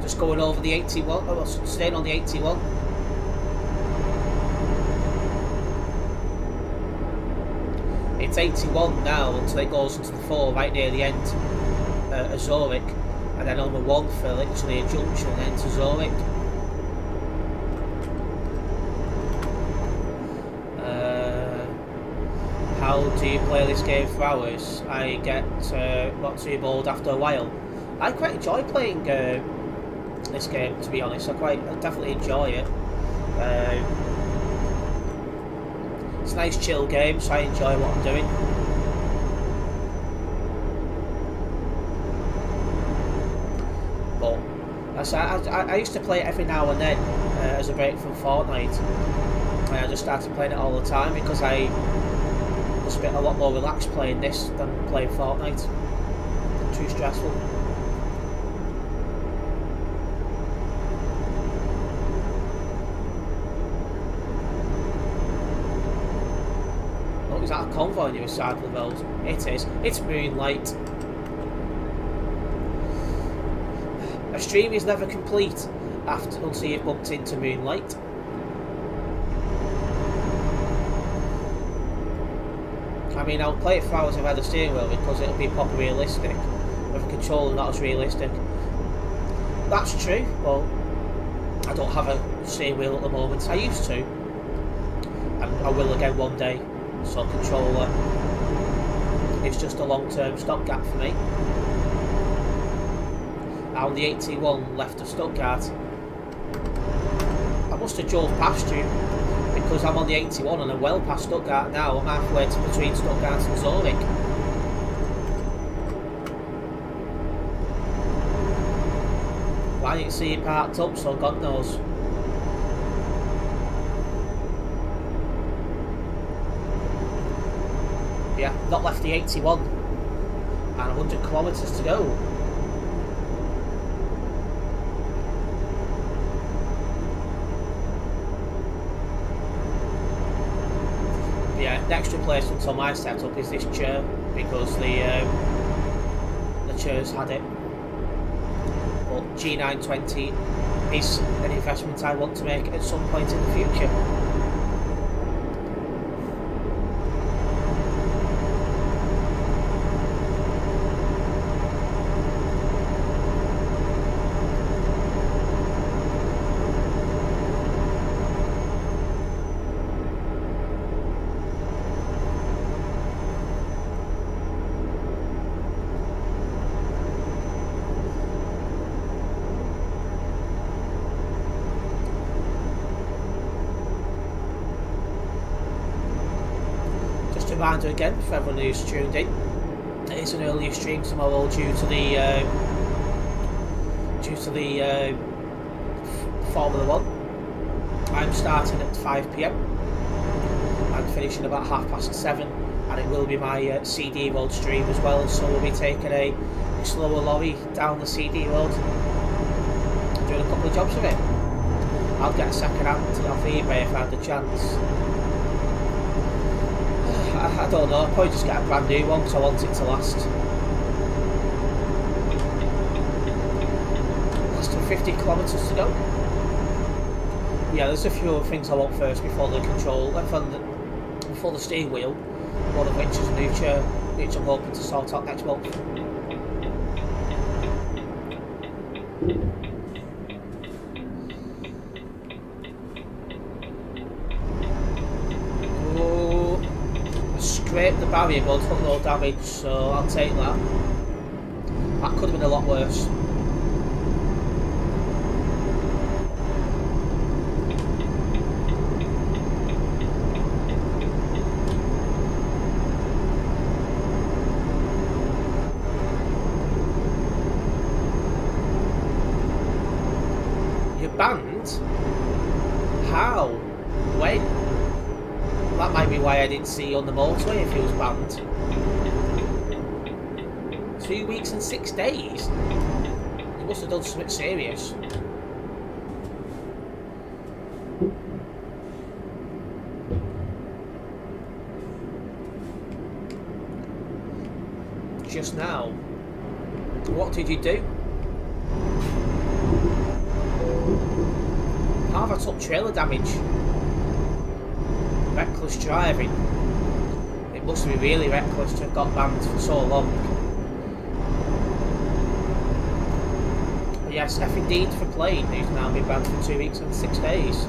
Just going over the 81, oh, staying on the 81. It's 81 now until it goes into the 4 right near the end of Zurich, and then on the 1 for literally a junction and then to Zurich. How do you play this game for hours? I get not too bored after a while. I quite enjoy playing this game, to be honest. I definitely enjoy it. It's a nice chill game, so I enjoy what I'm doing. But I used to play it every now and then as a break from Fortnite, and I just started playing it all the time because I was a lot more relaxed playing this than playing Fortnite. Too stressful. Oh, is that a convoy on your side of the road? It is. It's moonlight. A stream is never complete until you've bumped into moonlight. I mean, I'll play it for hours if I had a steering wheel because it'll be proper realistic. With a controller not as realistic. That's true. Well, I don't have a steering wheel at the moment. I used to. And I will again one day. So controller is just a long-term stopgap for me. On the 81 left of Stuttgart. I must have drove past you because I'm on the 81 and I'm well past Stuttgart now. I'm halfway between Stuttgart and Zurich. Why didn't you see you parked up, so God knows. Yeah, not left the 81 and 100 kilometres to go. Yeah, the extra placement on my setup is this chair because the chair's had it. But G920 is an investment I want to make at some point in the future. Reminder again for everyone who's tuned in, It is an earlier stream tomorrow due to the Formula 1. I'm starting at 5 PM. I'm finishing about 7:30, and it will be my CD road stream as well. So we'll be taking a slower lorry down the CD road, doing a couple of jobs of it. I'll get a second hand off eBay if I had the chance. I don't know, I'll probably just get a brand new one because I want it to last. Less than 50 kilometres to go. Yeah, there's a few other things I want first before the control, before the steering wheel, one of which is a new chair, which I'm hoping to sort out next month. Oh, I scraped the barrier but took no damage, so I'll take that. That could have been a lot worse. Banned? How? When? That might be why I didn't see you on the motorway if he was banned. 2 weeks and 6 days? You must have done something serious. Just now? What did you do? How have I took trailer damage? Reckless driving. It must be really reckless to have got banned for so long. But yes, F indeed for playing, who's now been banned for 2 weeks and 6 days.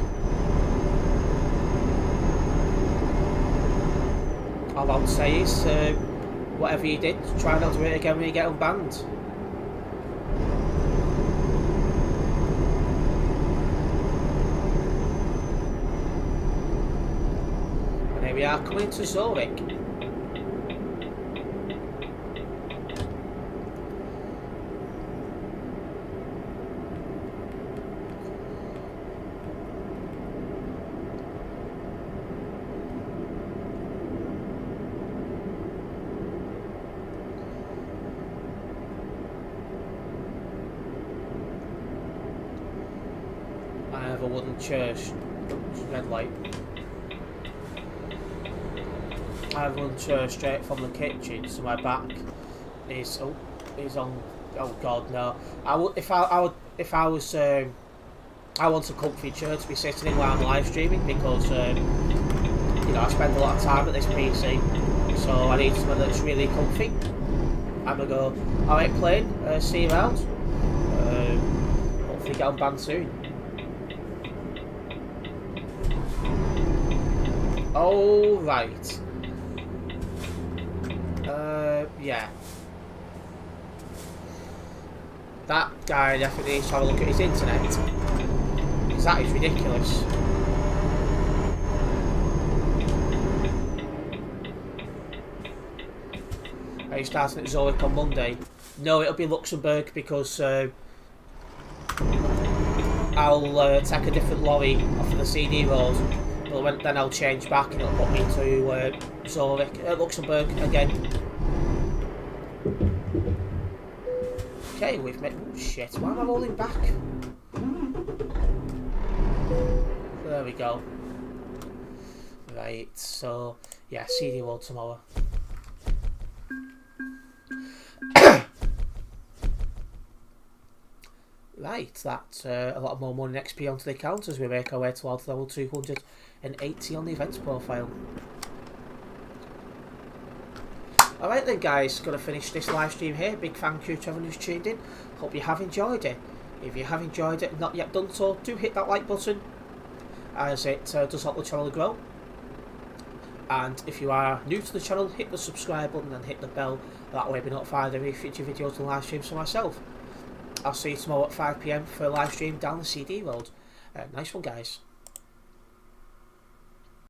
All I would say is, whatever you did, try not to do it again when you get unbanned. We are coming to Zurich. I have a wooden church. Red light. I run straight from the kitchen, so my back is on. Oh God, no! I want a comfy chair to be sitting in while I'm live streaming because you know I spend a lot of time at this PC, so I need something that's really comfy. I'm gonna go. Alright, plane. See you around. Hopefully get unbanned soon. Oh right. Yeah. That guy definitely needs to have a look at his internet. Because that is ridiculous. Are you starting at Zurich on Monday? No, it'll be Luxembourg because I'll take a different lorry off of the CD road. But then I'll change back and it'll put me to Zurich, Luxembourg again. Okay, we've made. Oh shit! Why am I rolling back? There we go. Right, so yeah, CD World tomorrow. Right, that's a lot more money and XP onto the account as we make our way towards level 280 on the events profile. Alright then guys, going to finish this live stream here. Big thank you to everyone who's tuned in. Hope you have enjoyed it. If you have enjoyed it and not yet done so, do hit that like button as it does help the channel grow. And if you are new to the channel, hit the subscribe button and hit the bell. That way you'll be notified of any future videos and live streams for myself. I'll see you tomorrow at 5 PM for a live stream down the CD road. Nice one guys.